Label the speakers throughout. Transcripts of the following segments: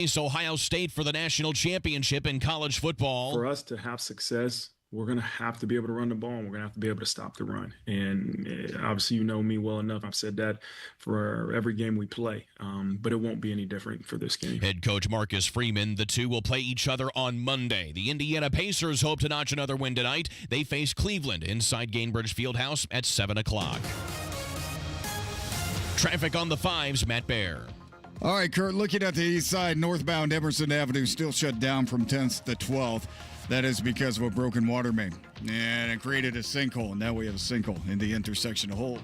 Speaker 1: Face Ohio State for the national championship in college football.
Speaker 2: For us to have success, we're going to have to be able to run the ball, and we're going to have to be able to stop the run. And obviously, you know me well enough. I've said that for every game we play, but it won't be any different for this game.
Speaker 1: Head coach Marcus Freeman, the two will play each other on Monday. The Indiana Pacers hope to notch another win tonight. They face Cleveland inside Gainbridge Fieldhouse at 7 o'clock. Traffic on the 5s, Matt Baer.
Speaker 3: All right, Kurt, looking at the east side, northbound Emerson Avenue still shut down from 10th to 12th. That is because of a broken water main. And it created a sinkhole. And now we have a sinkhole in the intersection. The whole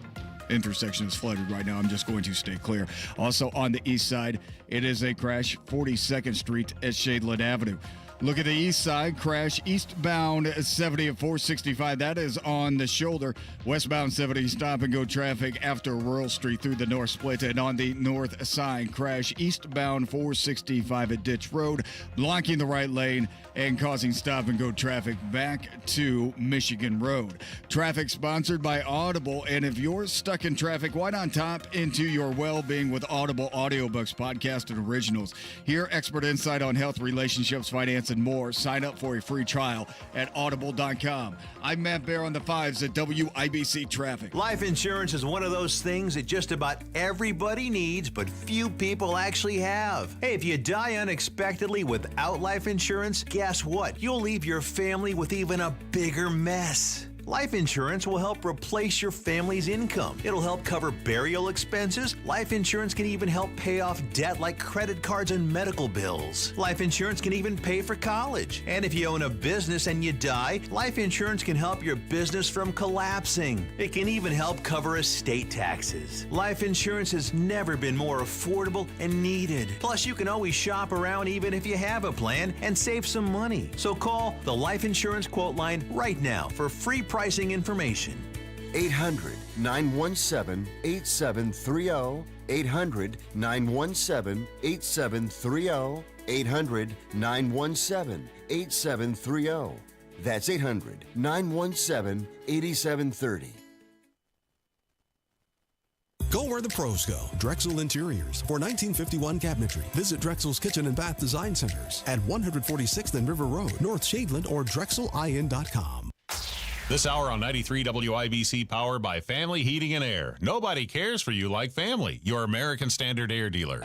Speaker 3: intersection is flooded right now. I'm just going to stay clear. Also on the east side, it is a crash, 42nd Street at Shadeland Avenue. Look at the east side, crash eastbound 70 at 465. That is on the shoulder. Westbound 70, stop and go traffic after Rural Street through the north split. And on the north side, crash eastbound 465 at Ditch Road, blocking the right lane and causing stop and go traffic back to Michigan Road. Traffic sponsored by Audible. And if you're stuck in traffic, why not tap into your well-being with Audible audiobooks, podcasts, and originals? Hear expert insight on health, relationships, finance, and more. Sign up for a free trial at audible.com. I'm Matt Baer on the 5s at WIBC Traffic.
Speaker 4: Life insurance is one of those things that just about everybody needs, but few people actually have. Hey, if you die unexpectedly without life insurance, guess what? You'll leave your family with even a bigger mess. Life insurance will help replace your family's income. It'll help cover burial expenses. Life insurance can even help pay off debt like credit cards and medical bills. Life insurance can even pay for college. And if you own a business and you die, life insurance can help your business from collapsing. It can even help cover estate taxes. Life insurance has never been more affordable and needed. Plus, you can always shop around even if you have a plan and save some money. So call the Life Insurance Quote Line right now for free pricing information.
Speaker 5: 800-917-8730. 800-917-8730. 800-917-8730. That's 800-917-8730.
Speaker 6: Go where the pros go. Drexel Interiors. For 1951 cabinetry, visit Drexel's Kitchen and Bath Design Centers at 146th and River Road, North Shadeland, or drexelin.com.
Speaker 7: This hour on 93 WIBC, powered by Family Heating and Air. Nobody cares for you like family. Your American Standard Air dealer.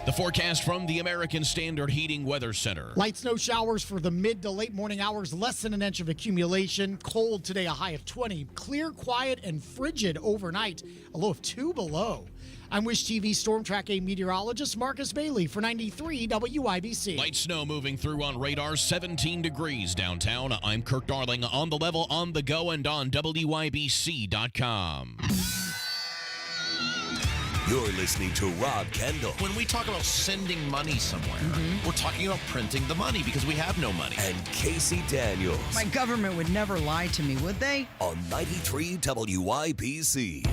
Speaker 1: The forecast from the American Standard Heating Weather Center.
Speaker 8: Light snow showers for the mid to late morning hours, less than an inch of accumulation. Cold today, a high of 20. Clear, quiet, and frigid overnight, a low of 2 below. I'm Wish TV Storm Track A meteorologist Marcus Bailey for 93 WIBC.
Speaker 1: Light snow moving through on radar, 17 degrees downtown. I'm Kirk Darling on the level, on the go, and on WIBC.com.
Speaker 9: You're listening to Rob Kendall.
Speaker 10: When we talk about sending money somewhere, we're talking about printing the money because we have no money.
Speaker 9: And Casey Daniels.
Speaker 11: My government would never lie to me, would they?
Speaker 9: On 93 WIBC.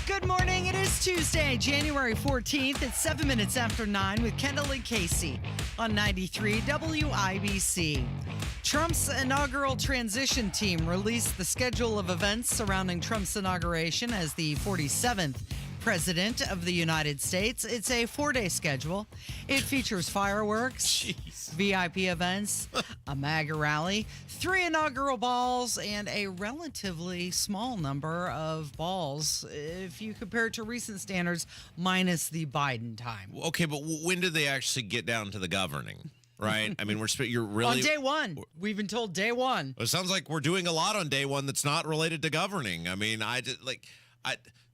Speaker 11: Good morning. It is Tuesday, January 14th. It's 7 minutes after 9 with Kendall and Casey on 93 WIBC. Trump's inaugural transition team released the schedule of events surrounding Trump's inauguration as the 47th President of the United States. It's a 4-day schedule. It features fireworks, VIP events, a MAGA rally, 3 inaugural balls, and a relatively small number of balls if you compare it to recent standards, minus the Biden time.
Speaker 10: Okay, but when did they actually get down to the governing? Right? I mean, you're really...
Speaker 11: On day one. We've been told day one.
Speaker 10: It sounds like we're doing a lot on day one that's not related to governing. I mean,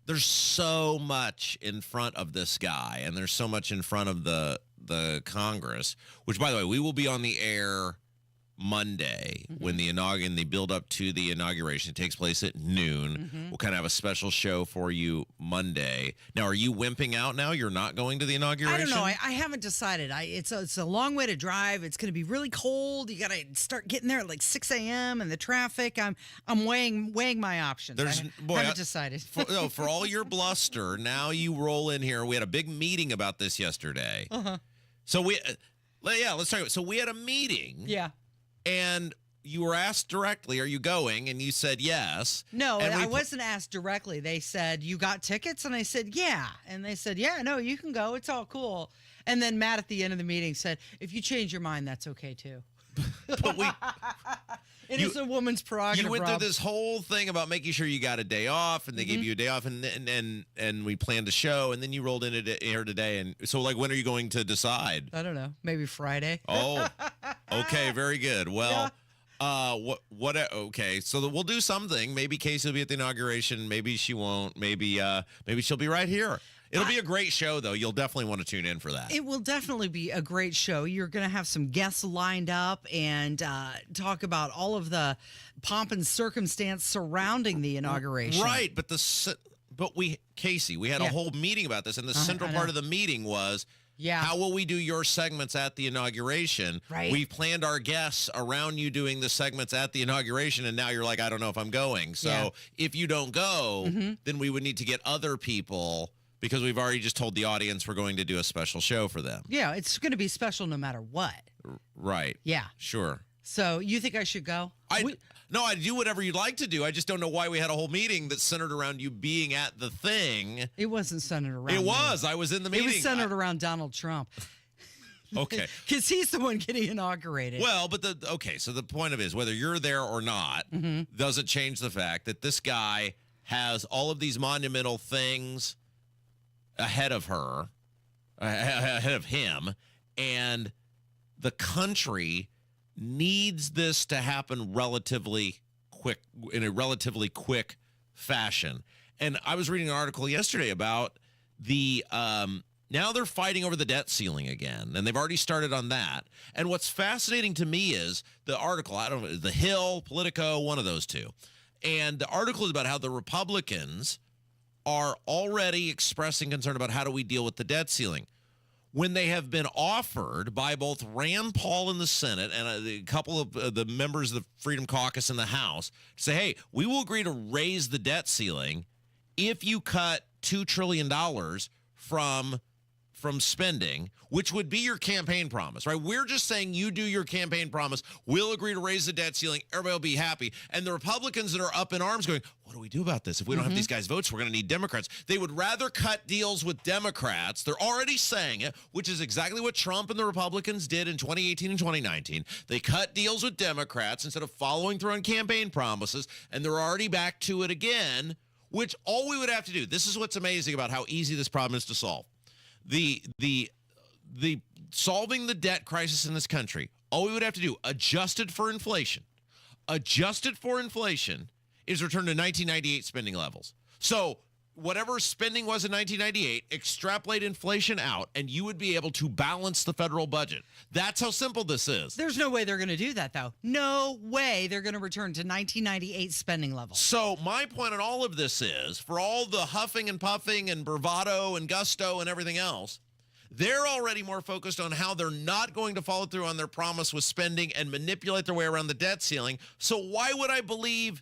Speaker 10: there's so much in front of this guy, and there's so much in front of the Congress, which, by the way, we will be on the air Monday when the build up to the inauguration takes place at noon. We'll kind of have a special show for you Monday. Now, are you wimping out now? You're not going to the inauguration?
Speaker 11: I don't know. I haven't decided. It's a long way to drive. It's going to be really cold. You got to start getting there at like 6 a.m. and the traffic. I'm weighing my options. I haven't decided.
Speaker 10: For all your bluster, now you roll in here. We had a big meeting about this yesterday. So let's talk about. So we had a meeting.
Speaker 11: Yeah.
Speaker 10: And you were asked directly, are you going? And you said yes.
Speaker 11: No, I wasn't asked directly. They said, you got tickets? And I said, yeah. And they said, yeah, no, you can go. It's all cool. And then Matt at the end of the meeting said, if you change your mind, that's okay too.
Speaker 10: But
Speaker 11: It is a woman's prerogative.
Speaker 10: You went
Speaker 11: Rob.
Speaker 10: through this whole thing about making sure you got a day off, and they gave you a day off, and we planned a show, and then you rolled into here today. And so, like, when are you going to decide?
Speaker 11: I don't know. Maybe Friday.
Speaker 10: Oh, okay, very good. Well, okay, so we'll do something. Maybe Casey will be at the inauguration. Maybe she won't. Maybe she'll be right here. It'll be a great show, though. You'll definitely want to tune in for that.
Speaker 11: It will definitely be a great show. You're going to have some guests lined up and talk about all of the pomp and circumstance surrounding the inauguration.
Speaker 10: Right, Casey, we had a whole meeting about this, and the central part of the meeting was, how will we do your segments at the inauguration?
Speaker 11: Right.
Speaker 10: We've planned our guests around you doing the segments at the inauguration, and now you're like, I don't know if I'm going. So if you don't go, then we would need to get other people, because we've already just told the audience we're going to do a special show for them.
Speaker 11: Yeah, it's going to be special no matter what.
Speaker 10: Right.
Speaker 11: Yeah.
Speaker 10: Sure.
Speaker 11: So you think I should go?
Speaker 10: No, I do whatever you'd like to do. I just don't know why we had a whole meeting that's centered around you being at the thing.
Speaker 11: It wasn't centered around
Speaker 10: It
Speaker 11: me.
Speaker 10: was. I was in the meeting.
Speaker 11: It was centered around Donald Trump.
Speaker 10: Okay.
Speaker 11: Because he's the one getting inaugurated.
Speaker 10: Well, but so the point of it is, whether you're there or not doesn't change the fact that this guy has all of these monumental things ahead of him, and the country needs this to happen in a relatively quick fashion. And I was reading an article yesterday about the now they're fighting over the debt ceiling again, and they've already started on that. And what's fascinating to me is the article, I don't know, The Hill, Politico, one of those two. And the article is about how the Republicans are already expressing concern about how do we deal with the debt ceiling, when they have been offered by both Rand Paul in the Senate and a couple of the members of the Freedom Caucus in the House to say, hey, we will agree to raise the debt ceiling if you cut $2 trillion from spending, which would be your campaign promise, right? We're just saying you do your campaign promise. We'll agree to raise the debt ceiling. Everybody will be happy. And the Republicans that are up in arms going, what do we do about this? If we don't have these guys' votes, we're going to need Democrats. They would rather cut deals with Democrats. They're already saying it, which is exactly what Trump and the Republicans did in 2018 and 2019. They cut deals with Democrats instead of following through on campaign promises, and they're already back to it again, which all we would have to do, this is what's amazing about how easy this problem is to solve. The solving the debt crisis in this country, all we would have to do, adjusted for inflation, is return to 1998 spending levels. So whatever spending was in 1998, extrapolate inflation out, and you would be able to balance the federal budget. That's how simple this is.
Speaker 11: There's no way they're going to do that, though. No way they're going to return to 1998 spending levels.
Speaker 10: So my point on all of this is, for all the huffing and puffing and bravado and gusto and everything else, they're already more focused on how they're not going to follow through on their promise with spending and manipulate their way around the debt ceiling. So why would I believe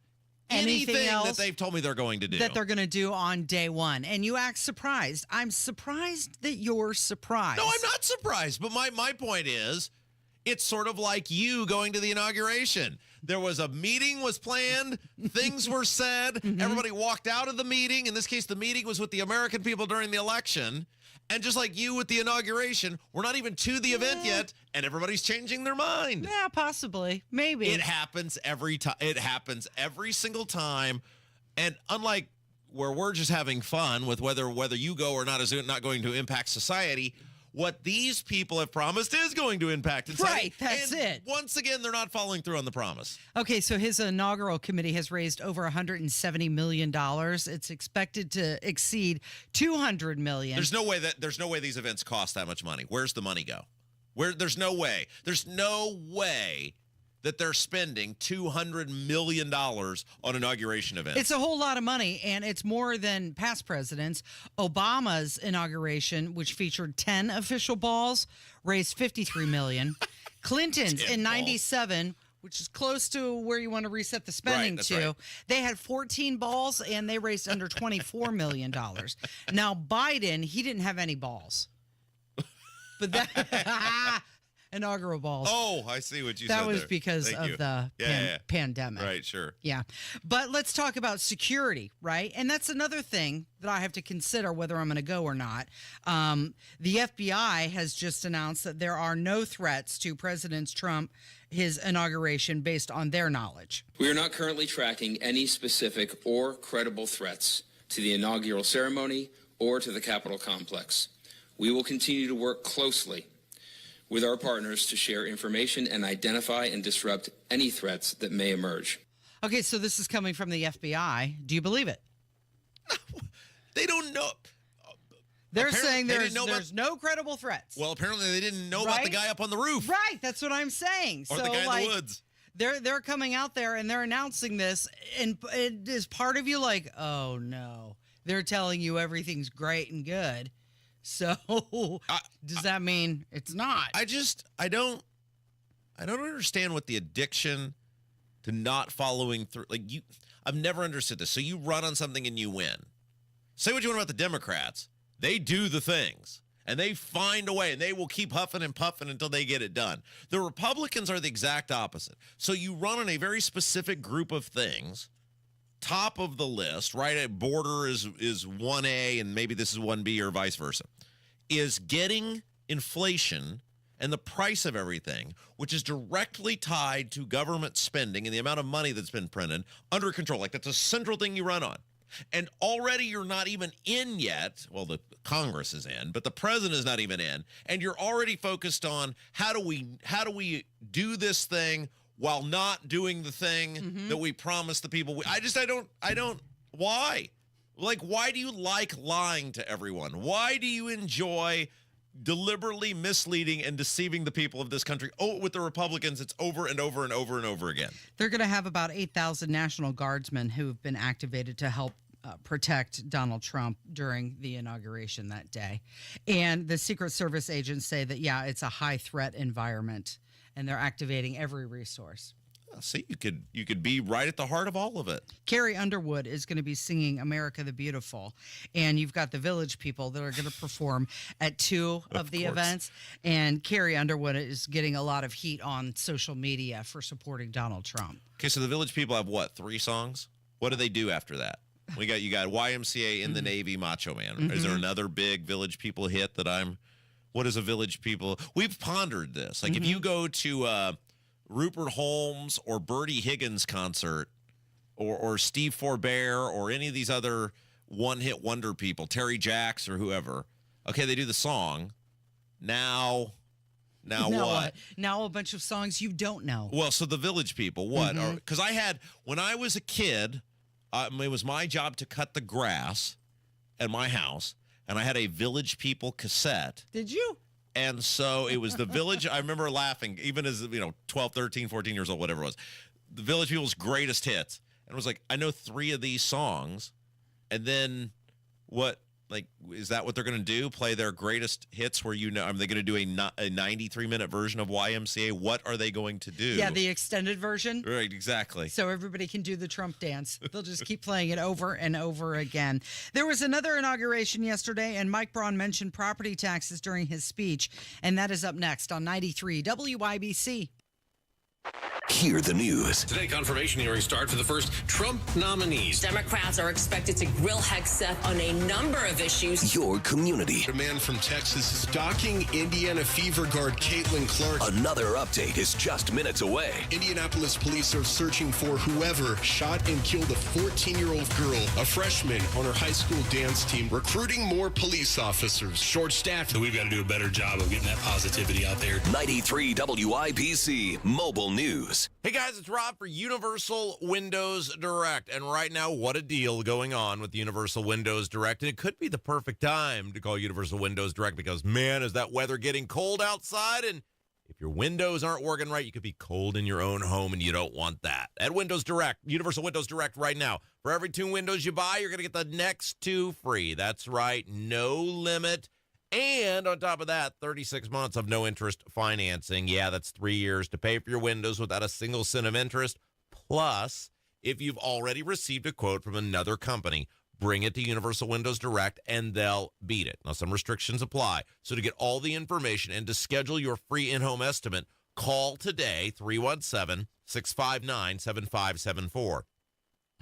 Speaker 10: anything that they've told me they're going to do?
Speaker 11: That they're going to do on day one. And you act surprised. I'm surprised that you're surprised.
Speaker 10: No, I'm not surprised. But my point is, it's sort of like you going to the inauguration. There was a meeting was planned. Things were said. Everybody walked out of the meeting. In this case, the meeting was with the American people during the election. And just like you with the inauguration, we're not even to the event yet, and everybody's changing their mind.
Speaker 11: Yeah, possibly. Maybe.
Speaker 10: It happens every time. It happens every single time. And unlike where we're just having fun with whether you go or not is not going to impact society, what these people have promised is going to impact society.
Speaker 11: Right, that's it.
Speaker 10: Once again, they're not following through on the promise.
Speaker 11: Okay, so his inaugural committee has raised over $170 million. It's expected to exceed $200 million.
Speaker 10: There's no way these events cost that much money. Where's the money go? There's no way that they're spending $200 million on inauguration events.
Speaker 11: It's a whole lot of money, and it's more than past presidents. Obama's inauguration, which featured 10 official balls, raised $53 million. Clinton's in 97, which is close to where you want to reset the spending
Speaker 10: right.
Speaker 11: They had 14 balls, and they raised under $24 million. Now, Biden, he didn't have any balls. But that... inaugural balls.
Speaker 10: Oh, I see what you said.
Speaker 11: That was
Speaker 10: there.
Speaker 11: because
Speaker 10: Thank
Speaker 11: of
Speaker 10: you.
Speaker 11: the pandemic.
Speaker 10: Right, sure.
Speaker 11: Yeah. But let's talk about security, right? And that's another thing that I have to consider whether I'm going to go or not. The FBI has just announced that there are no threats to President Trump, his inauguration, based on their knowledge.
Speaker 12: We are not currently tracking any specific or credible threats to the inaugural ceremony or to the Capitol complex. We will continue to work closely with our partners to share information and identify and disrupt any threats that may emerge.
Speaker 11: Okay, so this is coming from the FBI. Do you believe it?
Speaker 10: They don't know.
Speaker 11: They're saying there's no credible threats.
Speaker 10: Well, apparently they didn't know about the guy up on the roof.
Speaker 11: Right, that's what I'm saying.
Speaker 10: Or the guy in the woods.
Speaker 11: They're coming out there and they're announcing this, and it is part of you like, oh no. They're telling you everything's great and good. So does that mean it's not?
Speaker 10: I don't understand what the addiction to not following through. I've never understood this. So you run on something and you win. Say what you want about the Democrats. They do the things, and they find a way, and they will keep huffing and puffing until they get it done. The Republicans are the exact opposite. So you run on a very specific group of things, top of the list, right? A border is 1A, and maybe this is 1B or vice versa, is getting inflation and the price of everything, which is directly tied to government spending and the amount of money that's been printed, under control. Like, that's a central thing you run on. And already you're not even in yet. Well, the Congress is in, but the president is not even in. And you're already focused on how do we do this thing while not doing the thing that we promised the people. I don't. Why? Like, why do you like lying to everyone? Why do you enjoy deliberately misleading and deceiving the people of this country? Oh, with the Republicans, it's over and over and over and over again.
Speaker 11: They're going to have about 8,000 National Guardsmen who have been activated to help protect Donald Trump during the inauguration that day. And the Secret Service agents say that, yeah, it's a high threat environment, and they're activating every resource.
Speaker 10: See, you could be right at the heart of all of it.
Speaker 11: Carrie Underwood is going to be singing America the Beautiful, and you've got the Village People that are going to perform at two of the events. And Carrie Underwood is getting a lot of heat on social media for supporting Donald Trump.
Speaker 10: Okay, so the Village People have what, 3 songs? What do they do after that? You got YMCA, In the Navy, Macho Man. Is there another big Village People hit that what is a Village People? We've pondered this. Like, if you go to Rupert Holmes or Bertie Higgins concert or Steve Forbear or any of these other one-hit wonder people, Terry Jacks or whoever, okay, they do the song. Now what?
Speaker 11: Now a bunch of songs you don't know.
Speaker 10: Well, so the Village People, what? Because when I was a kid, it was my job to cut the grass at my house, and I had a Village People cassette.
Speaker 11: Did you?
Speaker 10: And so it was the Village. I remember laughing, even as, 12, 13, 14 years old, whatever it was. The Village People's greatest hits. And it was like, I know 3 of these songs. And then what, like, is that what they're going to do? Play their greatest hits where are they going to do a 93-minute version of YMCA? What are they going to do?
Speaker 11: Yeah, the extended version.
Speaker 10: Right, exactly.
Speaker 11: So everybody can do the Trump dance. They'll just keep playing it over and over again. There was another inauguration yesterday, and Mike Braun mentioned property taxes during his speech, and that is up next on 93 WIBC.
Speaker 9: Hear the news.
Speaker 13: Today, confirmation hearings start for the first Trump nominees.
Speaker 14: Democrats are expected to grill Hegseth on a number of issues.
Speaker 9: Your community.
Speaker 13: A man from Texas is stalking Indiana Fever guard Caitlin Clark.
Speaker 9: Another update is just minutes away.
Speaker 13: Indianapolis police are searching for whoever shot and killed a 14-year-old girl, a freshman on her high school dance team, recruiting more police officers. Short-staffed.
Speaker 15: We've got to do a better job of getting that positivity out there.
Speaker 9: 93 WIBC Mobile News.
Speaker 10: Hey guys, it's Rob for Universal Windows Direct. And right now, what a deal going on with Universal Windows Direct. And it could be the perfect time to call Universal Windows Direct because, man, is that weather getting cold outside. And if your windows aren't working right, you could be cold in your own home, and you don't want that. At Windows Direct, Universal Windows Direct right now, for every 2 windows you buy, you're going to get the next 2 free. That's right, no limit. And on top of that, 36 months of no interest financing. Yeah, that's 3 years to pay for your windows without a single cent of interest. Plus, if you've already received a quote from another company, bring it to Universal Windows Direct, and they'll beat it. Now, some restrictions apply. So to get all the information and to schedule your free in-home estimate, call today, 317-659-7574.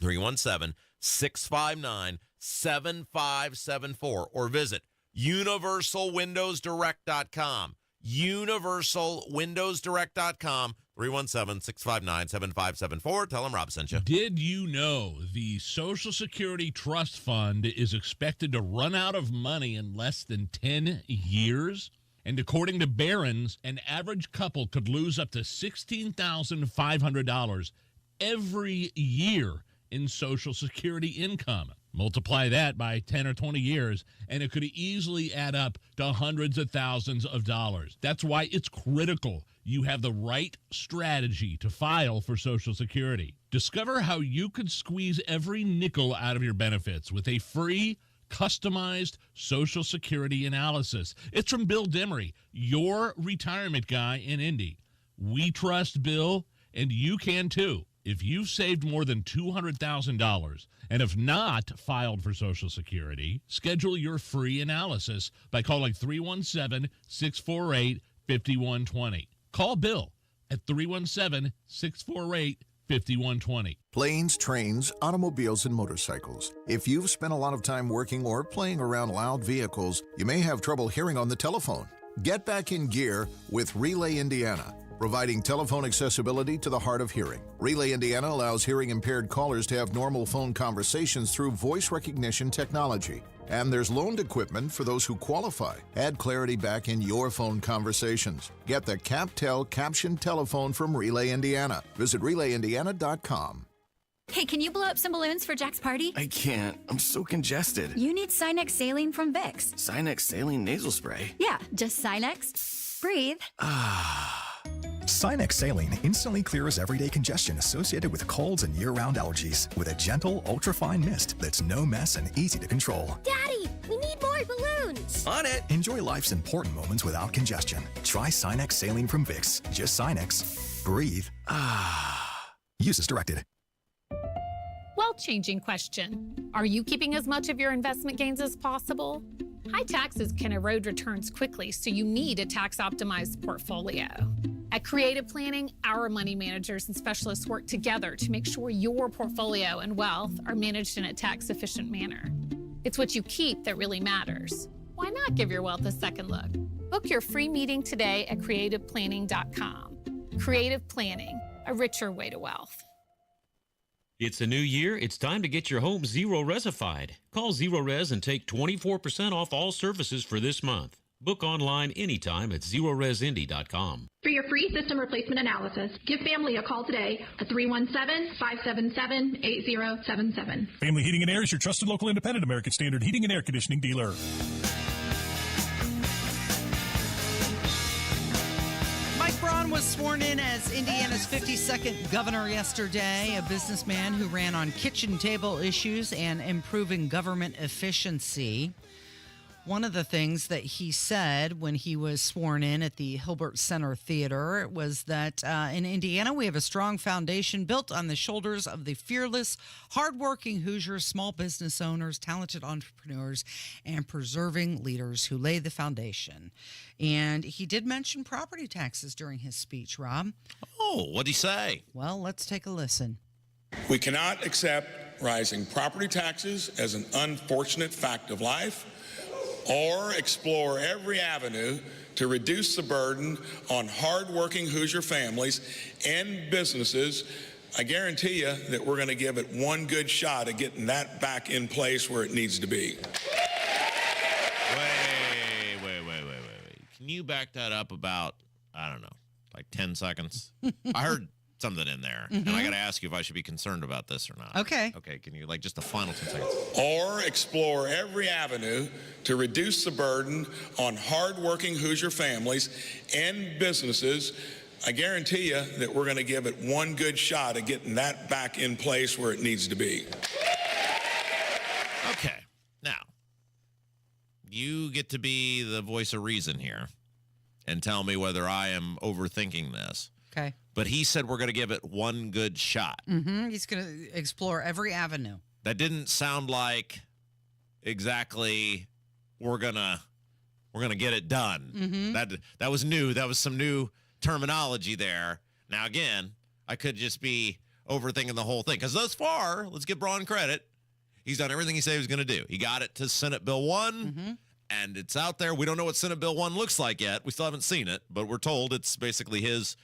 Speaker 10: 317-659-7574. Or visit universalwindowsdirect.com. universalwindowsdirect.com. 317-659-7574. Tell them Rob sent you.
Speaker 16: Did you know the Social Security Trust Fund is expected to run out of money in less than 10 years? And according to Barron's, an average couple could lose up to $16,500 every year in Social Security income. Multiply that by 10 or 20 years, and it could easily add up to hundreds of thousands of dollars. That's why it's critical you have the right strategy to file for Social Security. Discover how you could squeeze every nickel out of your benefits with a free, customized Social Security analysis. It's from Bill Demery, your retirement guy in Indy. We trust Bill, and you can too. If you've saved more than $200,000 and have not filed for Social Security, schedule your free analysis by calling 317-648-5120. Call Bill at 317-648-5120.
Speaker 17: Planes, trains, automobiles, and motorcycles. If you've spent a lot of time working or playing around loud vehicles, you may have trouble hearing on the telephone. Get back in gear with Relay Indiana, providing telephone accessibility to the hard of hearing. Relay Indiana allows hearing-impaired callers to have normal phone conversations through voice recognition technology. And there's loaned equipment for those who qualify. Add clarity back in your phone conversations. Get the CapTel caption telephone from Relay Indiana. Visit RelayIndiana.com.
Speaker 18: Hey, can you blow up some balloons for Jack's party?
Speaker 19: I can't. I'm so congested.
Speaker 18: You need Sinex Saline from Vicks.
Speaker 19: Sinex Saline nasal spray?
Speaker 18: Yeah, just Sinex. Breathe.
Speaker 20: Sinex Saline instantly clears everyday congestion associated with colds and year-round allergies with a gentle, ultra-fine mist that's no mess and easy to control.
Speaker 21: Daddy, we need more balloons.
Speaker 19: On it.
Speaker 20: Enjoy life's important moments without congestion. Try Sinex Saline from Vicks. Just Sinex. Breathe. Use as directed.
Speaker 22: Wealth-changing question. Are you keeping as much of your investment gains as possible? High taxes can erode returns quickly, so you need a tax-optimized portfolio. At Creative Planning, our money managers and specialists work together to make sure your portfolio and wealth are managed in a tax-efficient manner. It's what you keep that really matters. Why not give your wealth a second look? Book your free meeting today at creativeplanning.com. Creative Planning, a richer way to wealth.
Speaker 23: It's a new year. It's time to get your home Zero-Resified. Call Zero-Res and take 24% off all services for this month. Book online anytime at ZeroResIndy.com.
Speaker 24: For your free system replacement analysis, give Family a call today at 317-577-8077.
Speaker 25: Family Heating and Air is your trusted local independent American Standard heating and air conditioning dealer.
Speaker 11: Mike Braun was sworn in as Indiana's 52nd governor yesterday, a businessman who ran on kitchen table issues and improving government efficiency. One of the things that he said when he was sworn in at the Hilbert Center Theater was that in Indiana, we have a strong foundation built on the shoulders of the fearless, hardworking Hoosiers, small business owners, talented entrepreneurs, and preserving leaders who lay the foundation. And he did mention property taxes during his speech, Rob.
Speaker 10: Oh, what'd he say?
Speaker 11: Well, let's take a listen.
Speaker 26: We cannot accept rising property taxes as an unfortunate fact of life, or explore every avenue to reduce the burden on hardworking Hoosier families and businesses. I guarantee you that we're going to give it one good shot at getting that back in place where it needs to be.
Speaker 10: Wait. Can you back that up about, I don't know, like 10 seconds? I heard something in there, and I got to ask you if I should be concerned about this or not.
Speaker 11: Okay.
Speaker 10: Okay, can you, like, just the final 10 seconds?
Speaker 26: Or explore every avenue to reduce the burden on hardworking Hoosier families and businesses. I guarantee you that we're going to give it one good shot at getting that back in place where it needs to be.
Speaker 10: Okay, now, you get to be the voice of reason here and tell me whether I am overthinking this.
Speaker 11: Okay.
Speaker 10: But he said we're going to give it one good shot.
Speaker 11: He's going to explore every avenue.
Speaker 10: That didn't sound like exactly we're gonna get it done.
Speaker 11: Mm-hmm.
Speaker 10: That was new. That was some new terminology there. Now again, I could just be overthinking the whole thing because thus far, let's give Braun credit. He's done everything he said he was going to do. He got it to Senate Bill 1, and it's out there. We don't know what Senate Bill 1 looks like yet. We still haven't seen it, but we're told it's basically his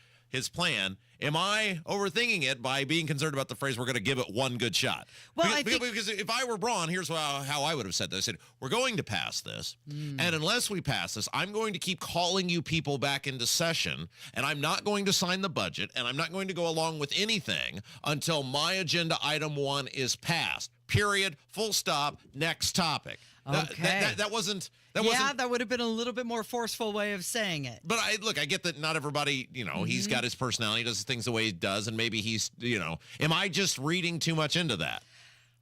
Speaker 10: plan. Am I overthinking it by being concerned about the phrase, we're going to give it one good shot?
Speaker 11: Well,
Speaker 10: because if I were Braun, here's how I would have said this. I said, we're going to pass this, and unless we pass this, I'm going to keep calling you people back into session, and I'm not going to sign the budget, and I'm not going to go along with anything until my agenda item 1 is passed. Period. Full stop. Next topic.
Speaker 11: Okay.
Speaker 10: That wasn't.
Speaker 11: That would have been a little bit more forceful way of saying it.
Speaker 10: But I get that not everybody, he's got his personality, does things the way he does, and maybe he's, am I just reading too much into that?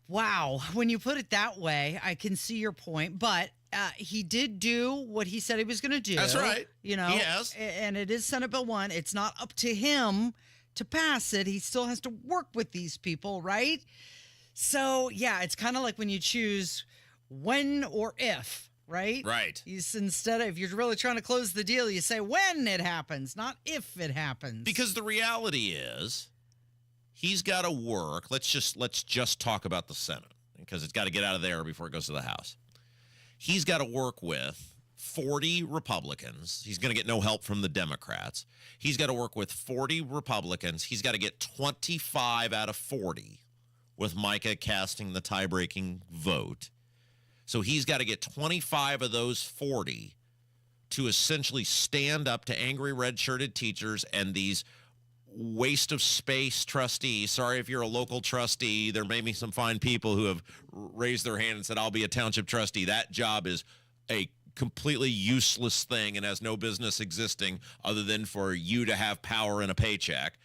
Speaker 11: Wow. When you put it that way, I can see your point, but he did do what he said he was going to do.
Speaker 10: That's right.
Speaker 11: Yes. And it is Senate Bill 1. It's not up to him to pass it. He still has to work with these people, right? So, yeah, it's kind of like when you choose when or if, right?
Speaker 10: Right.
Speaker 11: Instead of, if you're really trying to close the deal, you say when it happens, not if it happens.
Speaker 10: Because the reality is, he's got to work. Let's just talk about the Senate, because it's got to get out of there before it goes to the House. He's got to work with 40 Republicans. He's going to get no help from the Democrats. He's got to work with 40 Republicans. He's got to get 25 out of 40 with Micah casting the tie-breaking vote. So he's got to get 25 of those 40 to essentially stand up to angry red-shirted teachers and these waste of space trustees. Sorry if you're a local trustee. There may be some fine people who have raised their hand and said, I'll be a township trustee. That job is a completely useless thing and has no business existing other than for you to have power and a paycheck.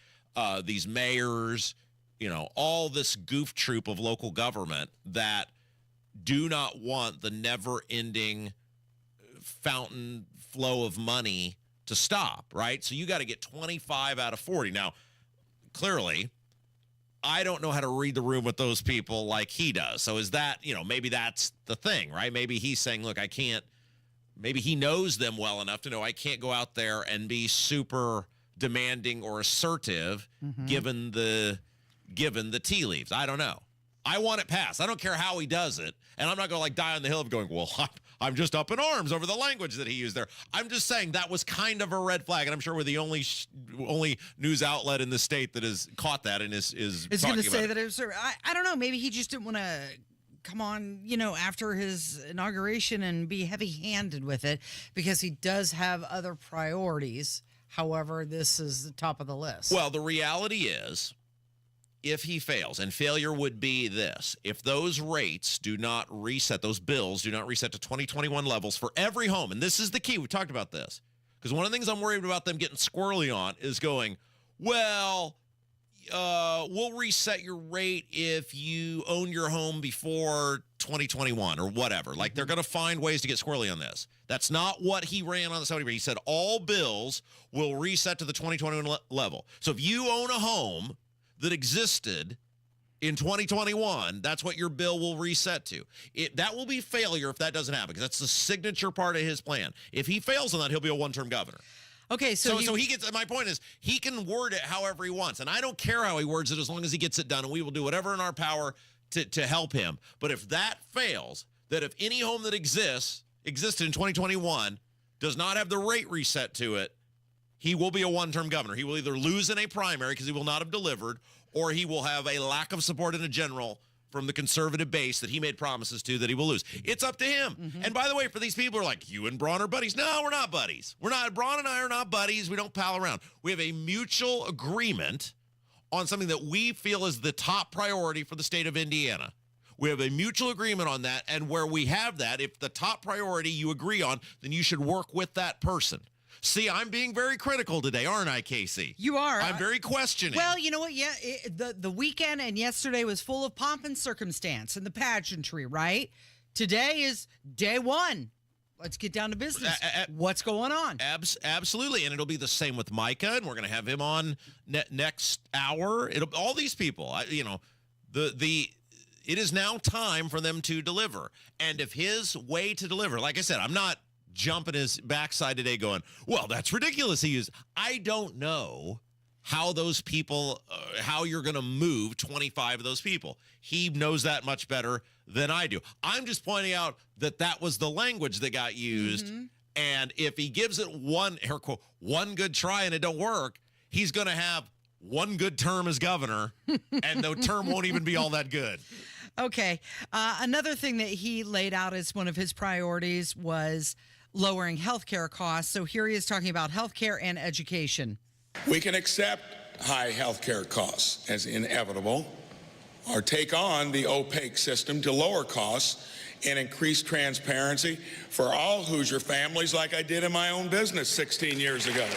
Speaker 10: These mayors, all this goof troop of local government that do not want the never-ending fountain flow of money to stop, right? So you got to get 25 out of 40. Now, clearly, I don't know how to read the room with those people like he does. So is that, maybe that's the thing, right? Maybe he's saying, look, I can't, maybe he knows them well enough to know I can't go out there and be super demanding or assertive given the tea leaves. I don't know. I want it passed. I don't care how he does it. And I'm not going to die on the hill of going, well, I'm just up in arms over the language that he used there. I'm just saying that was kind of a red flag. And I'm sure we're the only news outlet in the state that has caught that and is
Speaker 11: It's going to say that it was, I don't know. Maybe he just didn't want to come on, after his inauguration and be heavy-handed with it because he does have other priorities. However, this is the top of the list.
Speaker 10: Well, the reality is, if he fails, and failure would be this, if those rates do not reset, those bills do not reset to 2021 levels for every home, and this is the key, we talked about this, because one of the things I'm worried about them getting squirrely on is going, well, we'll reset your rate if you own your home before 2021 or whatever. Like, they're going to find ways to get squirrely on this. That's not what he ran on the Saudi. He said all bills will reset to the 2021 level. So if you own a home that existed in 2021, that's what your bill will reset to. That will be failure if that doesn't happen, because that's the signature part of his plan. If he fails on that, he'll be a one-term governor.
Speaker 11: Okay, so
Speaker 10: he gets, my point is, he can word it however he wants, and I don't care how he words it as long as he gets it done, and we will do whatever in our power to help him. But if that fails, that if any home that existed in 2021 does not have the rate reset to it, he will be a one-term governor. He will either lose in a primary because he will not have delivered, or he will have a lack of support in a general from the conservative base that he made promises to that he will lose. It's up to him. And by the way, for these people who are like, you and Braun are buddies. No, we're not buddies. Braun and I are not buddies. We don't pal around. We have a mutual agreement on something that we feel is the top priority for the state of Indiana. We have a mutual agreement on that, and where we have that, if the top priority you agree on, then you should work with that person. See, I'm being very critical today, aren't I, Casey?
Speaker 11: You are.
Speaker 10: I'm very questioning.
Speaker 11: Well, you know what? Yeah, the weekend and yesterday was full of pomp and circumstance and the pageantry, right? Today is day one. Let's get down to business. What's going on?
Speaker 10: Absolutely, and it'll be the same with Micah, and we're going to have him on next hour. All these people, it is now time for them to deliver. And if his way to deliver, like I said, I'm not jumping his backside today going, well, that's ridiculous. I don't know how those people, how you're going to move 25 of those people. He knows that much better than I do. I'm just pointing out that was the language that got used. And if he gives it one good try and it don't work, he's going to have one good term as governor, and the term won't even be all that good.
Speaker 11: Okay. Another thing that he laid out as one of his priorities was lowering health care costs. So here he is talking about health care and education.
Speaker 26: We can accept high health care costs as inevitable or take on the opaque system to lower costs and increase transparency for all Hoosier families like I did in my own business 16 years ago.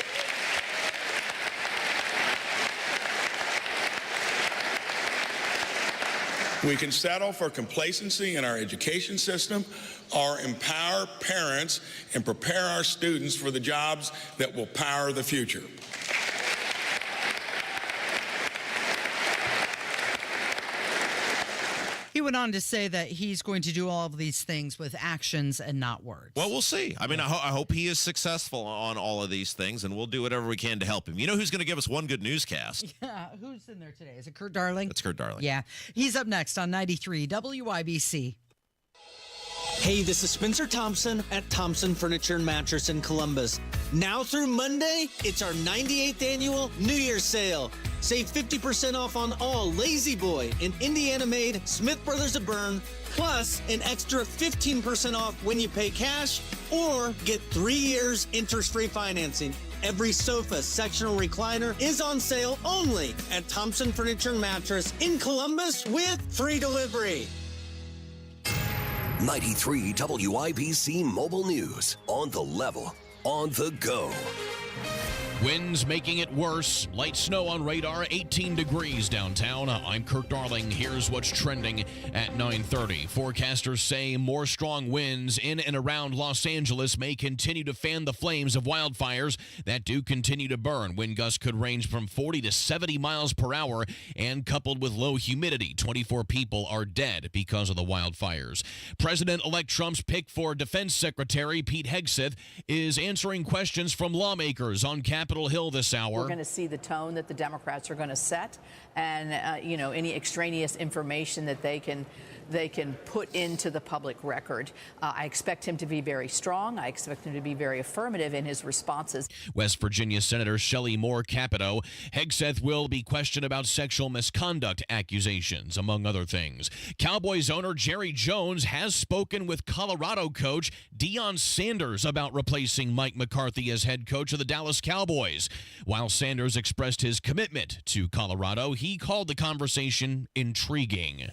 Speaker 26: We can settle for complacency in our education system or empower parents and prepare our students for the jobs that will power the future.
Speaker 11: He went on to say that he's going to do all of these things with actions and not words.
Speaker 10: Well, we'll see. I mean, I hope he is successful on all of these things, and we'll do whatever we can to help him. You know who's going to give us one good newscast?
Speaker 11: Yeah, who's in there today? Is it Kurt Darling?
Speaker 10: That's Kurt Darling.
Speaker 11: Yeah. He's up next on 93 WIBC.
Speaker 2: Hey, this is Spencer Thompson at Thompson Furniture and Mattress in Columbus. Now through Monday, it's our 98th annual New Year's sale. Save 50% off on all Lazy Boy and Indiana-made Smith Brothers of Bern, plus an extra 15% off when you pay cash or get 3 years interest-free financing. Every sofa, sectional recliner is on sale only at Thompson Furniture and Mattress in Columbus with free delivery.
Speaker 9: 93 WIBC Mobile News. On the level, on the go.
Speaker 1: Winds making it worse. Light snow on radar, 18 degrees downtown. I'm Kurt Darling. Here's what's trending at 9:30. Forecasters say more strong winds in and around Los Angeles may continue to fan the flames of wildfires that do continue to burn. Wind gusts could range from 40 to 70 miles per hour, and coupled with low humidity, 24 people are dead because of the wildfires. President-elect Trump's pick for Defense Secretary Pete Hegseth is answering questions from lawmakers on Capitol Hill this hour.
Speaker 3: We're going to see the tone that the Democrats are going to set, and any extraneous information that they can put into the public record. I expect him to be very strong. I expect him to be very affirmative in his responses.
Speaker 1: West Virginia Senator Shelley Moore Capito. Hegseth will be questioned about sexual misconduct accusations, among other things. Cowboys owner Jerry Jones has spoken with Colorado coach Deion Sanders about replacing Mike McCarthy as head coach of the Dallas Cowboys. While Sanders expressed his commitment to Colorado, he called the conversation intriguing.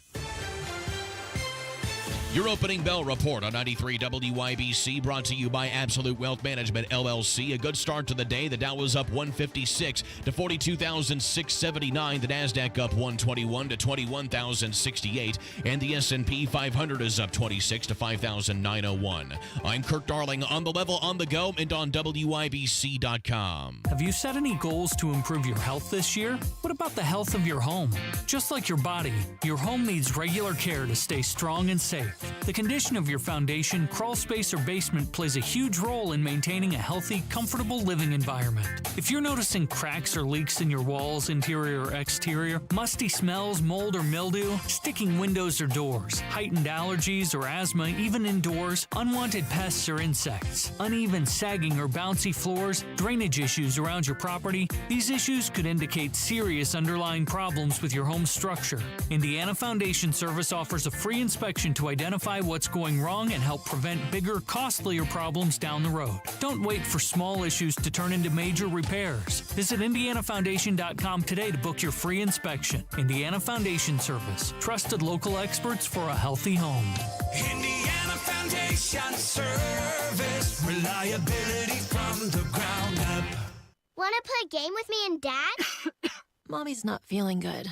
Speaker 1: Your opening bell report on 93 WIBC, brought to you by Absolute Wealth Management, LLC. A good start to the day. The Dow was up 156 to 42,679. The NASDAQ up 121 to 21,068. And the S&P 500 is up 26 to 5,901. I'm Kurt Darling, on the level, on the go, and on WIBC.com.
Speaker 4: Have you set any goals to improve your health this year? What about the health of your home? Just like your body, your home needs regular care to stay strong and safe. The condition of your foundation, crawl space, or basement plays a huge role in maintaining a healthy, comfortable living environment. If you're noticing cracks or leaks in your walls, interior or exterior, musty smells, mold or mildew, sticking windows or doors, heightened allergies or asthma even indoors, unwanted pests or insects, uneven sagging or bouncy floors, drainage issues around your property, these issues could indicate serious underlying problems with your home structure. Indiana Foundation Service offers a free inspection to identify what's going wrong and help prevent bigger, costlier problems down the road. Don't wait for small issues to turn into major repairs. Visit IndianaFoundation.com today to book your free inspection. Indiana Foundation Service. Trusted local experts for a healthy home.
Speaker 5: Indiana Foundation Service. Reliability from the ground up.
Speaker 21: Want to play a game with me and Dad?
Speaker 6: Mommy's not feeling good.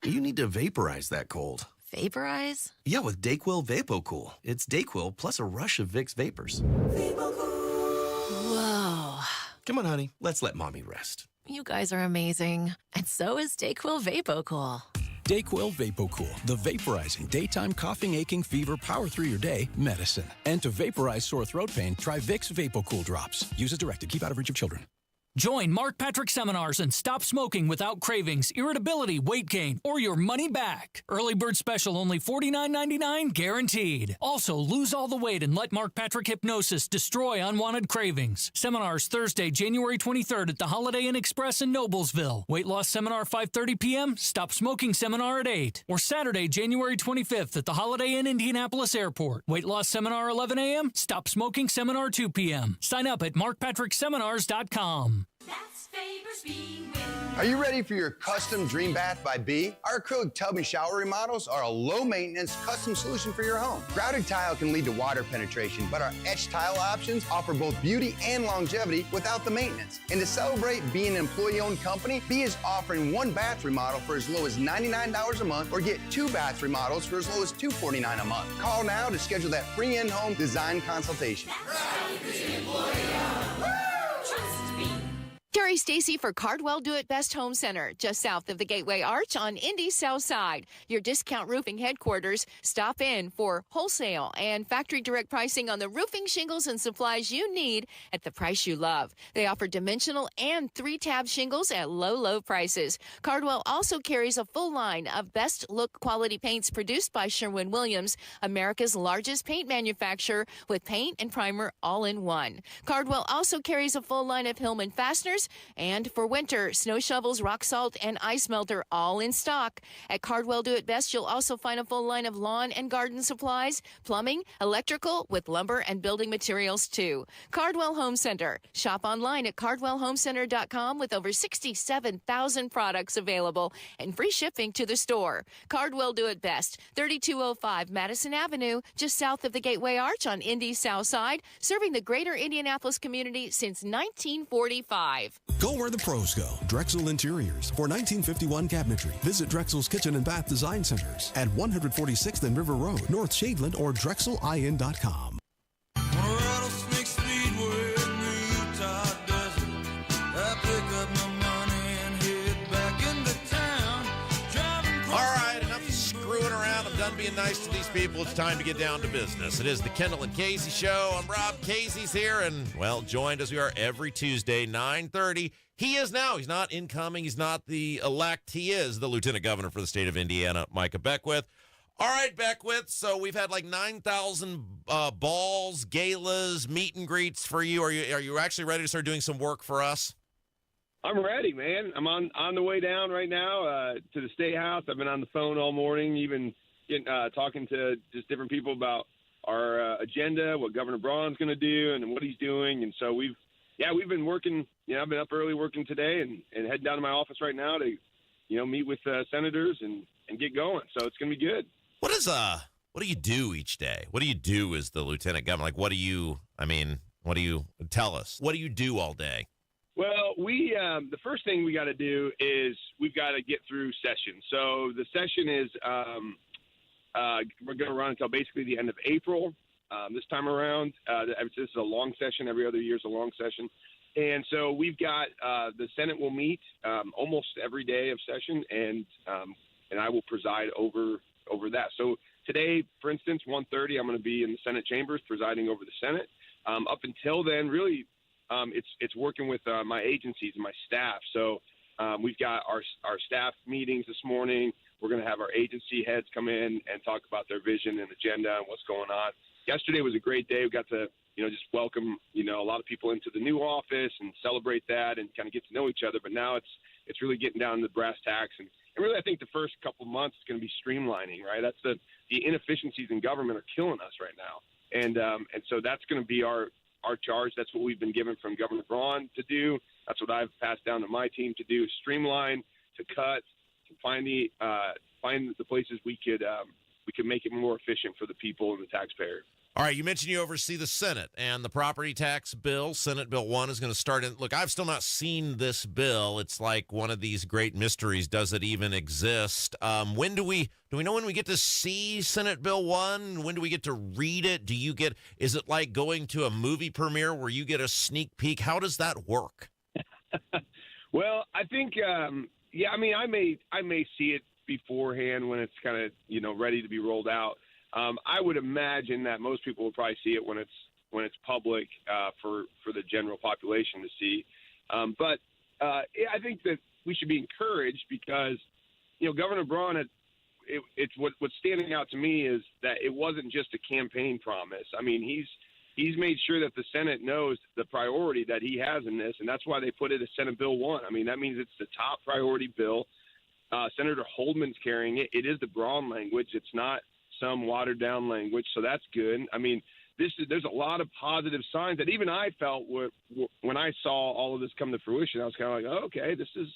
Speaker 19: You need to vaporize that cold.
Speaker 6: Vaporize?
Speaker 19: Yeah, with Dayquil VapoCool. It's Dayquil plus a rush of Vicks vapors.
Speaker 6: Whoa.
Speaker 19: Come on, honey. Let's let Mommy rest.
Speaker 6: You guys are amazing. And so is Dayquil VapoCool.
Speaker 7: DayQuil VapoCool, the vaporizing daytime coughing, aching, fever, power through your day medicine. And to vaporize sore throat pain, try Vicks VapoCool drops. Use as directed. Keep out of reach of children.
Speaker 4: Join Mark Patrick seminars and stop smoking without cravings, irritability, weight gain, or your money back. Early bird special only $49.99 guaranteed. Also, lose all the weight and let Mark Patrick hypnosis destroy unwanted cravings. Seminars Thursday, January 23rd at the Holiday Inn Express in Noblesville. Weight loss seminar 5:30 p.m. Stop smoking seminar at 8. Or Saturday, January 25th at the Holiday Inn Indianapolis Airport. Weight loss seminar 11 a.m. Stop smoking seminar 2 p.m. Sign up at markpatrickseminars.com.
Speaker 8: Are you ready for your custom dream bath by B? Our acrylic tub and shower remodels are a low-maintenance custom solution for your home. Grouted tile can lead to water penetration, but our etched tile options offer both beauty and longevity without the maintenance. And to celebrate being an employee-owned company, B is offering 1 bath remodel for as low as $99 a month, or get 2 bath remodels for as low as $249 a month. Call now to schedule that free in-home design consultation.
Speaker 12: Terry Stacy for Cardwell Do It Best Home Center, just south of the Gateway Arch on Indy's South Side. Your discount roofing headquarters. Stop in for wholesale and factory direct pricing on the roofing shingles and supplies you need at the price you love. They offer dimensional and 3-tab shingles at low prices. Cardwell also carries a full line of best look quality paints produced by Sherwin-Williams, America's largest paint manufacturer, with paint and primer all in one. Cardwell also carries a full line of Hillman fasteners, and for winter, snow shovels, rock salt, and ice melter all in stock. At Cardwell Do It Best, you'll also find a full line of lawn and garden supplies, plumbing, electrical, with lumber and building materials too. Cardwell Home Center. Shop online at cardwellhomecenter.com with over 67,000 products available and free shipping to the store. Cardwell Do It Best, 3205 Madison Avenue, just south of the Gateway Arch on Indy's South Side, serving the greater Indianapolis community since 1945.
Speaker 13: Go where the pros go. Drexel Interiors. For 1951 cabinetry, visit Drexel's Kitchen and Bath Design Centers at 146th and River Road, North Shadeland, or drexelin.com.
Speaker 5: Rattlesnake Speedway in the Utah desert. I pick up my money and head back into town.
Speaker 10: All right, enough screwing around. I'm done being nice to these people. It's time to get down to business. It is the Kendall and Casey Show. I'm Rob. Casey's here, and, well, joined as we are every Tuesday, 9:30. He is now. He's not incoming. He's not the elect. He is the Lieutenant Governor for the state of Indiana, Micah Beckwith. All right, Beckwith, so we've had like 9,000 balls, galas, meet and greets for you. Are you actually ready to start doing some work for us?
Speaker 14: I'm ready, man. I'm on the way down right now to the State House. I've been on the phone all morning, even talking to just different people about our agenda, what Governor Braun's going to do, and what he's doing. And so we've been working. I've been up early working today, and heading down to my office right now to, meet with senators and get going. So it's going to be good. What do you do each day? What do you do as the Lieutenant Governor? Like, what do you tell us? What do you do all day? Well, the first thing we got to do is we've got to get through session. So the session is we're going to run until basically the end of April this time around. This is a long session. Every other year is a long session. And so we've got the Senate will meet almost every day of session, and I will preside over that. So today, for instance, 1:30, I'm going to be in the Senate chambers presiding over the Senate. Up until then, really, it's working with my agencies and my staff. So we've got our staff meetings this morning. We're going to have our agency heads come in and talk about their vision and agenda and what's going on. Yesterday was a great day. We got to, just welcome, a lot of people into the new office and celebrate that and kind of get to know each other. But now it's really getting down to the brass tacks. And really, I think the first couple of months is going to be streamlining, right? That's the inefficiencies in government are killing us right now. And so that's going to be our charge. That's what we've been given from Governor Braun to do. That's what I've passed down to my team to do: streamline, to cut, to find the places we could make it more efficient for the people and the taxpayer. All right, you mentioned you oversee the Senate and the property tax bill. Senate Bill 1 is going to start in. Look, I've still not seen this bill. It's like one of these great mysteries. Does it even exist? When do we know when we get to see Senate Bill 1? When do we get to read it? Is it like going to a movie premiere where you get a sneak peek? How does that work? Well, I think, I may see it beforehand when it's kind of, ready to be rolled out. I would imagine that most people will probably see it when it's public for the general population to see. But I think that we should be encouraged because, Governor Braun, it's what's standing out to me is that it wasn't just a campaign promise. I mean, he's made sure that the Senate knows the priority that he has in this, and that's why they put it as Senate Bill 1. I mean, that means it's the top priority bill. Senator Holdman's carrying it. It is the Braun language. It's not some watered-down language, so that's good. I mean, there's a lot of positive signs that even I felt when I saw all of this come to fruition. I was kind of like, oh, okay, this is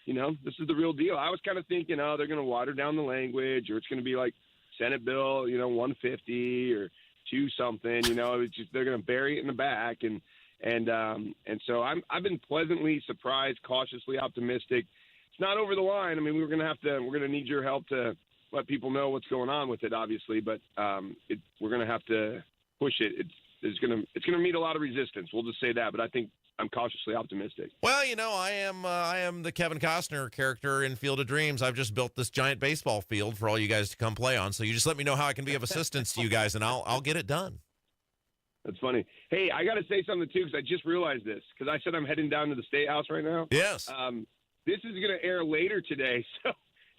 Speaker 14: the real deal. I was kind of thinking, they're going to water down the language, or it's going to be like Senate Bill, 150 or 2 something. It's just they're going to bury it in the back, and so I've been pleasantly surprised, cautiously optimistic. It's not over the line. I mean, we're going to need your help to let people know what's going on with it, obviously, but we're going to have to push it. It's going to meet a lot of resistance. We'll just say that, but I think I'm cautiously optimistic.
Speaker 10: Well, I am the Kevin Costner character in Field of Dreams. I've just built this giant baseball field for all you guys to come play on. So you just let me know how I can be of assistance to you guys, and I'll get it done. That's
Speaker 14: funny. Hey, I got to say something too, because I just realized this, because I said I'm heading down to the State House right now.
Speaker 10: Yes.
Speaker 14: This is going to air later today,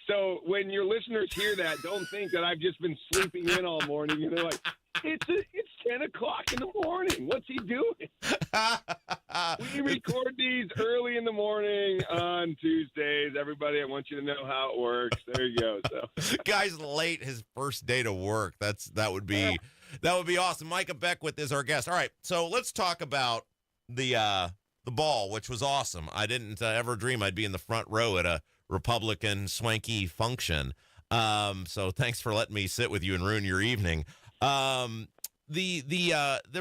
Speaker 14: so when your listeners hear that, don't think that I've just been sleeping in all morning. And they're like, it's 10 o'clock in the morning. What's he doing? We record these early in the morning on Tuesdays. Everybody, I want you to know how it works. There you go. So,
Speaker 10: guy's late his first day to work. That would be awesome. Micah Beckwith is our guest. All right, so let's talk about the ball, which was awesome. I didn't ever dream I'd be in the front row at a Republican swanky function. So thanks for letting me sit with you and ruin your evening. There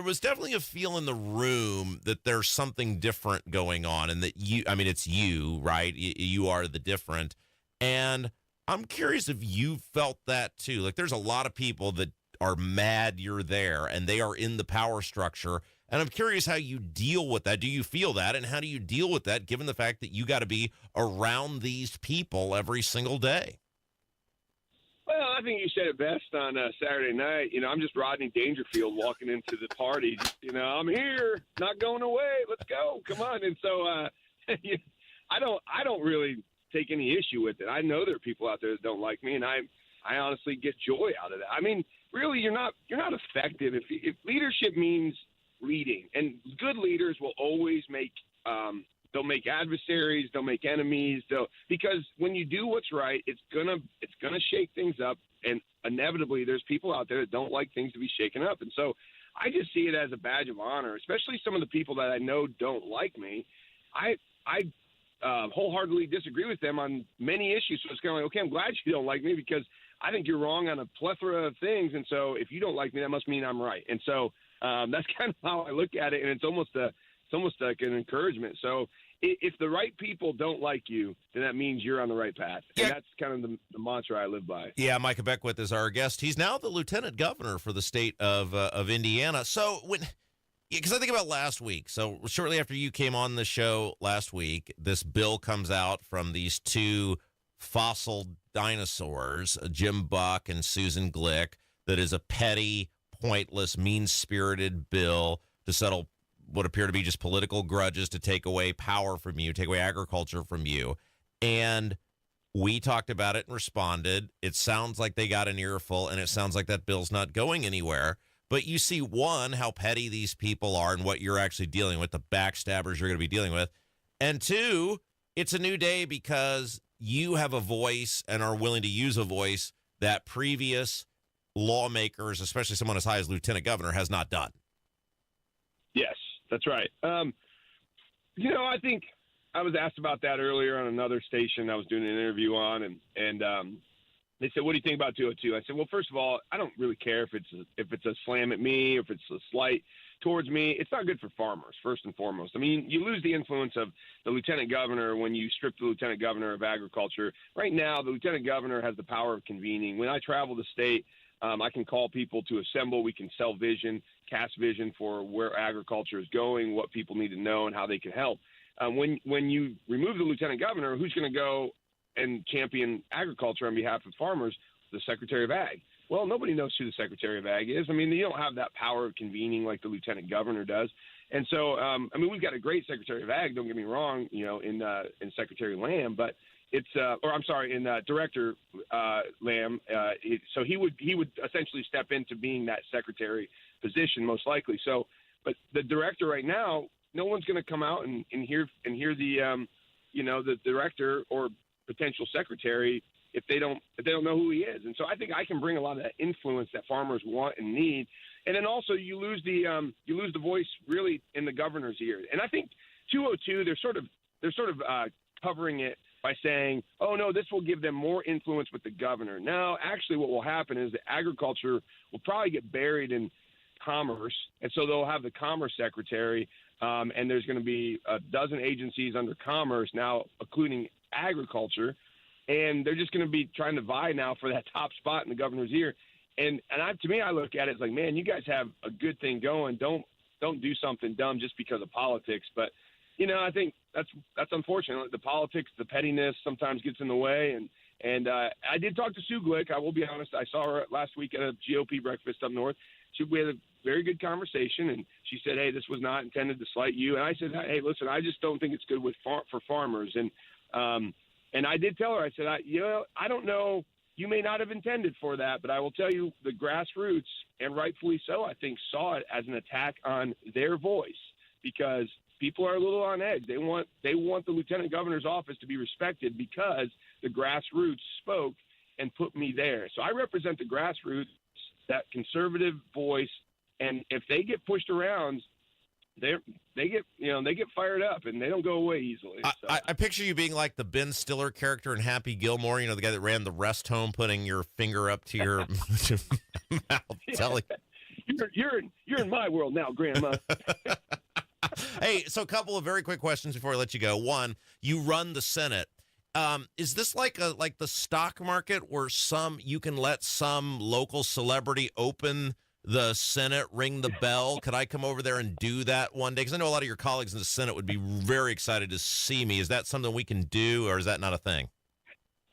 Speaker 10: was definitely a feel in the room that there's something different going on, and that it's you, right? You are the different. And I'm curious if you felt that too. Like, there's a lot of people that are mad you're there, and they are in the power structure. And I'm curious how you deal with that. Do you feel that? And how do you deal with that, given the fact that you got to be around these people every single day?
Speaker 14: Well, I think you said it best on Saturday night. I'm just Rodney Dangerfield walking into the party. I'm here, not going away. Let's go. Come on. And so I don't really take any issue with it. I know there are people out there that don't like me, and I honestly get joy out of that. I mean, really, you're not effective if leadership means leading, and good leaders will always make they'll make adversaries, they'll make enemies, because when you do what's right, it's gonna shake things up, and inevitably there's people out there that don't like things to be shaken up. And so I just see it as a badge of honor, especially some of the people that I know don't like me. I wholeheartedly disagree with them on many issues. So it's kind of like, okay, I'm glad you don't like me, because I think you're wrong on a plethora of things. And so if you don't like me, that must mean I'm right. And so that's kind of how I look at it. And it's almost like an encouragement. So if the right people don't like you, then that means you're on the right path. And that's kind of the mantra I live by.
Speaker 10: Yeah, Micah Beckwith is our guest. He's now the lieutenant governor for the state of Indiana. So because I think about last week. So shortly after you came on the show last week, this bill comes out from these two fossil dinosaurs, Jim Buck and Susan Glick, that is a petty, pointless, mean-spirited bill to settle what appear to be just political grudges, to take away power from you, take away agriculture from you. And we talked about it and responded. It sounds like they got an earful, and it sounds like that bill's not going anywhere. But you see, one, how petty these people are and what you're actually dealing with, the backstabbers you're going to be dealing with. And two, it's a new day because you have a voice and are willing to use a voice that previous lawmakers, especially someone as high as lieutenant governor, has not done.
Speaker 14: Yes, that's right. I think I was asked about that earlier on another station I was doing an interview on, and they said, what do you think about 202? I said, well, first of all, I don't really care if it's a slam at me, if it's a slight towards me. It's not good for farmers, first and foremost. I mean, you lose the influence of the lieutenant governor when you strip the lieutenant governor of agriculture. Right now, the lieutenant governor has the power of convening. When I travel the state, I can call people to assemble. We can sell vision, cast vision for where agriculture is going, what people need to know, and how they can help. When you remove the lieutenant governor, who's going to go and champion agriculture on behalf of farmers, the Secretary of Ag. Well, nobody knows who the Secretary of Ag is. I mean, you don't have that power of convening like the Lieutenant Governor does. And so, we've got a great Secretary of Ag, don't get me wrong, in Secretary Lamb, but in Director Lamb. So he would essentially step into being that secretary position most likely. So, but the director right now, no one's going to come out and hear the the director or potential secretary if they don't know who he is. And so I think I can bring a lot of that influence that farmers want and need. And then also you lose the voice really in the governor's ear. And I think 202 they're sort of covering it by saying, oh no, this will give them more influence with the governor. No, actually what will happen is that agriculture will probably get buried in commerce, and so they'll have the commerce secretary, and there's going to be a dozen agencies under commerce now, including agriculture, and they're just going to be trying to vie now for that top spot in the governor's ear. And to me, I look at it as like, man, you guys have a good thing going. Don't do something dumb just because of politics. But I think that's unfortunate. The politics, the pettiness sometimes gets in the way. And I did talk to Sue Glick. I will be honest. I saw her last week at a GOP breakfast up north. We had a very good conversation, and she said, hey, this was not intended to slight you. And I said, hey, listen, I just don't think it's good for farmers. And I did tell her, I said, I don't know. You may not have intended for that, but I will tell you the grassroots, and rightfully so, I think, saw it as an attack on their voice because people are a little on edge. They want the lieutenant governor's office to be respected because the grassroots spoke and put me there. So I represent the grassroots, that conservative voice, and if they get pushed around, they get fired up and they don't go away easily. So.
Speaker 10: I picture you being like the Ben Stiller character in Happy Gilmore, the guy that ran the rest home, putting your finger up to your mouth. Telling
Speaker 14: You're in my world now, Grandma.
Speaker 10: Hey, so a couple of very quick questions before I let you go. One, you run the Senate. Is this like the stock market where you can let some local celebrity open the Senate, ring the bell? Could I come over there and do that one day? Because I know a lot of your colleagues in the Senate would be very excited to see me. Is that something we can do, or is that not a thing?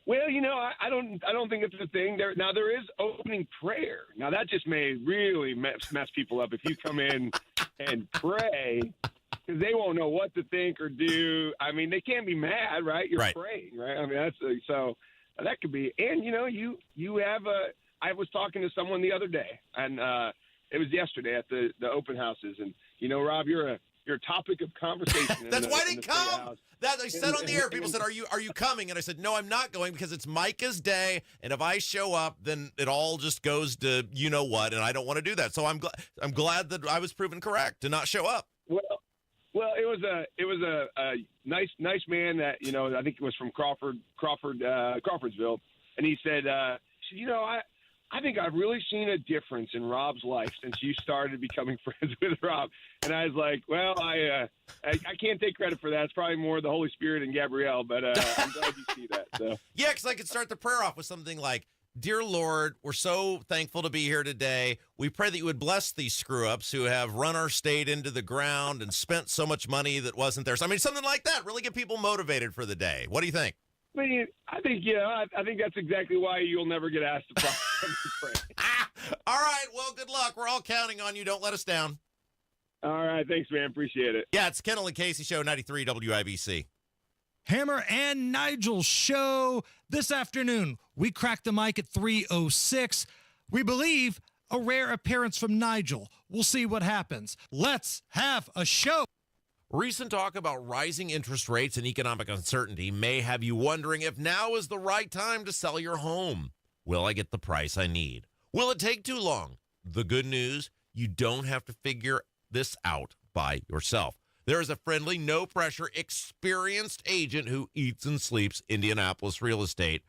Speaker 14: Well, I don't think it's a thing. There is opening prayer. Now that just may really mess people up if you come in and pray, because they won't know what to think or do. I mean, they can't be mad, right? You're praying, right? I mean, that's so that could be. And you have I was talking to someone the other day, and it was yesterday at the open houses, and Rob, you're a topic of conversation.
Speaker 10: That's why I didn't come. That I said on the air. People said, "Are you coming?" And I said, "No, I'm not going because it's Micah's day, and if I show up, then it all just goes to you know what, and I don't want to do that." So I'm glad that I was proven correct to not show up.
Speaker 14: Well, it was a nice man that I think it was from Crawfordsville, and he said, I think I've really seen a difference in Rob's life since you started becoming friends with Rob. And I was like, well, I can't take credit for that. It's probably more the Holy Spirit and Gabrielle, but I'm glad you see that. So.
Speaker 10: Yeah, because I could start the prayer off with something like, Dear Lord, we're so thankful to be here today. We pray that you would bless these screw-ups who have run our state into the ground and spent so much money that wasn't theirs. I mean, something like that. Really get people motivated for the day. What do you think?
Speaker 14: I think that's exactly why you'll never get asked to pray.
Speaker 10: All right. Well, good luck. We're all counting on you. Don't let us down.
Speaker 14: All right. Thanks, man. Appreciate it.
Speaker 10: Yeah, it's Kendall and Casey Show, 93 WIBC.
Speaker 15: Hammer and Nigel show this afternoon. We crack the mic at 3:06. We believe a rare appearance from Nigel. We'll see what happens. Let's have a show.
Speaker 10: Recent talk about rising interest rates and economic uncertainty may have you wondering if now is the right time to sell your home. Will I get the price I need? Will it take too long? The good news, you don't have to figure this out by yourself. There is a friendly, no-pressure, experienced agent who eats and sleeps Indianapolis real estate.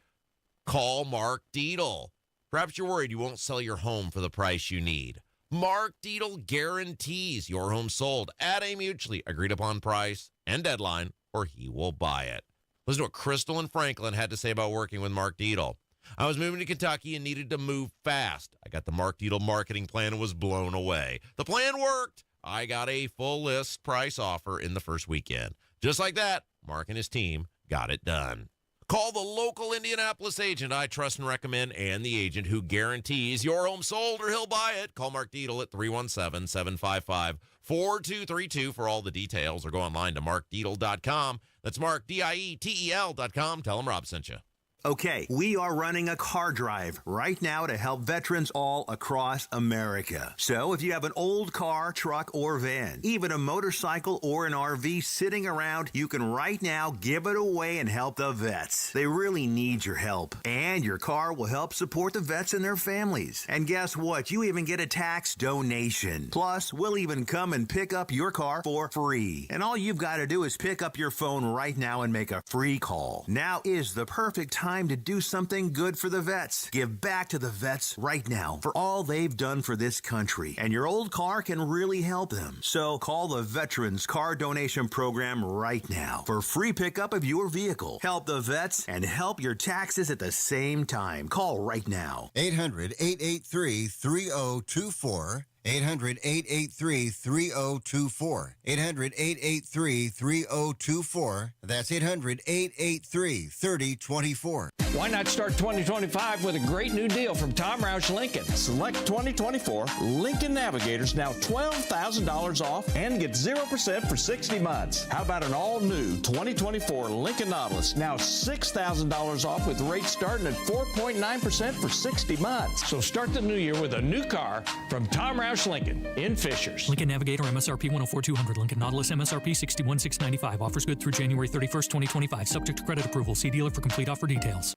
Speaker 10: Call Mark Deedle. Perhaps you're worried you won't sell your home for the price you need. Mark Deedle guarantees your home sold at a mutually agreed-upon price and deadline, or he will buy it. Listen to what Crystal and Franklin had to say about working with Mark Deedle. I was moving to Kentucky and needed to move fast. I got the Mark Deedle marketing plan and was blown away. The plan worked. I got a full list price offer in the first weekend. Just like that, Mark and his team got it done. Call the local Indianapolis agent I trust and recommend, and the agent who guarantees your home sold or he'll buy it. Call Mark Dietel at 317-755-4232 for all the details, or go online to markdietel.com. That's Mark, Dietel.com. Tell him Rob sent you.
Speaker 16: Okay, we are running a car drive right now to help veterans all across America. So if you have an old car, truck, or van, even a motorcycle or an RV sitting around, you can right now give it away and help the vets. They really need your help. And your car will help support the vets and their families. And guess what? You even get a tax donation. Plus, we'll even come and pick up your car for free. And all you've got to do is pick up your phone right now and make a free call. Now is the perfect time to do something good for the vets. Give back to the vets right now for all they've done for this country. And your old car can really help them. So call the Veterans Car Donation Program right now for free pickup of your vehicle. Help the vets and help your taxes at the same time. Call right now.
Speaker 17: 800-883-3024. 800-883-3024. 800-883-3024. That's 800-883-3024.
Speaker 18: Why not start 2025 with a great new deal from Tom Roush Lincoln? Select 2024 Lincoln Navigators, now $12,000 off, and get 0% for 60 months. How about an all-new 2024 Lincoln Nautilus, now $6,000 off with rates starting at 4.9% for 60 months. So start the new year with a new car from Tom Roush Lincoln in Fishers.
Speaker 4: Lincoln Navigator MSRP 104,200. Lincoln Nautilus MSRP 61,695. Offers good through January 31st, 2025. Subject to credit approval. See dealer for complete offer details.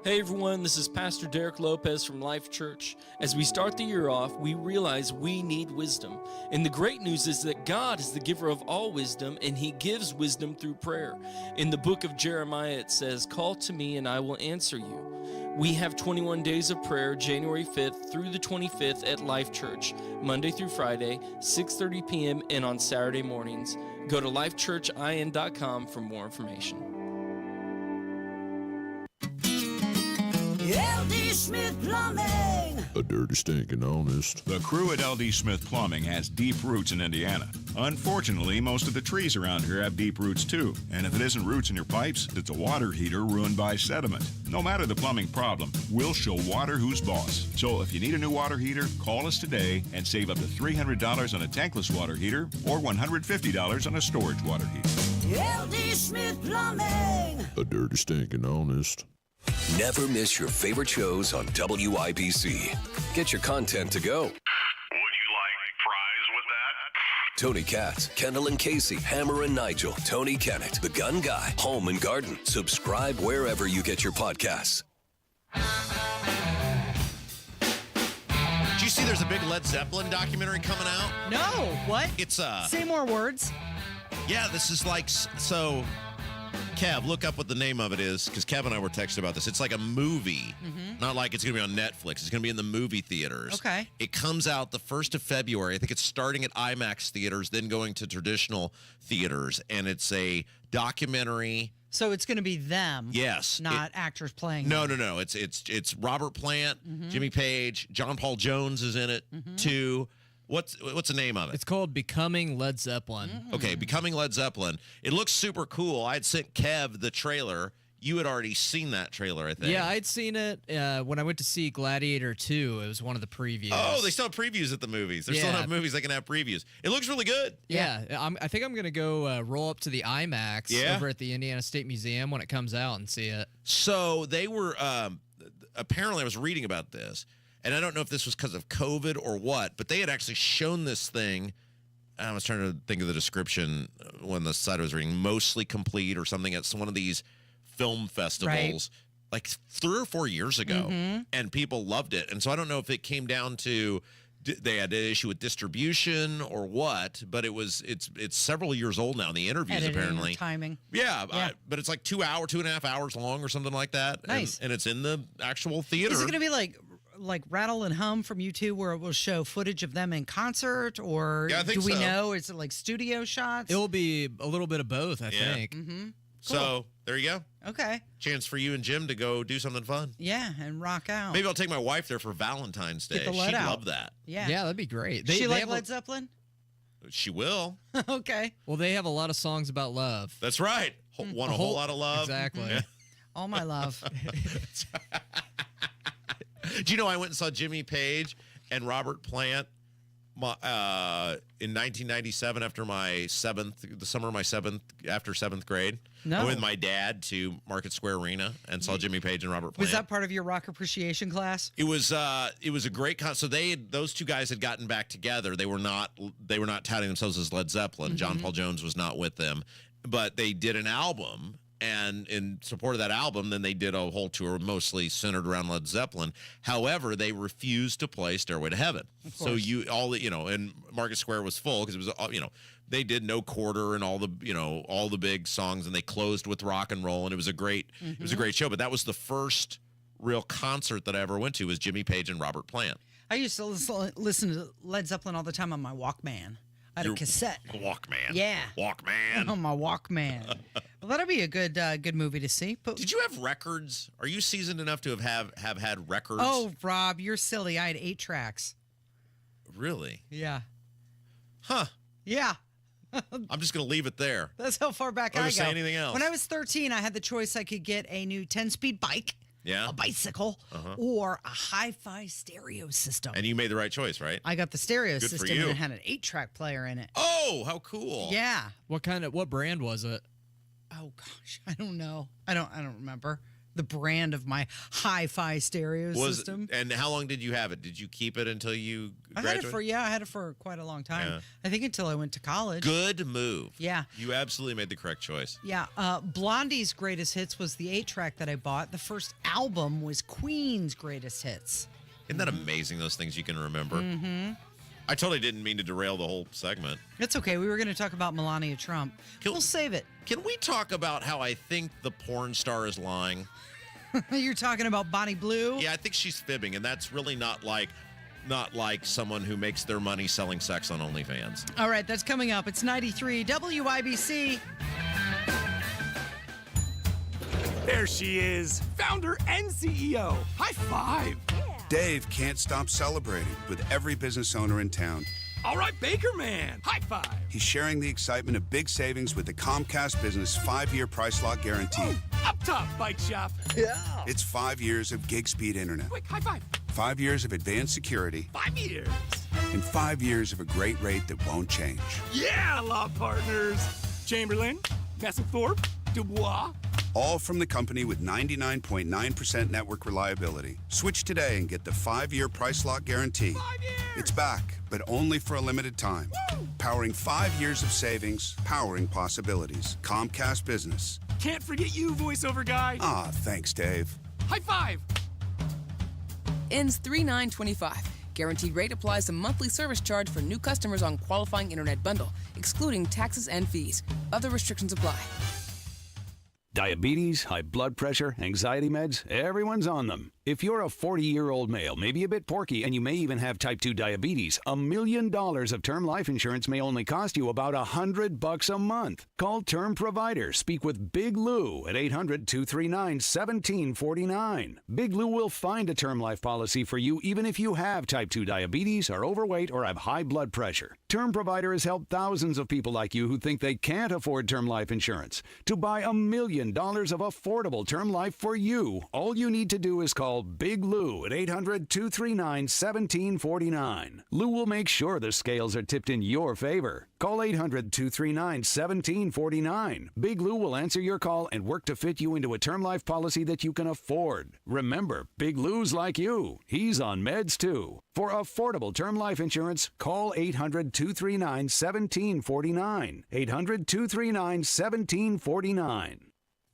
Speaker 20: Hey everyone, this is Pastor Derek Lopez from Life Church. As we start the year off, we realize we need wisdom. And the great news is that God is the giver of all wisdom, and He gives wisdom through prayer. In the book of Jeremiah, it says, "Call to me and I will answer you." We have 21 days of prayer, January 5th through the 25th at Life Church, Monday through Friday, 6:30 p.m. and on Saturday mornings. Go to lifechurchin.com for more information.
Speaker 22: LD Smith Plumbing.
Speaker 23: A dirty, stinking honest. The crew at LD Smith Plumbing has deep roots in Indiana. Unfortunately, most of the trees around here have deep roots too. And if it isn't roots in your pipes, it's a water heater ruined by sediment. No matter the plumbing problem, we'll show water who's boss. So if you need a new water heater, call us today and save up to $300 on a tankless water heater or $150 on a storage water heater.
Speaker 22: LD Smith Plumbing.
Speaker 23: A dirty, stinking honest.
Speaker 9: Never miss your favorite shows on WIBC. Get your content to go. Would you like fries with that? Tony Katz, Kendall and Casey, Hammer and Nigel, Tony Kennett, The Gun Guy, Home and Garden. Subscribe wherever you get your podcasts.
Speaker 10: Did you see there's a big Led Zeppelin documentary coming out?
Speaker 11: No, what?
Speaker 10: It's
Speaker 11: Say more words.
Speaker 10: Yeah, this is like, so Kev, look up what the name of it is, because Kev and I were texting about this. It's like a movie, not like it's going to be on Netflix. It's going to be in the movie theaters.
Speaker 11: Okay.
Speaker 10: It comes out the 1st of February. I think it's starting at IMAX theaters, then going to traditional theaters, and it's a documentary.
Speaker 11: So it's going to be them.
Speaker 10: Yes.
Speaker 11: Not actors playing.
Speaker 10: No. It's Robert Plant, Jimmy Page, John Paul Jones is in it too. What's the name of it?
Speaker 27: It's called Becoming Led Zeppelin.
Speaker 10: Okay, Becoming Led Zeppelin. It looks super cool. I had sent Kev the trailer. You had already seen that trailer, I think.
Speaker 27: Yeah, I'd seen it when I went to see Gladiator 2. It was one of the previews.
Speaker 10: Oh, they still have previews at the movies. They still have movies that can have previews. It looks really good.
Speaker 27: Yeah, I think I'm going to go roll up to the IMAX over at the Indiana State Museum when it comes out and see it.
Speaker 10: So they were, apparently I was reading about this, and I don't know if this was because of COVID or what, but they had actually shown this thing. I was trying to think of the description when the site I was reading, mostly complete or something at one of these film festivals like 3 or 4 years ago, and people loved it. And so I don't know if it came down to they had an issue with distribution or what, but it's several years old now. The interviews apparently
Speaker 11: timing.
Speaker 10: Yeah. But it's like 2.5 hours long or something like that.
Speaker 11: Nice.
Speaker 10: And it's in the actual theater.
Speaker 11: Is it going to be like Rattle and Hum from U2 where it will show footage of them in concert, or
Speaker 10: I think
Speaker 11: do we
Speaker 10: so.
Speaker 11: know? Is it like studio shots?
Speaker 27: It will be a little bit of both, I think.
Speaker 11: Cool.
Speaker 10: So there you go.
Speaker 11: Okay.
Speaker 10: Chance for you and Jim to go do something fun.
Speaker 11: Yeah, and rock out.
Speaker 10: Maybe I'll take my wife there for Valentine's Day.
Speaker 11: Get the lead
Speaker 10: She'd
Speaker 11: out.
Speaker 10: love that.
Speaker 11: Yeah.
Speaker 27: Yeah, that'd be great.
Speaker 11: She like Led Zeppelin?
Speaker 10: She will.
Speaker 11: Okay.
Speaker 27: Well, they have a lot of songs about love.
Speaker 10: That's right. Want a whole lot of love.
Speaker 27: Exactly.
Speaker 10: Yeah.
Speaker 11: All my love.
Speaker 10: Do you know I went and saw Jimmy Page and Robert Plant in 1997 after the summer of my seventh grade?
Speaker 11: No.
Speaker 10: I went with my dad to Market Square Arena and saw Jimmy Page and Robert Plant.
Speaker 11: Was that part of your rock appreciation class?
Speaker 10: It was a great concert. So those two guys had gotten back together. They were not touting themselves as Led Zeppelin. John Paul Jones was not with them, but they did an album. And in support of that album, then they did a whole tour mostly centered around Led Zeppelin. However, they refused to play Stairway to Heaven. So and Market Square was full because it was, they did No Quarter and all the big songs, and they closed with rock and roll, and it was a great show. But that was the first real concert that I ever went to, was Jimmy Page and Robert Plant.
Speaker 11: I used to listen to Led Zeppelin all the time on my Walkman. I had a cassette.
Speaker 10: Walkman.
Speaker 11: Yeah.
Speaker 10: Walkman.
Speaker 11: On my Walkman. Well, that'll be a good movie to see. But
Speaker 10: did you have records? Are you seasoned enough to have had records?
Speaker 11: Oh, Rob, you're silly. I had 8 tracks.
Speaker 10: Really?
Speaker 11: Yeah.
Speaker 10: Huh.
Speaker 11: Yeah.
Speaker 10: I'm just going to leave it there.
Speaker 11: That's how far back I go.
Speaker 10: Say anything else.
Speaker 11: When I was 13, I had the choice. I could get a new 10-speed bike, a bicycle, or a hi-fi stereo system.
Speaker 10: And you made the right choice, right?
Speaker 11: I got the stereo
Speaker 10: Good
Speaker 11: system,
Speaker 10: for you.
Speaker 11: and it had an 8-track player in it.
Speaker 10: Oh, how cool!
Speaker 11: Yeah.
Speaker 27: What brand was it?
Speaker 11: Oh gosh, I don't know. I don't remember the brand of my hi-fi stereo system.
Speaker 10: And how long did you have it? Did you keep it until you graduated?
Speaker 11: I had it for quite a long time.
Speaker 10: Yeah.
Speaker 11: I think until I went to college.
Speaker 10: Good move.
Speaker 11: Yeah.
Speaker 10: You absolutely made the correct choice.
Speaker 11: Yeah. Blondie's Greatest Hits was the 8-track that I bought. The first album was Queen's Greatest Hits.
Speaker 10: Isn't that amazing, those things you can remember?
Speaker 11: Mm-hmm.
Speaker 10: I totally didn't mean to derail the whole segment.
Speaker 11: It's okay. We were going to talk about Melania Trump. We'll save it.
Speaker 10: Can we talk about how I think the porn star is lying?
Speaker 11: You're talking about Bonnie Blue?
Speaker 10: Yeah, I think she's fibbing, and that's really not like someone who makes their money selling sex on OnlyFans.
Speaker 11: All right, that's coming up. It's 93 WIBC.
Speaker 1: There she is, founder and CEO. High five.
Speaker 2: Dave can't stop celebrating with every business owner in town.
Speaker 1: All right, Baker Man. High five.
Speaker 2: He's sharing the excitement of big savings with the Comcast Business 5-year price lock guarantee.
Speaker 1: Ooh, up top, bike shop. Yeah.
Speaker 2: It's 5 years of gig speed internet.
Speaker 1: Quick, high five.
Speaker 2: 5 years of advanced security.
Speaker 1: 5 years.
Speaker 2: And 5 years of a great rate that won't change.
Speaker 1: Yeah, law partners. Chamberlain, Messelthorpe, Dubois.
Speaker 2: All from the company with 99.9% network reliability. Switch today and get the 5-year price lock guarantee.
Speaker 1: 5 years.
Speaker 2: It's back, but only for a limited time.
Speaker 1: Woo.
Speaker 2: Powering 5 years of savings, powering possibilities. Comcast Business.
Speaker 1: Can't forget you, voiceover guy.
Speaker 2: Ah, thanks, Dave.
Speaker 1: High five.
Speaker 3: Ends 3/9/25. Guaranteed rate applies to monthly service charge for new customers on qualifying internet bundle, excluding taxes and fees. Other restrictions apply.
Speaker 21: Diabetes, high blood pressure, anxiety meds, everyone's on them. If you're a 40-year-old male, maybe a bit porky, and you may even have type 2 diabetes, $1 million of term life insurance may only cost you about $100 a month. Call Term Provider. Speak with Big Lou at 800-239-1749. Big Lou will find a term life policy for you even if you have type 2 diabetes, are overweight, or have high blood pressure. Term Provider has helped thousands of people like you who think they can't afford term life insurance to buy $1 million of affordable term life for you. All you need to do is call Big Lou at 800-239-1749. Lou will make sure the scales are tipped in your favor. Call 800-239-1749. Big Lou will answer your call and work to fit you into a term life policy that you can afford. Remember, Big Lou's like you. He's on meds too. For affordable term life insurance, call 800-239-1749. 800-239-1749.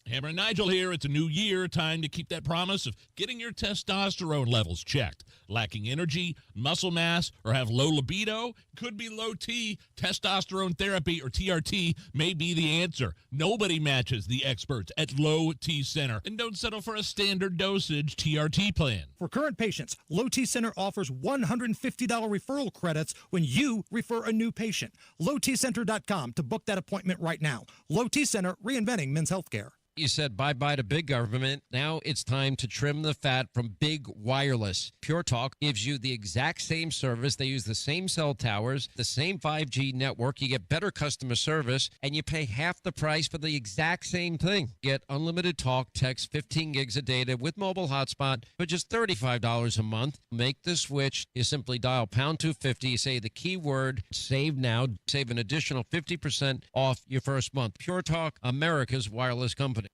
Speaker 24: Hammer and Nigel here. It's a new year. Time to keep that promise of getting your testosterone levels checked. Lacking energy, muscle mass, or have low libido? Could be low T. Testosterone therapy, or TRT, may be the answer. Nobody matches the experts at Low T Center. And don't settle for a standard dosage TRT plan.
Speaker 15: For current patients, Low T Center offers $150 referral credits when you refer a new patient. LowTCenter.com to book that appointment right now. Low T Center, reinventing men's healthcare.
Speaker 6: You said bye-bye to big government. Now it's time to trim the fat from big wireless. Pure Talk gives you the exact same service. They use the same cell towers, the same 5G network. You get better customer service, and you pay half the price for the exact same thing. Get unlimited talk, text, 15 gigs of data with mobile hotspot for just $35 a month. Make the switch. You simply dial pound 250. You say the keyword save now. Save an additional 50% off your first month. Pure Talk, America's wireless company.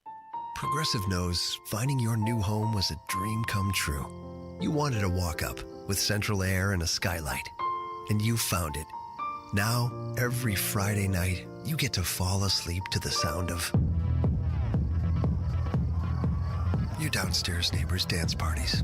Speaker 7: Progressive knows finding your new home was a dream come true. You wanted a walk-up with central air and a skylight, and you found it. Now, every Friday night, you get to fall asleep to the sound of your downstairs neighbors' dance parties.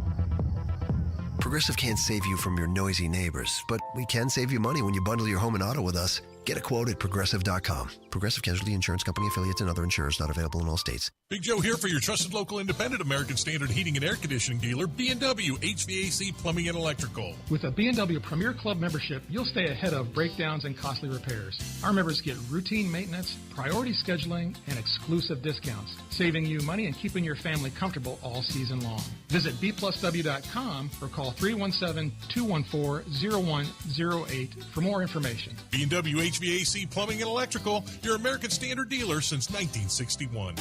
Speaker 7: Progressive can't save you from your noisy neighbors, but we can save you money when you bundle your home and auto with us. Get a quote at Progressive.com. Progressive Casualty Insurance Company, affiliates, and other insurers not available in all states.
Speaker 8: Big Joe here for your trusted local independent American Standard heating and air conditioning dealer, B&W HVAC Plumbing and Electrical.
Speaker 12: With a B&W Premier Club membership, you'll stay ahead of breakdowns and costly repairs. Our members get routine maintenance, priority scheduling, and exclusive discounts, saving you money and keeping your family comfortable all season long. Visit bplusw.com or call 317-214-0108 for more information.
Speaker 8: B&W HVAC Plumbing and Electrical, your American Standard dealer since 1961.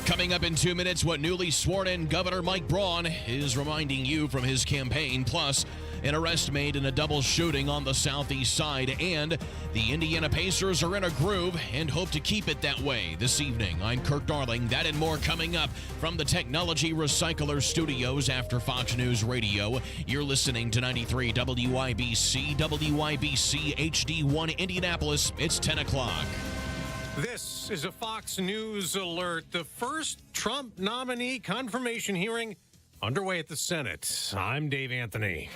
Speaker 24: Coming up in 2 minutes, what newly sworn-in Governor Mike Braun is reminding you from his campaign. Plus, an arrest made in a double shooting on the southeast side. And the Indiana Pacers are in a groove and hope to keep it that way this evening. I'm Kirk Darling. That and more coming up from the Technology Recycler Studios after Fox News Radio. You're listening to 93 WIBC, WIBC HD1 Indianapolis. It's 10 o'clock.
Speaker 19: This is a Fox News alert. The first Trump nominee confirmation hearing underway at the Senate. I'm Dave Anthony.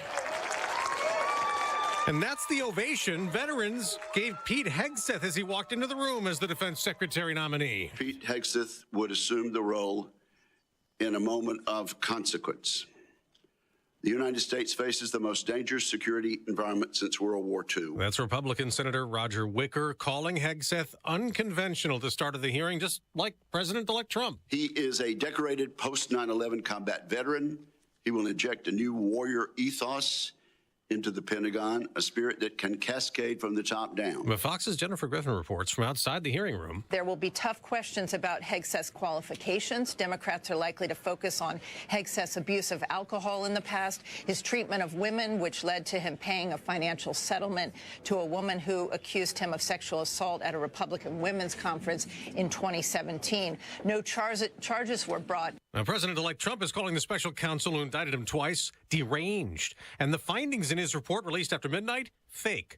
Speaker 19: And that's the ovation veterans gave Pete Hegseth as he walked into the room as the defense secretary nominee.
Speaker 25: Pete Hegseth would assume the role in a moment of consequence. The United States faces the most dangerous security environment since World War II.
Speaker 19: That's Republican Senator Roger Wicker calling Hegseth unconventional to start of the hearing, just like President-elect Trump.
Speaker 25: He is a decorated post-9/11 combat veteran. He will inject a new warrior ethos into the Pentagon, a spirit that can cascade from the top down.
Speaker 19: But Fox's Jennifer Griffin reports from outside the hearing room.
Speaker 26: There will be tough questions about Hegseth's qualifications. Democrats are likely to focus on Hegseth's abuse of alcohol in the past, his treatment of women, which led to him paying a financial settlement to a woman who accused him of sexual assault at a Republican women's conference in 2017. No charges were brought.
Speaker 19: Now, President-elect Trump is calling the special counsel who indicted him twice deranged. And the findings in his report released after midnight, fake.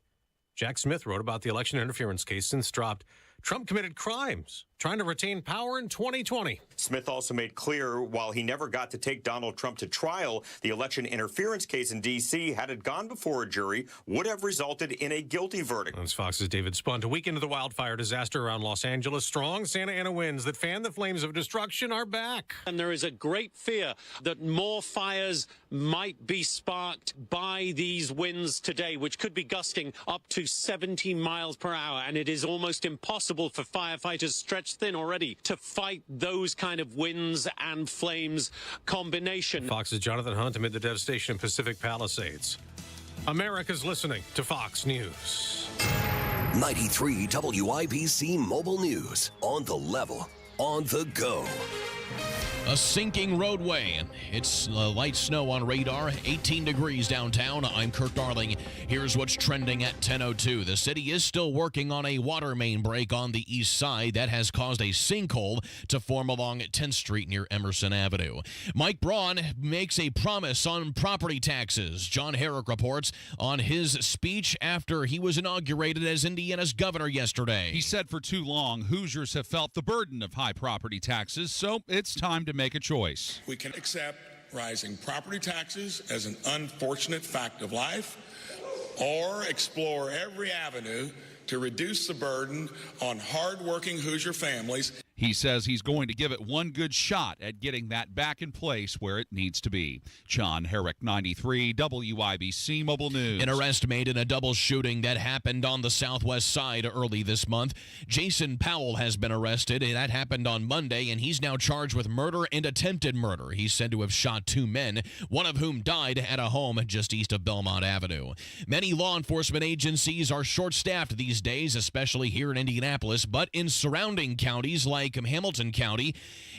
Speaker 19: Jack Smith wrote about the election interference case since dropped. Trump committed crimes trying to retain power in 2020.
Speaker 28: Smith also made clear while he never got to take Donald Trump to trial, the election interference case in D.C., had it gone before a jury, would have resulted in a guilty verdict.
Speaker 19: That's Fox's David Spunt. A week into the wildfire disaster around Los Angeles, strong Santa Ana winds that fan the flames of destruction are back.
Speaker 29: And there is a great fear that more fires might be sparked by these winds today, which could be gusting up to 70 miles per hour. And it is almost impossible for firefighters stretched thin already to fight those kind of winds and flames combination.
Speaker 19: Fox's Jonathan Hunt amid the devastation in Pacific Palisades. America's listening to Fox News.
Speaker 9: 93 WIBC Mobile News. On the level, on the go.
Speaker 24: A sinking roadway, and it's light snow on radar, 18 degrees downtown. I'm Kirk Darling. Here's what's trending at 10:02. The city is still working on a water main break on the east side that has caused a sinkhole to form along 10th Street near Emerson Avenue. Mike Braun makes a promise on property taxes. John Herrick reports on his speech after he was inaugurated as Indiana's governor yesterday.
Speaker 30: He said for too long, Hoosiers have felt the burden of high property taxes, so it's time to make a choice.
Speaker 31: We can accept rising property taxes as an unfortunate fact of life, or explore every avenue to reduce the burden on hardworking Hoosier families.
Speaker 30: He says he's going to give it one good shot at getting that back in place where it needs to be. John Herrick, 93, WIBC Mobile News.
Speaker 4: An arrest made in a double shooting that happened on the southwest side early this month. Jason Powell has been arrested. That happened on Monday, and he's now charged with murder and attempted murder. He's said to have shot 2 men, one of whom died at a home just east of Belmont Avenue. Many law enforcement agencies are short-staffed these days, especially here in Indianapolis, but in surrounding counties like Hamilton County,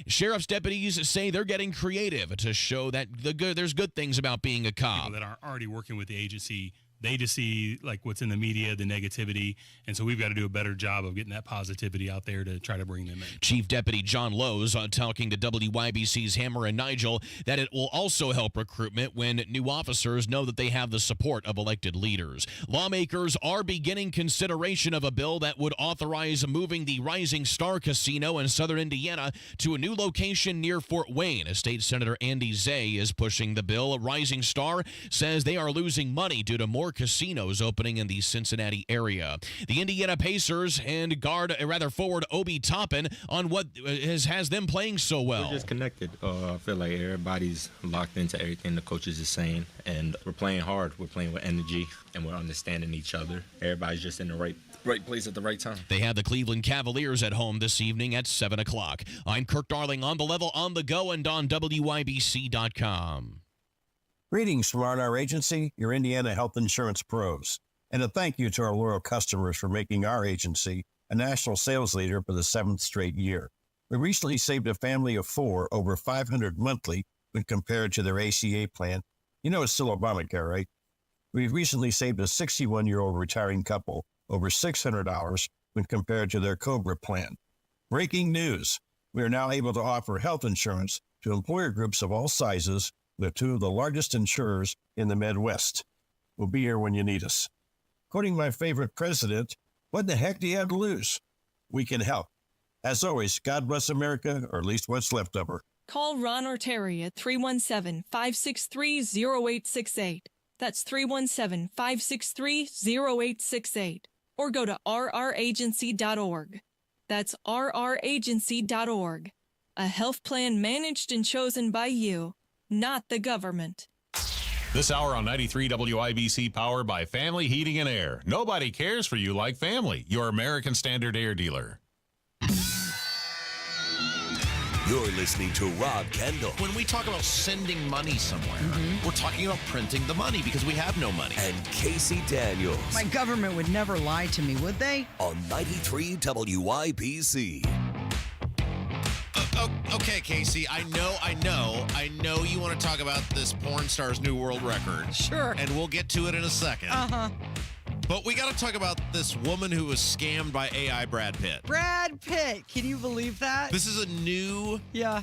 Speaker 4: sheriff's deputies say they're getting creative to show that there's good things about being a cop.
Speaker 5: People that are already working with the agency, they just see like what's in the media, the negativity, and so we've got to do a better job of getting that positivity out there to try to bring them in.
Speaker 4: Chief Deputy John Lowe's talking to WYBC's Hammer and Nigel that it will also help recruitment when new officers know that they have the support of elected leaders. Lawmakers are beginning consideration of a bill that would authorize moving the Rising Star Casino in southern Indiana to a new location near Fort Wayne. State Senator Andy Zay is pushing the bill. Rising Star says they are losing money due to more casinos opening in the Cincinnati area. The Indiana Pacers and forward Obi Toppin on what has them playing so well.
Speaker 13: We're just connected. I feel like everybody's locked into everything the coaches is saying, and we're playing hard. We're playing with energy, and we're understanding each other. Everybody's just in the right place at the right time.
Speaker 4: They have the Cleveland Cavaliers at home this evening at 7 o'clock. I'm Kirk Darling on the level, on the go, and on WYBC.com.
Speaker 14: Greetings from R&R Agency, your Indiana health insurance pros. And a thank you to our loyal customers for making our agency a national sales leader for the 7th straight year. We recently saved a family of 4 over $500 monthly when compared to their ACA plan. You know it's still Obamacare, right? We've recently saved a 61-year-old retiring couple over $600 when compared to their COBRA plan. Breaking news. We are now able to offer health insurance to employer groups of all sizes with 2 of the largest insurers in the Midwest. We'll be here when you need us. Quoting my favorite president, what the heck do you have to lose? We can help. As always, God bless America, or at least what's left of her.
Speaker 16: Call Ron or Terry at 317-563-0868. That's 317-563-0868. Or go to rragency.org. That's rragency.org. A health plan managed and chosen by you, not the government.
Speaker 8: This hour on 93 WIBC, powered by Family Heating and Air. Nobody cares for you like family. Your American Standard Air dealer.
Speaker 9: You're listening to Rob Kendall.
Speaker 10: When we talk about sending money somewhere, we're talking about printing the money because we have no money.
Speaker 9: And Casey Daniels.
Speaker 11: My government would never lie to me, would they?
Speaker 9: On 93 WIBC.
Speaker 10: Okay, Casey, I know you want to talk about this porn star's new world record.
Speaker 11: Sure.
Speaker 10: And we'll get to it in a second. But we got to talk about this woman who was scammed by AI Brad Pitt.
Speaker 11: Brad Pitt. Can you believe that?
Speaker 10: This is a new...
Speaker 11: Yeah.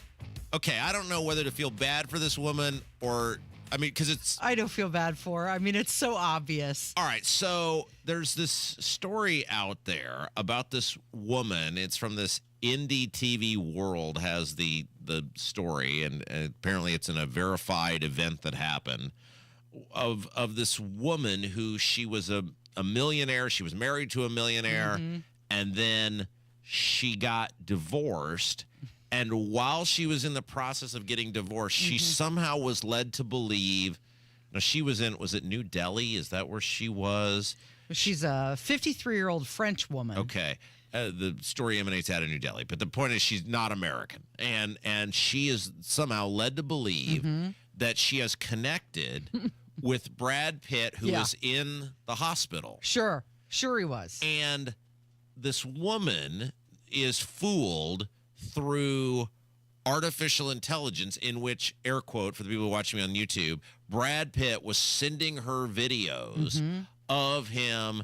Speaker 10: Okay, I don't know whether to feel bad for this woman or... I mean, because it's...
Speaker 11: I don't feel bad for her. I mean, it's so obvious.
Speaker 10: All right, so there's this story out there about this woman. It's from this Indie TV World has the story, and apparently it's in a verified event that happened of this woman who she was a millionaire. She was married to a millionaire, and then she got divorced. And while she was in the process of getting divorced, she somehow was led to believe. Now, she was was it New Delhi? Is that where she was?
Speaker 11: She's a 53-year-old French woman.
Speaker 10: Okay. The story emanates out of New Delhi. But the point is she's not American. And she is somehow led to believe that she has connected with Brad Pitt, who was in the hospital.
Speaker 11: Sure he was.
Speaker 10: And this woman is fooled through artificial intelligence, in which, air quote, for the people watching me on YouTube, Brad Pitt was sending her videos of him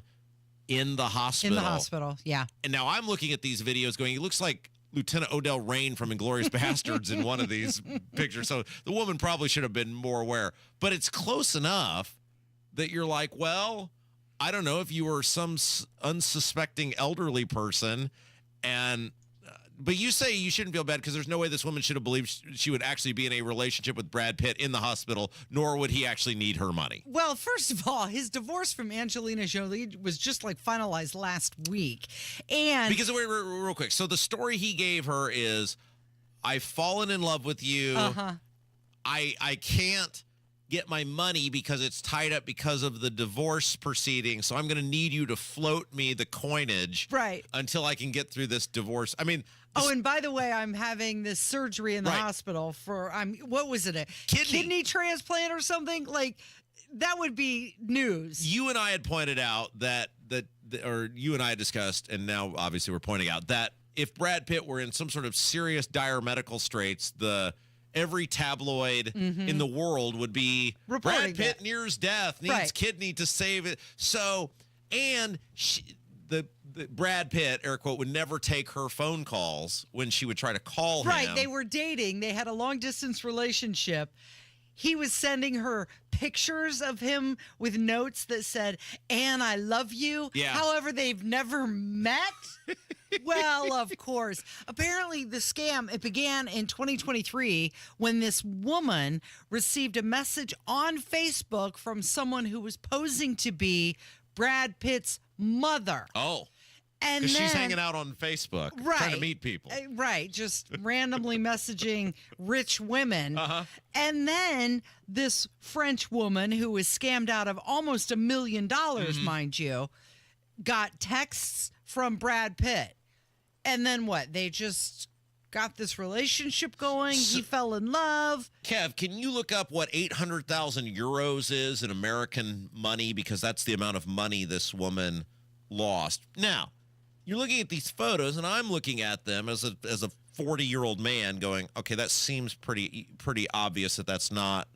Speaker 10: in the hospital.
Speaker 11: In the hospital, yeah.
Speaker 10: And now I'm looking at these videos going, he looks like Lieutenant Odell Rain from Inglourious Bastards in one of these pictures. So the woman probably should have been more aware. But it's close enough that you're like, well, I don't know if you were some unsuspecting elderly person and but you say you shouldn't feel bad because there's no way this woman should have believed she would actually be in a relationship with Brad Pitt in the hospital, nor would he actually need her money.
Speaker 11: Well, first of all, his divorce from Angelina Jolie was just like finalized last week. And
Speaker 10: because wait, real quick. So the story he gave her is, I've fallen in love with you. I can't get my money because it's tied up because of the divorce proceeding. So I'm going to need you to float me the coinage until I can get through this divorce. I mean,
Speaker 11: oh, and by the way, I'm having this surgery in the hospital for what was it? A kidney transplant or something? Like that would be news.
Speaker 10: You and I had pointed out or you and I had discussed, and now obviously we're pointing out that if Brad Pitt were in some sort of serious dire medical straits, every tabloid in the world would be Brad Pitt nears death, needs kidney to save it. So, and the Brad Pitt, air quote, would never take her phone calls when she would try to call him.
Speaker 11: Right, they were dating. They had a long distance relationship. He was sending her pictures of him with notes that said, "Anne, I love you."
Speaker 10: Yeah.
Speaker 11: However, they've never met. Well, of course. Apparently, the scam, it began in 2023 when this woman received a message on Facebook from someone who was posing to be Brad Pitt's mother.
Speaker 10: Oh.
Speaker 11: And
Speaker 10: because she's hanging out on Facebook, trying to meet people.
Speaker 11: Right, just randomly messaging rich women. And then this French woman who was scammed out of almost $1 million, mind you, got texts from Brad Pitt. And then what? They just got this relationship going. He fell in love.
Speaker 10: Kev, can you look up what 800,000 euros is in American money? Because that's the amount of money this woman lost. Now, you're looking at these photos, and I'm looking at them as a 40-year-old man going, okay, that seems pretty obvious that that's not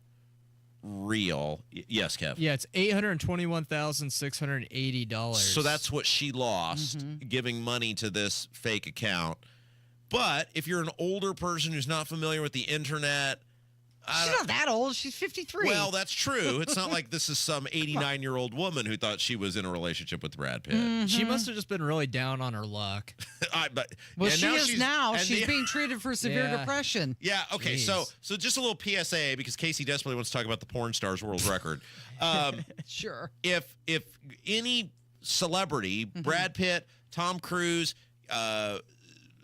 Speaker 10: real. Yes, Kev.
Speaker 1: Yeah, it's $821,680.
Speaker 10: So that's what she lost giving money to this fake account. But if you're an older person who's not familiar with the internet,
Speaker 11: she's not that old. She's 53.
Speaker 10: Well, that's true. It's not like this is some 89-year-old woman who thought she was in a relationship with Brad Pitt.
Speaker 1: She must have just been really down on her luck.
Speaker 11: She is now. She's being treated for severe depression.
Speaker 10: Yeah, okay. So just a little PSA, because Casey desperately wants to talk about the porn stars world record.
Speaker 11: Sure.
Speaker 10: If any celebrity, Brad Pitt, Tom Cruise,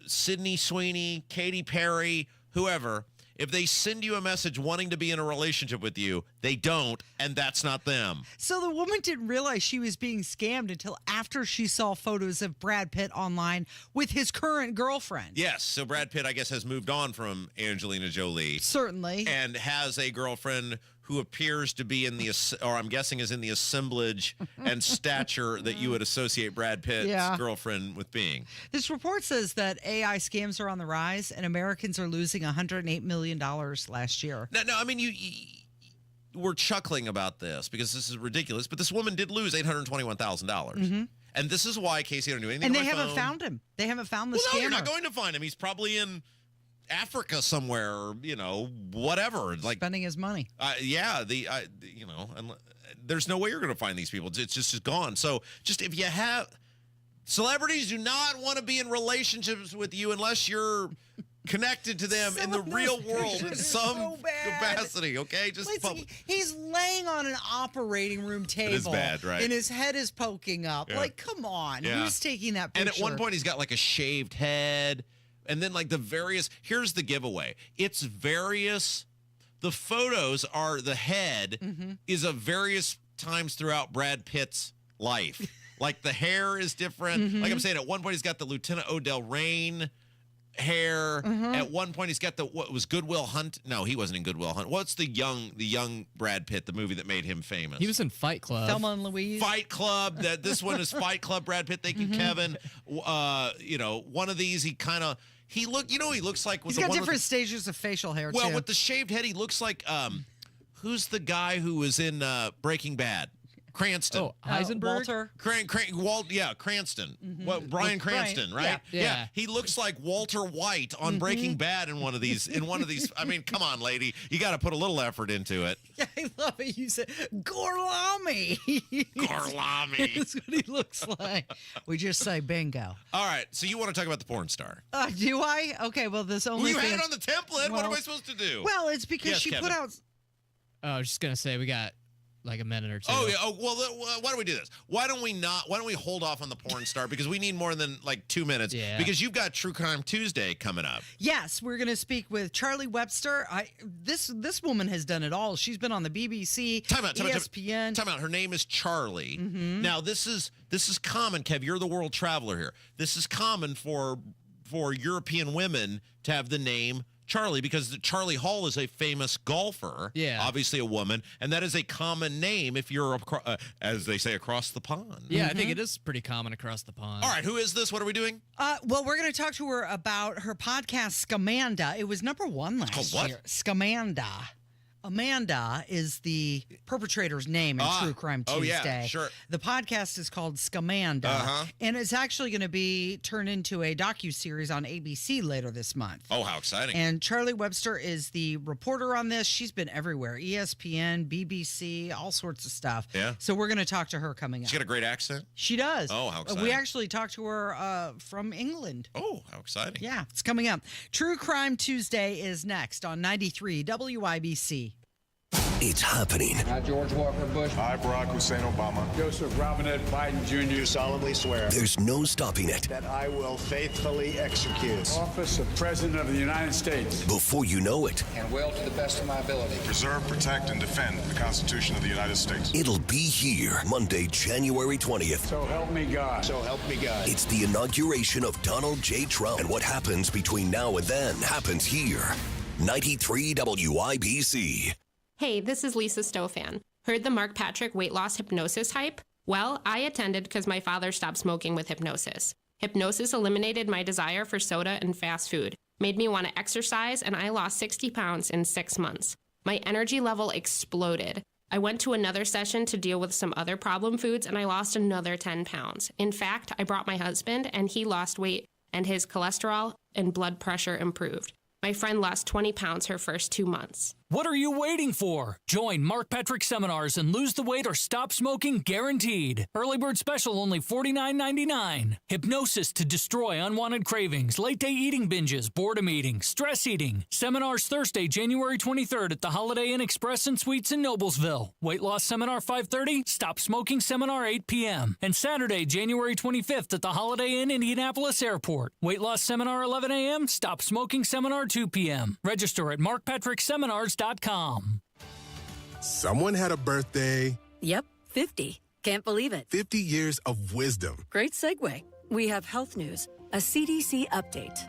Speaker 10: Sydney Sweeney, Katy Perry, whoever, if they send you a message wanting to be in a relationship with you, they don't, and that's not them.
Speaker 11: So the woman didn't realize she was being scammed until after she saw photos of Brad Pitt online with his current girlfriend.
Speaker 10: Yes, so Brad Pitt, I guess, has moved on from Angelina Jolie.
Speaker 11: Certainly.
Speaker 10: And has a girlfriend who appears to be in the, or I'm guessing is in the assemblage and stature that you would associate Brad Pitt's girlfriend with being.
Speaker 11: This report says that AI scams are on the rise and Americans are losing $108 million last year.
Speaker 10: No, I mean, we're chuckling about this because this is ridiculous, but this woman did lose $821,000. And this is why, Casey, I don't do anything
Speaker 11: And
Speaker 10: on
Speaker 11: they
Speaker 10: my
Speaker 11: haven't
Speaker 10: phone.
Speaker 11: found him. They haven't found the scammer.
Speaker 10: No, you're not going to find him. He's probably in Africa somewhere, or, whatever. Like
Speaker 11: spending his money.
Speaker 10: There's no way you're going to find these people. It's just gone. So just if you have celebrities do not want to be in relationships with you unless you're connected to them in the real world in some capacity. Okay,
Speaker 11: he's laying on an operating room table.
Speaker 10: It is bad, right?
Speaker 11: And his head is poking up. Yeah. Like, come on, who's taking that picture?
Speaker 10: And at one point, he's got like a shaved head. And then here's the giveaway. It's various, the photos are, the head is of various times throughout Brad Pitt's life. Like the hair is different. Like I'm saying, at one point he's got the Lieutenant Odell Rain hair. At one point he's got what was Goodwill Hunt? No, he wasn't in Goodwill Hunt. What's the young Brad Pitt, the movie that made him famous?
Speaker 1: He was in Fight Club.
Speaker 11: Thelma and Louise.
Speaker 10: Fight Club. This one is Fight Club Brad Pitt. Thank you, Kevin. One of these he looks like
Speaker 11: he's got different stages of facial hair.
Speaker 10: Well,
Speaker 11: too.
Speaker 10: with the shaved head, he looks like who's the guy who was in Breaking Bad? Cranston.
Speaker 1: Oh, Heisenberg?
Speaker 11: Walter.
Speaker 10: Cranston. Bryan Cranston, right?
Speaker 1: Yeah.
Speaker 10: He looks like Walter White on Breaking Bad in one of these. I mean, come on, lady. You got to put a little effort into it.
Speaker 11: Yeah, I love it. You said Gorlami.
Speaker 10: Gorlami.
Speaker 11: That's what he looks like. We just say bingo.
Speaker 10: All right. So you want to talk about the porn star?
Speaker 11: Do I? Okay. Well, this only.
Speaker 10: You had it on the template. What am I supposed to do?
Speaker 11: Well, it's because she
Speaker 10: Kevin.
Speaker 11: put out.
Speaker 1: I was just gonna say we got like a minute or two.
Speaker 10: Oh yeah. Oh well. Why don't we do this? Why don't we hold off on the porn star because we need more than like 2 minutes.
Speaker 1: Yeah.
Speaker 10: Because you've got True Crime Tuesday coming up.
Speaker 11: Yes, we're going to speak with Charlie Webster. This woman has done it all. She's been on the BBC, ESPN.
Speaker 10: Time out. Her name is Charlie. Now this is common, Kev. You're the world traveler here. This is common for European women to have the name Charlie because Charlie Hall is a famous golfer.
Speaker 1: Yeah.
Speaker 10: Obviously a woman, and that is a common name if you're as they say across the pond.
Speaker 1: Yeah, I think it is pretty common across the pond.
Speaker 10: All right, who is this? What are we doing?
Speaker 11: Well, we're going to talk to her about her podcast, Scamanda. It was #1 last year. Scamanda. Amanda is the perpetrator's name in True Crime Tuesday.
Speaker 10: Oh, yeah, sure.
Speaker 11: The podcast is called Scamanda, and it's actually going to be turned into a docuseries on ABC later this month.
Speaker 10: Oh, how exciting.
Speaker 11: And Charlie Webster is the reporter on this. She's been everywhere, ESPN, BBC, all sorts of stuff.
Speaker 10: Yeah.
Speaker 11: So we're going to talk to her coming up.
Speaker 10: She got a great accent?
Speaker 11: She does.
Speaker 10: Oh, how exciting.
Speaker 11: We actually talked to her from England.
Speaker 10: Oh, how exciting.
Speaker 11: Yeah, it's coming up. True Crime Tuesday is next on 93 WIBC.
Speaker 9: It's happening.
Speaker 2: I, George Walker Bush.
Speaker 3: I, Barack Hussein Obama.
Speaker 2: Joseph Robinette Biden Jr.
Speaker 3: Do solemnly swear.
Speaker 9: There's no stopping it.
Speaker 3: That I will faithfully execute. Office of President of the United States.
Speaker 9: Before you know it.
Speaker 2: And will to the best of my ability.
Speaker 3: Preserve, protect, and defend the Constitution of the United States.
Speaker 9: It'll be here Monday, January 20th.
Speaker 3: So help me God. So help me God.
Speaker 9: It's the inauguration of Donald J. Trump. And what happens between now and then happens here. 93 WIBC.
Speaker 6: Hey, this is Lisa Stofan. Heard the Mark Patrick weight loss hypnosis hype? Well, I attended because my father stopped smoking with hypnosis. Hypnosis eliminated my desire for soda and fast food, made me want to exercise, and I lost 60 pounds in 6 months. My energy level exploded. I went to another session to deal with some other problem foods, and I lost another 10 pounds. In fact, I brought my husband, and he lost weight, and his cholesterol and blood pressure improved. My friend lost 20 pounds her first 2 months.
Speaker 15: What are you waiting for? Join Mark Patrick seminars and lose the weight or stop smoking guaranteed. Early bird special only $49.99. Hypnosis to destroy unwanted cravings, late day eating binges, boredom eating, stress eating. Seminars Thursday, January 23rd at the Holiday Inn Express and Suites in Noblesville. Weight loss seminar 5:30, stop smoking seminar 8 p.m. And Saturday, January 25th at the Holiday Inn Indianapolis Airport. Weight loss seminar 11 a.m., stop smoking seminar 2 p.m. Register at markpatrickseminars.com.
Speaker 17: Someone had a birthday.
Speaker 18: Yep, 50. Can't believe it.
Speaker 17: 50 years of wisdom.
Speaker 18: Great segue. We have health news, a CDC update.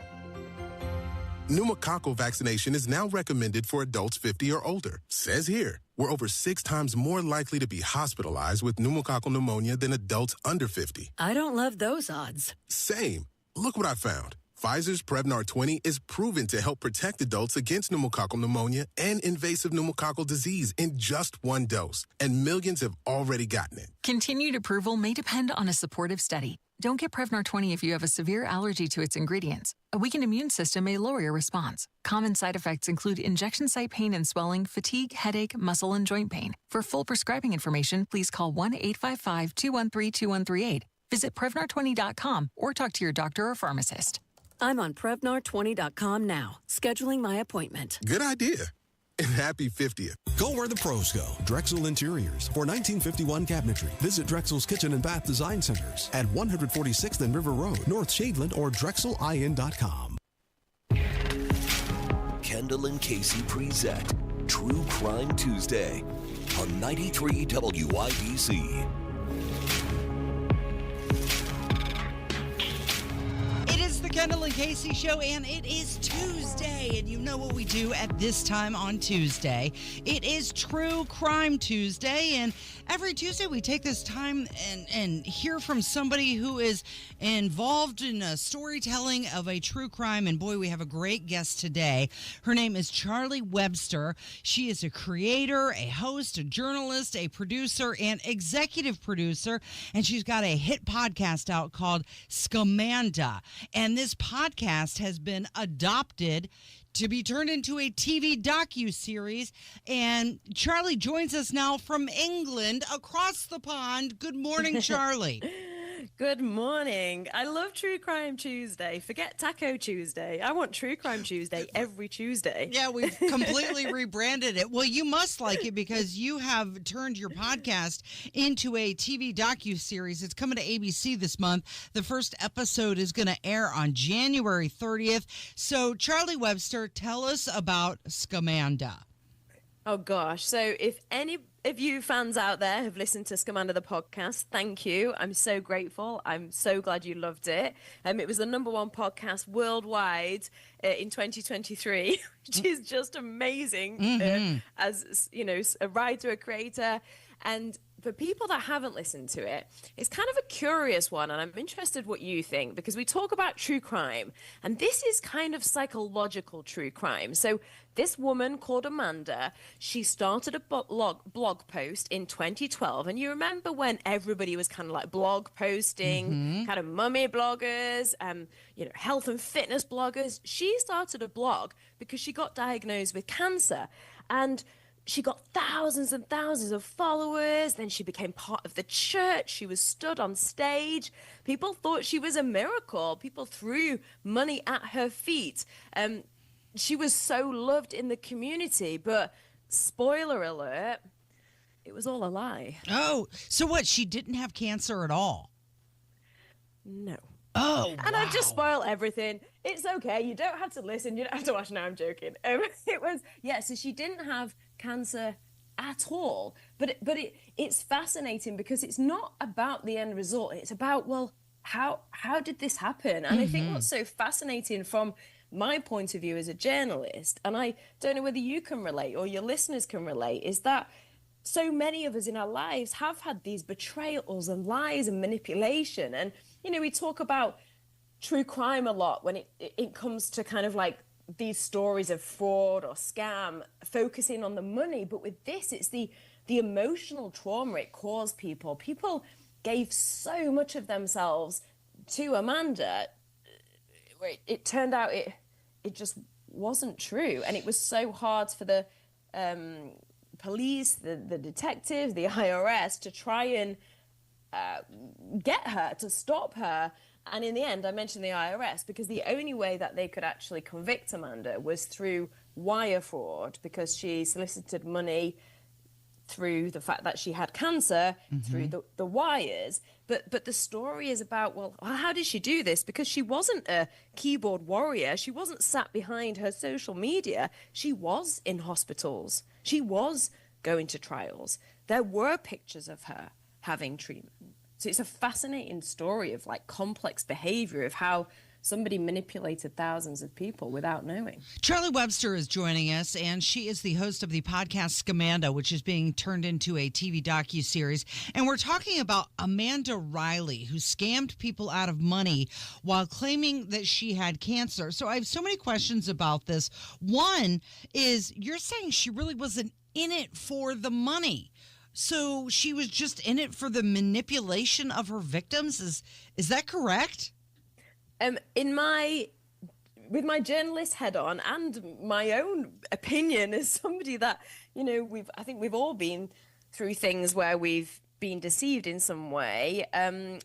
Speaker 17: Pneumococcal vaccination is now recommended for adults 50 or older. Says here, we're over 6 times more likely to be hospitalized with pneumococcal pneumonia than adults under 50.
Speaker 18: I don't love those odds.
Speaker 17: Same. Look what I found. Pfizer's Prevnar 20 is proven to help protect adults against pneumococcal pneumonia and invasive pneumococcal disease in just 1 dose, and millions have already gotten it.
Speaker 20: Continued approval may depend on a supportive study. Don't get Prevnar 20 if you have a severe allergy to its ingredients. A weakened immune system may lower your response. Common side effects include injection site pain and swelling, fatigue, headache, muscle, and joint pain. For full prescribing information, please call 1-855-213-2138. Visit Prevnar20.com or talk to your doctor or pharmacist.
Speaker 18: I'm on Prevnar20.com now, scheduling my appointment.
Speaker 17: Good idea. And happy 50th.
Speaker 21: Go where the pros go. Drexel Interiors for 1951 cabinetry. Visit Drexel's Kitchen and Bath Design Centers at 146th and River Road, North Shadeland, or DrexelIN.com.
Speaker 9: Kendall and Casey present True Crime Tuesday on 93 WIBC.
Speaker 11: Kendall and Casey show, and it is Tuesday, and you know what we do at this time on Tuesday. It is True Crime Tuesday, and every Tuesday we take this time and hear from somebody who is involved in a storytelling of a true crime, and boy, we have a great guest today. Her name is Charlie Webster. She is a creator, a host, a journalist, a producer, and executive producer, and she's got a hit podcast out called Scamanda. And this podcast has been adopted to be turned into a TV docu-series. And Charlie joins us now from England, across the pond. Good morning, Charlie.
Speaker 7: Good morning. I love True Crime Tuesday. Forget Taco Tuesday. I want True Crime Tuesday every Tuesday.
Speaker 11: Yeah, we've completely rebranded it. Well, you must like it because you have turned your podcast into a TV docu-series. It's coming to ABC this month. The first episode is going to air on January 30th. So, Charlie Webster, tell us about Scamanda.
Speaker 7: Oh, gosh. So if any of you fans out there have listened to Scamanda the podcast, thank you. I'm so grateful. I'm so glad you loved it. It was the #1 podcast worldwide in 2023, which is just amazing as, you know, a writer, a creator. And for people that haven't listened to it, it's kind of a curious one, and I'm interested what you think, because we talk about true crime, and this is kind of psychological true crime. So this woman called Amanda, she started a blog post in 2012, and you remember when everybody was kind of like blog posting, kind of mummy bloggers, you know, health and fitness bloggers. She started a blog because she got diagnosed with cancer, and she got thousands and thousands of followers. Then she became part of the church. She was stood on stage. People thought she was a miracle. People threw money at her feet. She was so loved in the community. But spoiler alert, it was all a lie.
Speaker 11: Oh, so what? She didn't have cancer at all?
Speaker 7: No.
Speaker 11: Oh,
Speaker 7: and I've just spoiled everything. It's okay. You don't have to listen. You don't have to watch. No, I'm joking. So she didn't have cancer at all. But it's fascinating because it's not about the end result. It's about, well, how did this happen? And I think what's so fascinating from my point of view as a journalist, and I don't know whether you can relate or your listeners can relate, is that so many of us in our lives have had these betrayals and lies and manipulation. And, you know, we talk about true crime a lot when it comes to kind of like these stories of fraud or scam, focusing on the money. But with this, it's the emotional trauma it caused people. People gave so much of themselves to Amanda, where it turned out it just wasn't true. And it was so hard for the police, the detectives, the IRS to try and get her, to stop her. And in the end, I mentioned the IRS because the only way that they could actually convict Amanda was through wire fraud, because she solicited money through the fact that she had cancer through the wires. But the story is about, well, how did she do this? Because she wasn't a keyboard warrior. She wasn't sat behind her social media. She was in hospitals. She was going to trials. There were pictures of her having treatment. So it's a fascinating story of like complex behavior of how somebody manipulated thousands of people without knowing.
Speaker 11: Charlie Webster is joining us, and she is the host of the podcast Scamanda, which is being turned into a TV docuseries. And we're talking about Amanda Riley, who scammed people out of money while claiming that she had cancer. So I have so many questions about this. One is, you're saying she really wasn't in it for the money. So she was just in it for the manipulation of her victims? Is that correct?
Speaker 7: With my journalist head on and my own opinion as somebody that, you know, I think we've all been through things where we've been deceived in some way,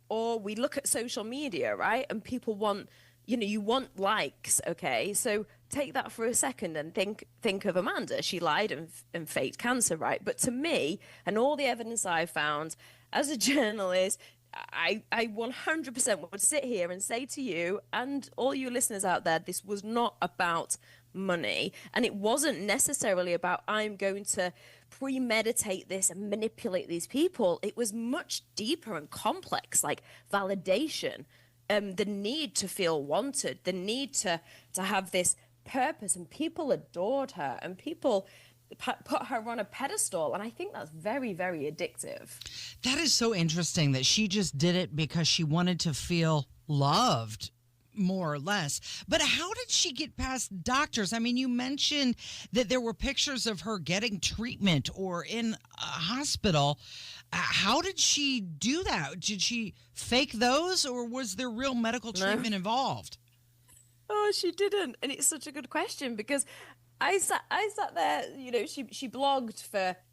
Speaker 7: or we look at social media, right? And people want, you know, you want likes, okay? So take that for a second and think of Amanda. She lied and faked cancer, right? But to me, and all the evidence I found as a journalist, I 100% would sit here and say to you and all you listeners out there, this was not about money. And it wasn't necessarily about, I'm going to premeditate this and manipulate these people. It was much deeper and complex, like validation, the need to feel wanted, the need to have this purpose, and people adored her, and people put her on a pedestal, and I think that's very, very addictive.
Speaker 11: That is so interesting that she just did it because she wanted to feel loved, more or less. But how did she get past doctors? I mean, you mentioned that there were pictures of her getting treatment or in a hospital. How did she do that? Did she fake those, or was there real medical treatment involved?
Speaker 7: Oh, she didn't. And it's such a good question, because I sat there, you know, she blogged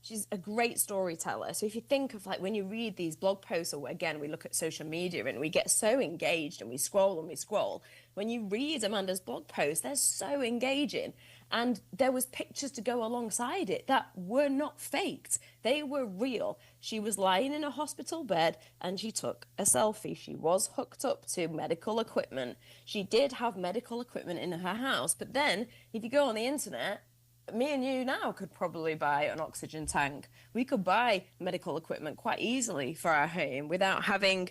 Speaker 7: she's a great storyteller. So if you think of, like, when you read these blog posts, or again, we look at social media and we get so engaged and we scroll and we scroll. When you read Amanda's blog posts, they're so engaging. And there was pictures to go alongside it that were not faked. They were real. She was lying in a hospital bed and she took a selfie. She was hooked up to medical equipment. She did have medical equipment in her house. But then if you go on the internet, me and you now could probably buy an oxygen tank. We could buy medical equipment quite easily for our home without having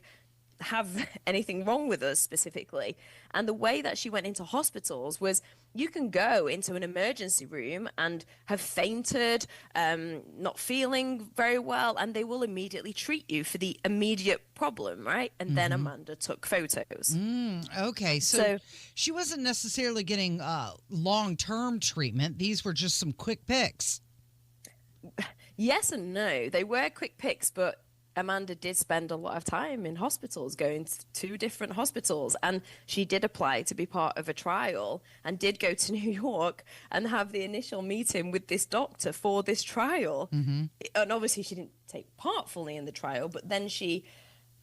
Speaker 7: anything wrong with us specifically. And the way that she went into hospitals was, you can go into an emergency room and have fainted, not feeling very well, and they will immediately treat you for the immediate problem, right? And then Amanda took photos.
Speaker 11: Okay, so she wasn't necessarily getting long-term treatment. These were just some quick picks.
Speaker 7: Yes and no. They were quick picks, but Amanda did spend a lot of time in hospitals, going to 2 different hospitals, and she did apply to be part of a trial and did go to New York and have the initial meeting with this doctor for this trial. And obviously she didn't take part fully in the trial, but then she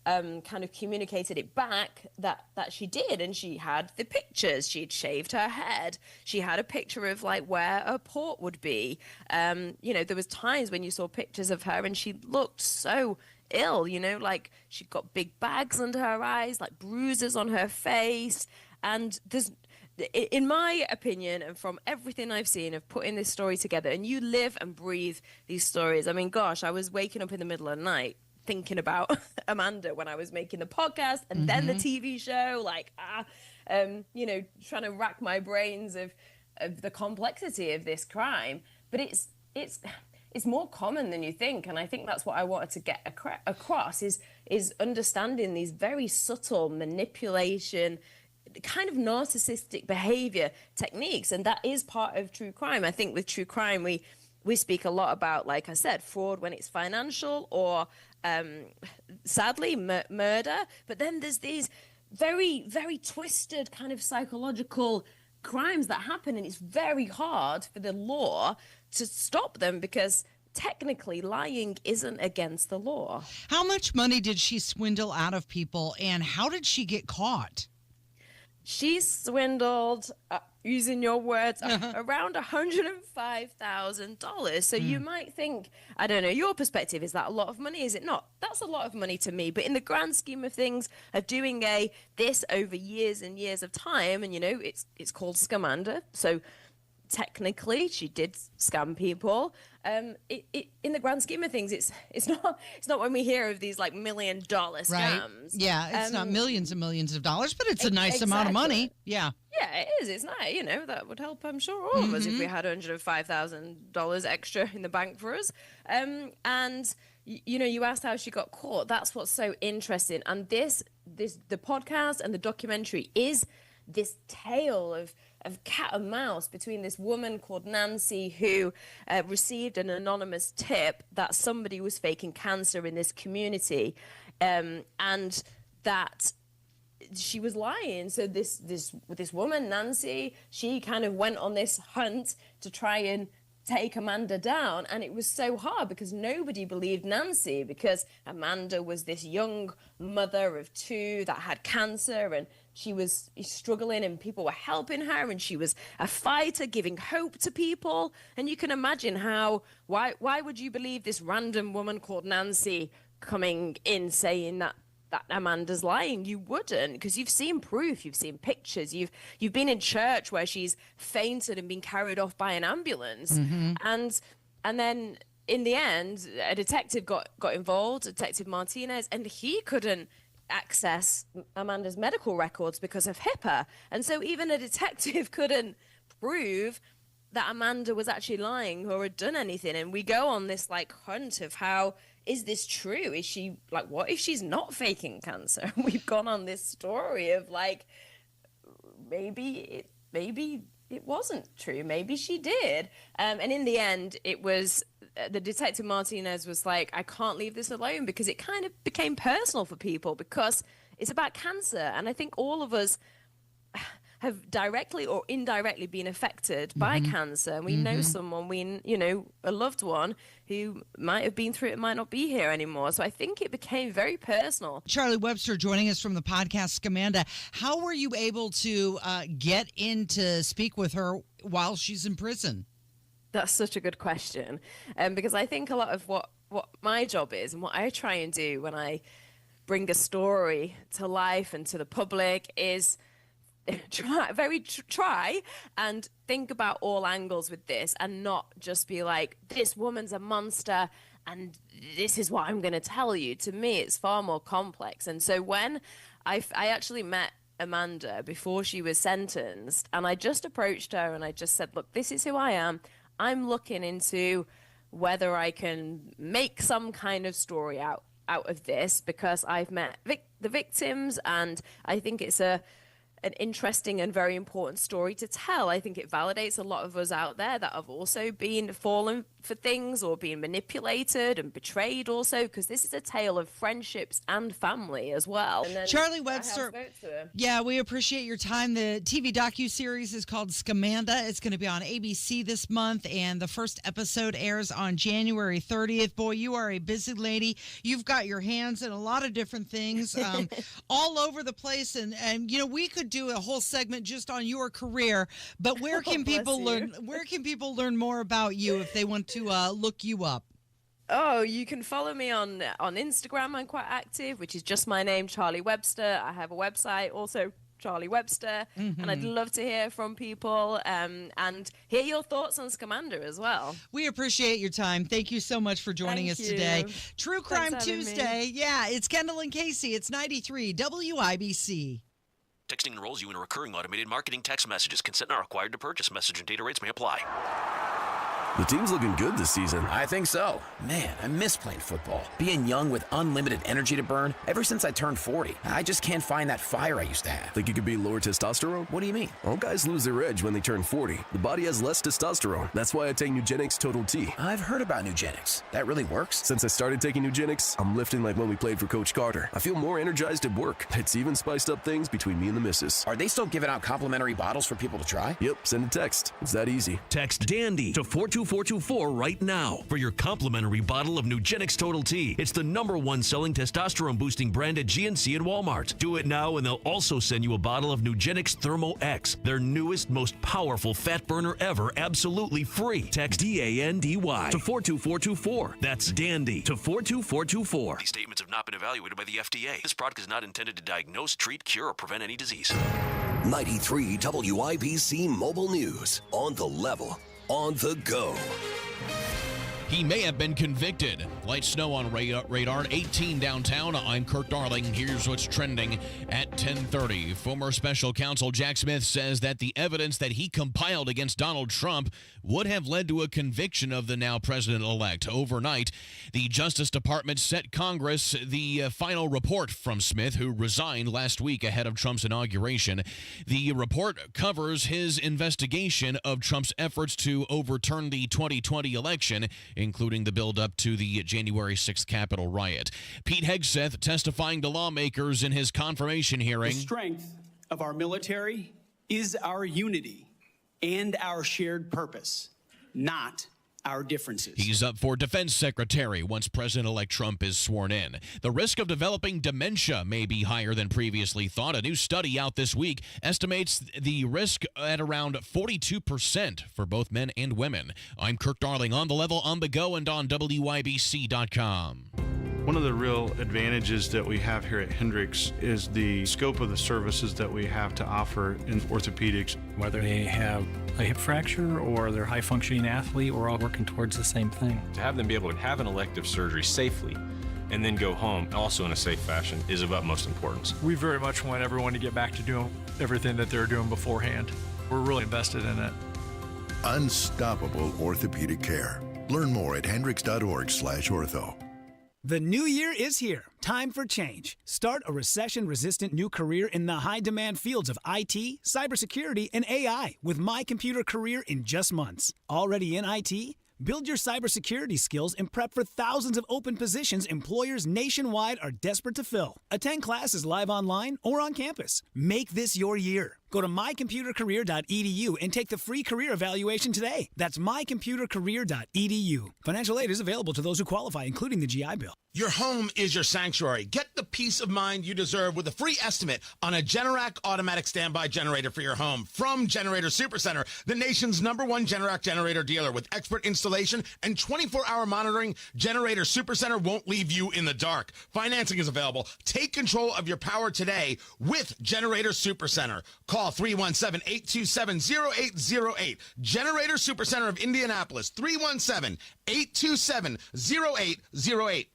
Speaker 7: kind of communicated it back that she did, and she had the pictures. She'd shaved her head. She had a picture of, like, where a port would be. You know, there was times when you saw pictures of her and she looked so ill, you know, like she got big bags under her eyes, like bruises on her face. And there's, in my opinion, and from everything I've seen of putting this story together, and you live and breathe these stories. I mean, gosh, I was waking up in the middle of the night thinking about Amanda when I was making the podcast and then the TV show, like, you know, trying to rack my brains of the complexity of this crime. But it's more common than you think, and I think that's what I wanted to get across is understanding these very subtle manipulation, kind of narcissistic behavior techniques, and that is part of true crime. I think with true crime, we speak a lot about, like I said, fraud when it's financial, or sadly murder. But then there's these very, very twisted kind of psychological crimes that happen, and it's very hard for the law to stop them, because technically lying isn't against the law.
Speaker 11: How much money did she swindle out of people, and how did she get caught?
Speaker 7: She swindled, using your words, around $105,000. So you might think, I don't know, your perspective, is that a lot of money? Is it not? That's a lot of money to me. But in the grand scheme of things, of doing this over years and years of time, and, you know, it's called Scamanda. So technically she did scam people. In the grand scheme of things, it's not when we hear of these, like, $1 million scams.
Speaker 11: Right. Yeah, it's not millions and millions of dollars, but it's a nice amount of money. Yeah.
Speaker 7: Yeah, it is. It's nice. You know, that would help, I'm sure, all of us if we had $105,000 extra in the bank for us. And you know, you asked how she got caught. That's what's so interesting. And the podcast and the documentary is this tale of cat and mouse between this woman called Nancy, who received an anonymous tip that somebody was faking cancer in this community, and that she was lying. So this woman, Nancy, she kind of went on this hunt to try and take Amanda down, and it was so hard because nobody believed Nancy, because Amanda was this young mother of 2 that had cancer, and she was struggling and people were helping her, and she was a fighter giving hope to people. And you can imagine why would you believe this random woman called Nancy coming in saying that Amanda's lying? You wouldn't, because you've seen proof, you've seen pictures, you've been in church where she's fainted and been carried off by an ambulance. And then in the end, a detective got involved, Detective Martinez, and he couldn't access Amanda's medical records because of HIPAA. And so even a detective couldn't prove that Amanda was actually lying or had done anything. And we go on this like hunt of how, is this true? Is she like, what if she's not faking cancer? We've gone on this story of like, maybe it wasn't true. Maybe she did. And in the end, it was the detective Martinez was like, I can't leave this alone, because it kind of became personal for people because it's about cancer. And I think all of us have directly or indirectly been affected by cancer. And we know someone, a loved one who might have been through it, might not be here anymore. So I think it became very personal.
Speaker 11: Charlie Webster joining us from the podcast Scamanda. How were you able to get in to speak with her while she's in prison?
Speaker 7: That's such a good question. Because I think a lot of what my job is and what I try and do when I bring a story to life and to the public is try and think about all angles with this, and not just be like, this woman's a monster and this is what I'm going to tell you. To me, it's far more complex. And so when I actually met Amanda before she was sentenced, and I just approached her and I just said, look, this is who I am. I'm looking into whether I can make some kind of story out of this, because I've met the victims, and I think it's an interesting and very important story to tell. I think it validates a lot of us out there that have also been fallen for things or been manipulated and betrayed also, because this is a tale of friendships and family as well. And then
Speaker 11: Charlie Webster, yeah, we appreciate your time. The TV docuseries is called Scamanda. It's going to be on ABC this month, and the first episode airs on January 30th. Boy, you are a busy lady. You've got your hands in a lot of different things all over the place, and we could do a whole segment just on your career, but where can people learn more about you if they want to look you up?
Speaker 7: Oh, you can follow me on Instagram. I'm quite active, which is just my name, Charlie Webster. I have a website, also Charlie Webster, and I'd love to hear from people and hear your thoughts on Scamanda as well.
Speaker 11: We appreciate your time. Thank you so much for joining us today. True Crime Tuesday. Yeah, it's Kendall and Casey. It's 93 WIBC.
Speaker 12: Texting enrolls you in a recurring automated marketing text messages. Consent not required to purchase. Message and data rates may apply.
Speaker 19: The team's looking good this season.
Speaker 22: I think so. Man, I miss playing football. Being young with unlimited energy to burn. Ever since I turned 40, I just can't find that fire I used to have.
Speaker 19: Think you could be lower testosterone?
Speaker 22: What do you mean?
Speaker 19: All guys lose their edge when they turn 40. The body has less testosterone. That's why I take Nugenix Total T.
Speaker 22: I've heard about Nugenix. That really works?
Speaker 19: Since I started taking Nugenix, I'm lifting like when we played for Coach Carter. I feel more energized at work. It's even spiced up things between me and the missus.
Speaker 22: Are they still giving out complimentary bottles for people to try?
Speaker 19: Yep, send a text. It's that easy.
Speaker 23: Text DANDY to 42424 right now for your complimentary bottle of Nugenix Total T. It's the #1 selling testosterone boosting brand at GNC and Walmart. Do it now and they'll also send you a bottle of Nugenix Thermo X, their newest, most powerful fat burner ever, absolutely free. Text DANDY to 42424. That's DANDY to 42424.
Speaker 12: These statements have not been evaluated by the FDA. This product is not intended to diagnose, treat, cure, or prevent any disease.
Speaker 9: 93 WIBC Mobile News. On the level, on the go.
Speaker 4: He may have been convicted. Light snow on radar, 18 downtown. I'm Kirk Darling. Here's what's trending at 10:30. Former special counsel Jack Smith says that the evidence that he compiled against Donald Trump would have led to a conviction of the now president-elect. Overnight, the Justice Department sent Congress the final report from Smith, who resigned last week ahead of Trump's inauguration. The report covers his investigation of Trump's efforts to overturn the 2020 election, including the build-up to the January 6th Capitol riot. Pete Hegseth testifying to lawmakers in his confirmation hearing.
Speaker 24: The strength of our military is our unity and our shared purpose, not our differences.
Speaker 4: He's up for defense secretary once President-elect Trump is sworn in. The risk of developing dementia may be higher than previously thought. A new study out this week estimates the risk at around 42% for both men and women. I'm Kirk Darling, on the level, on the go, and on WIBC.com.
Speaker 25: One of the real advantages that we have here at Hendricks is the scope of the services that we have to offer in orthopedics.
Speaker 26: Whether they have a hip fracture or they're a high-functioning athlete, we're all working towards the same thing.
Speaker 27: To have them be able to have an elective surgery safely
Speaker 1: and then go home, also in a safe fashion, is of utmost importance.
Speaker 26: We very much want everyone to get back to doing everything that they're doing beforehand. We're really invested in it.
Speaker 5: Unstoppable orthopedic care. Learn more at hendricks.org/ortho.
Speaker 8: The new year is here. Time for change. Start a recession-resistant new career in the high-demand fields of IT, cybersecurity, and AI with My Computer Career in just months. Already in IT? Build your cybersecurity skills and prep for thousands of open positions employers nationwide are desperate to fill. Attend classes live online or on campus. Make this your year. Go to mycomputercareer.edu and take the free career evaluation today. That's mycomputercareer.edu. Financial aid is available to those who qualify, including the GI Bill.
Speaker 13: Your home is your sanctuary. Get the peace of mind you deserve with a free estimate on a Generac automatic standby generator for your home from Generator Supercenter, the nation's #1 Generac generator dealer. With expert installation and 24-hour monitoring, Generator Supercenter won't leave you in the dark. Financing is available. Take control of your power today with Generator Supercenter. Call 317-827-0808. Generator Supercenter of Indianapolis, 317-827-0808.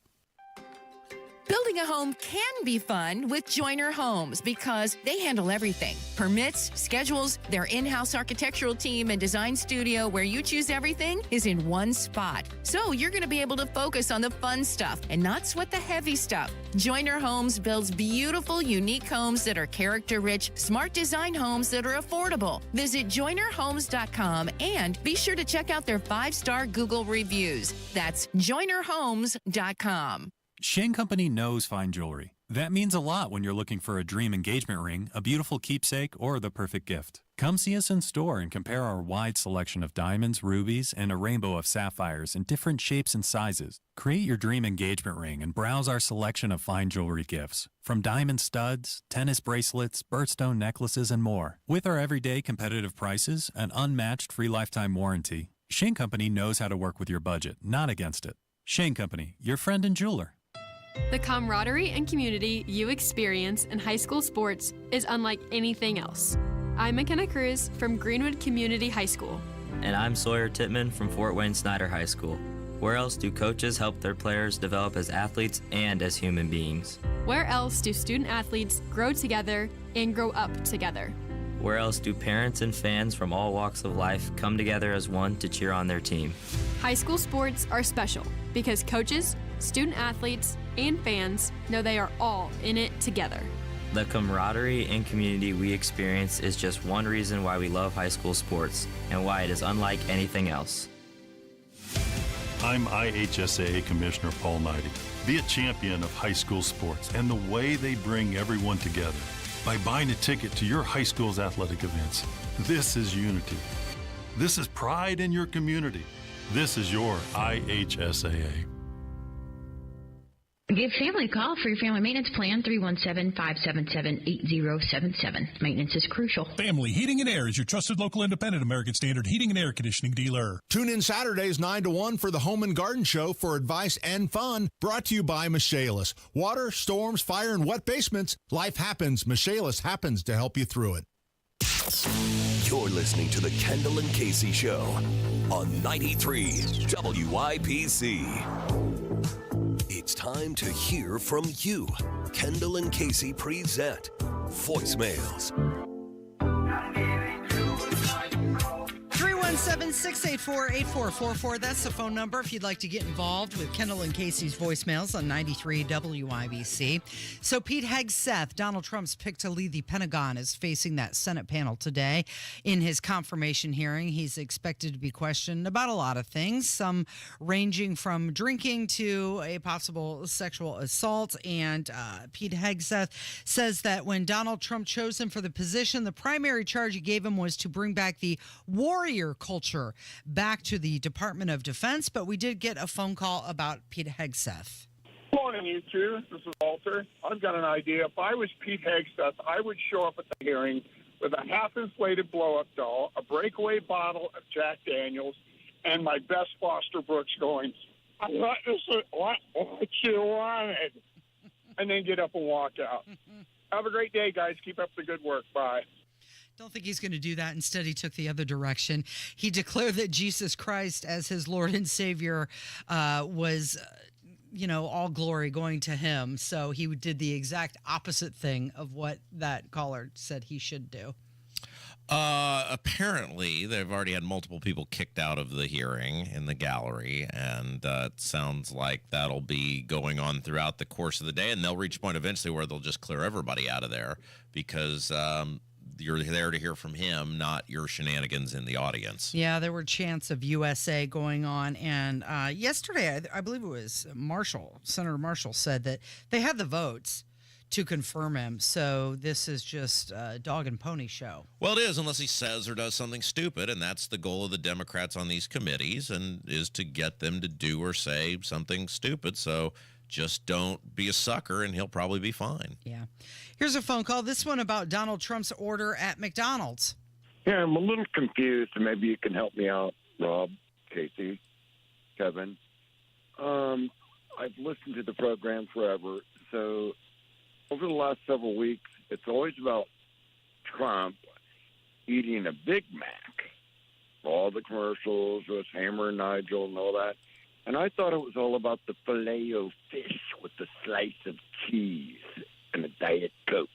Speaker 14: Building a home can be fun with Joiner Homes because they handle everything. Permits, schedules, their in-house architectural team and design studio where you choose everything is in one spot. So you're going to be able to focus on the fun stuff and not sweat the heavy stuff. Joiner Homes builds beautiful, unique homes that are character-rich, smart design homes that are affordable. Visit joinerhomes.com and be sure to check out their 5-star Google reviews. That's joinerhomes.com.
Speaker 16: Shane Company knows fine jewelry. That means a lot when you're looking for a dream engagement ring, a beautiful keepsake, or the perfect gift. Come see us in store and compare our wide selection of diamonds, rubies, and a rainbow of sapphires in different shapes and sizes. Create your dream engagement ring and browse our selection of fine jewelry gifts. From diamond studs, tennis bracelets, birthstone necklaces, and more. With our everyday competitive prices, an unmatched free lifetime warranty, Shane Company knows how to work with your budget, not against it. Shane Company, your friend and jeweler.
Speaker 27: The camaraderie and community you experience in high school sports is unlike anything else. I'm McKenna Cruz from Greenwood Community High School.
Speaker 28: And I'm Sawyer Tittman from Fort Wayne Snyder High School. Where else do coaches help their players develop as athletes and as human beings?
Speaker 27: Where else do student athletes grow together and grow up together?
Speaker 28: Where else do parents and fans from all walks of life come together as one to cheer on their team?
Speaker 27: High school sports are special because coaches, student athletes, and fans know they are all in it together.
Speaker 28: The camaraderie and community we experience is just one reason why we love high school sports and why it is unlike anything else.
Speaker 29: I'm IHSAA Commissioner Paul Knighty. Be a champion of high school sports and the way they bring everyone together by buying a ticket to your high school's athletic events. This is unity. This is pride in your community. This is your IHSAA.
Speaker 30: Give family a call for your family maintenance plan, 317-577-8077. Maintenance is crucial.
Speaker 31: Family Heating and Air is your trusted local independent American Standard heating and air conditioning dealer.
Speaker 32: Tune in Saturdays 9 to 1 for the Home and Garden Show for advice and fun, brought to you by Michaelis. Water, storms, fire, and wet basements. Life happens. Michaelis happens to help you through it.
Speaker 9: You're listening to the Kendall and Casey Show on 93 WIBC. It's time to hear from you. Kendall and Casey present Voicemails.
Speaker 11: 317-684-8444. That's the phone number if you'd like to get involved with Kendall and Casey's voicemails on 93 WIBC. So Pete Hegseth, Donald Trump's pick to lead the Pentagon, is facing that Senate panel today. In his confirmation hearing, he's expected to be questioned about a lot of things, some ranging from drinking to a possible sexual assault. And Pete Hegseth says that when Donald Trump chose him for the position, the primary charge he gave him was to bring back the warrior culture back to the Department of Defense. But we did get a phone call about Pete Hegseth.
Speaker 33: Good morning, you two. This is Walter. I've got an idea. If I was Pete Hegseth, I would show up at the hearing with a half-inflated blow-up doll, a breakaway bottle of Jack Daniels, and my best Foster Brooks going, I thought this is what you wanted, and then get up and walk out. Have a great day, guys. Keep up the good work. Bye.
Speaker 11: Don't think he's going to do that. Instead, he took the other direction. He declared that Jesus Christ as his Lord and Savior was all glory going to him. So he did the exact opposite thing of what that caller said he should do.
Speaker 2: Apparently, they've already had multiple people kicked out of the hearing in the gallery, and it sounds like that'll be going on throughout the course of the day, and they'll reach a point eventually where they'll just clear everybody out of there because you're there to hear from him, not your shenanigans in the audience.
Speaker 11: Yeah, there were chants of USA going on, and yesterday, I believe it was Senator Marshall said that they had the votes to confirm him, so this is just a dog and pony show.
Speaker 2: Well, it is, unless he says or does something stupid, and that's the goal of the Democrats on these committees, and is to get them to do or say something stupid. So just don't be a sucker, and he'll probably be fine.
Speaker 11: Yeah. Here's a phone call. This one about Donald Trump's order at McDonald's.
Speaker 3: Yeah, I'm a little confused, and maybe you can help me out, Rob, Casey, Kevin. I've listened to the program forever, so over the last several weeks, it's always about Trump eating a Big Mac. All the commercials with Hammer and Nigel and all that. And I thought it was all about the filet of fish with a slice of cheese and a Diet Coke.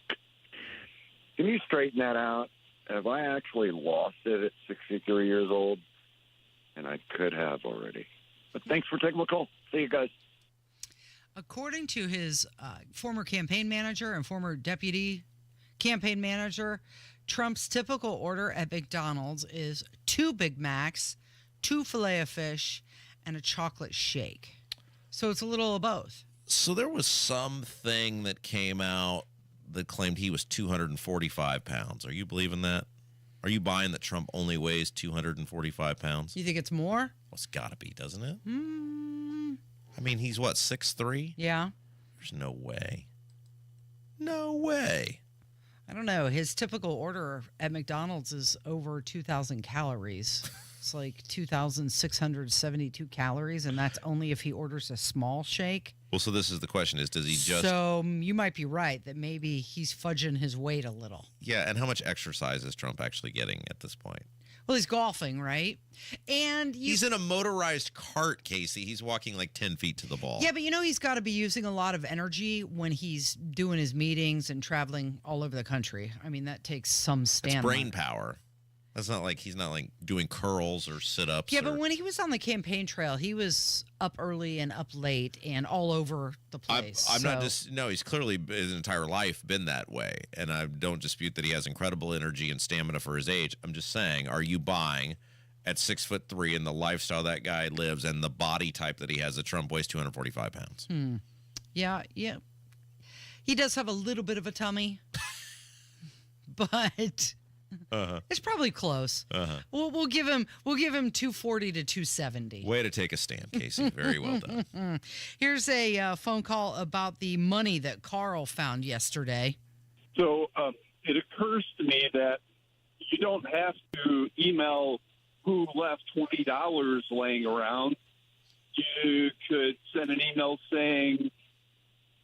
Speaker 3: Can you straighten that out? Have I actually lost it at 63 years old? And I could have already. But thanks for taking my call. See you guys.
Speaker 11: According to his former campaign manager and former deputy campaign manager, Trump's typical order at McDonald's is 2 Big Macs, 2 filet of fish, and a chocolate shake. So it's a little of both.
Speaker 2: So there was something that came out that claimed he was 245 pounds. Are you believing that? Are you buying that Trump only weighs 245 pounds?
Speaker 11: You think it's more?
Speaker 2: Well, it's got to be, doesn't it? I mean, he's what, 6'3"?
Speaker 11: Yeah.
Speaker 2: There's no way. No way.
Speaker 11: I don't know. His typical order at McDonald's is over 2,000 calories. It's like 2,672 calories, and that's only if he orders a small shake.
Speaker 2: Well, so this is the question, does he just...
Speaker 11: So you might be right that maybe he's fudging his weight a little.
Speaker 2: Yeah, and how much exercise is Trump actually getting at this point?
Speaker 11: Well, he's golfing, right? And
Speaker 2: he's in a motorized cart, Casey. He's walking like 10 feet to the ball.
Speaker 11: Yeah, but he's got to be using a lot of energy when he's doing his meetings and traveling all over the country. I mean, that takes some stamina.
Speaker 2: It's brain power. That's not like he's not like doing curls or sit-ups.
Speaker 11: Yeah, but when he was on the campaign trail, he was up early and up late and all over the place.
Speaker 2: No, he's clearly his entire life been that way, and I don't dispute that he has incredible energy and stamina for his age. I'm just saying, are you buying at 6'3" and the lifestyle that guy lives and the body type that he has that Trump weighs 245 pounds?
Speaker 11: Yeah. He does have a little bit of a tummy, but... It's probably close. We'll give him 240 to 270.
Speaker 2: Way to take a stand, Casey. Very well done.
Speaker 11: Here's a phone call about the money that Carl found yesterday.
Speaker 6: So it occurs to me that you don't have to email who left $20 laying around. You could send an email saying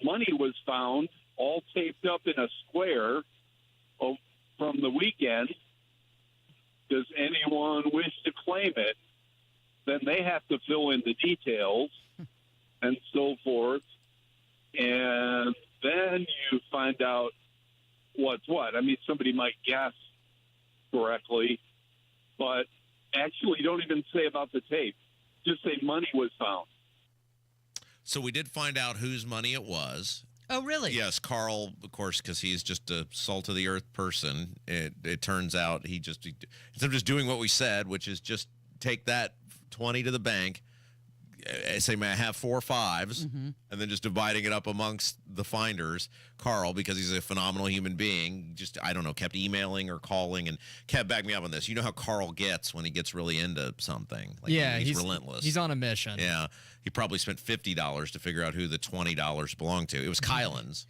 Speaker 6: money was found all taped up in a square from the weekend. Does anyone wish to claim it? Then they have to fill in the details and so forth. And then you find out what's what. I mean, somebody might guess correctly, but actually don't even say about the tape. Just say money was found.
Speaker 2: So we did find out whose money it was.
Speaker 11: Oh, really?
Speaker 2: Yes, Carl, of course, because he's just a salt-of-the-earth person. It turns out instead of just doing what we said, which is just take that 20 to the bank, say, may I have 4 5s, and then just dividing it up amongst the finders. Carl, because he's a phenomenal human being, just, I don't know, kept emailing or calling, and Kev, back me up on this. You know how Carl gets when he gets really into something. Like, he's relentless.
Speaker 7: He's on a mission.
Speaker 2: Yeah. He probably spent $50 to figure out who the $20 belonged to. It was Kylan's.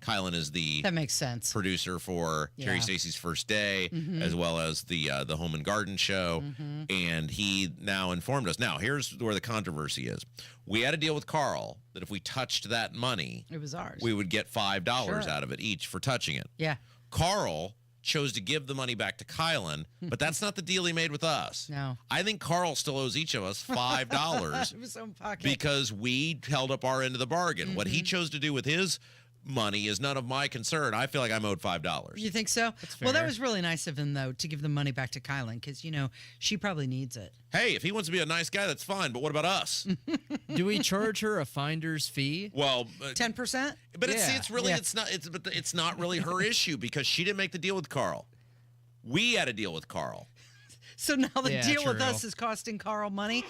Speaker 2: Kylan is the
Speaker 11: that makes sense
Speaker 2: producer for Terry Stacey's First Day, as well as the Home and Garden Show, and he now informed us. Now, here's where the controversy is. We had a deal with Carl that if we touched that money,
Speaker 11: it was ours.
Speaker 2: We would get $5 out of it each for touching it.
Speaker 11: Yeah.
Speaker 2: Carl chose to give the money back to Kylan, but that's not the deal he made with us.
Speaker 11: No.
Speaker 2: I think Carl still owes each of us $5
Speaker 11: Out of his own pocket.
Speaker 2: because we held up our end of the bargain. What he chose to do with his money is none of my concern. I feel like I'm owed $5.
Speaker 11: You think so? Well, that was really nice of him, though, to give the money back to Kylan because, she probably needs it.
Speaker 2: Hey, if he wants to be a nice guy, that's fine. But what about us?
Speaker 4: Do we charge her a finder's fee?
Speaker 2: Well,
Speaker 11: 10%.
Speaker 2: But it's not really her issue because she didn't make the deal with Carl. We had a deal with Carl.
Speaker 11: So now the deal with us is costing Carl money.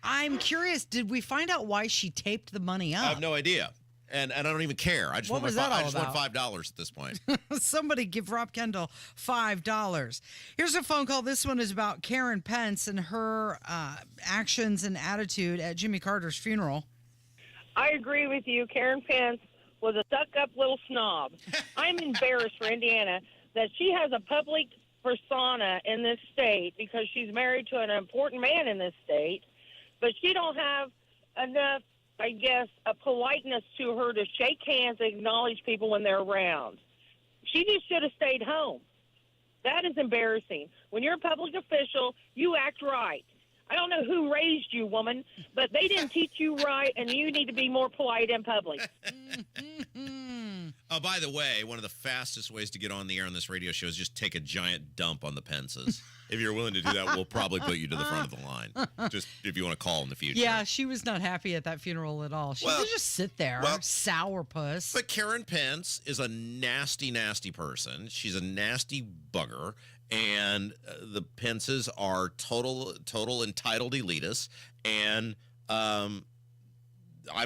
Speaker 11: I'm curious. Did we find out why she taped the money up?
Speaker 2: I have no idea. And I don't even care. I just want $5 at this point.
Speaker 11: Somebody give Rob Kendall $5. Here's a phone call. This one is about Karen Pence and her actions and attitude at Jimmy Carter's funeral.
Speaker 7: I agree with you. Karen Pence was a stuck-up little snob. I'm embarrassed for Indiana that she has a public persona in this state because she's married to an important man in this state, but she don't have enough, I guess, a politeness to her to shake hands and acknowledge people when they're around. She just should have stayed home. That is embarrassing. When you're a public official, you act right. I don't know who raised you, woman, but they didn't teach you right, and you need to be more polite in public.
Speaker 2: Oh, by the way, one of the fastest ways to get on the air on this radio show is just take a giant dump on the Pences. If you're willing to do that, we'll probably put you to the front of the line. Just if you want to call in the future.
Speaker 11: Yeah, she was not happy at that funeral at all. She could just sit there, sourpuss.
Speaker 2: But Karen Pence is a nasty, nasty person. She's a nasty bugger. And the Pences are total entitled elitists. And I'm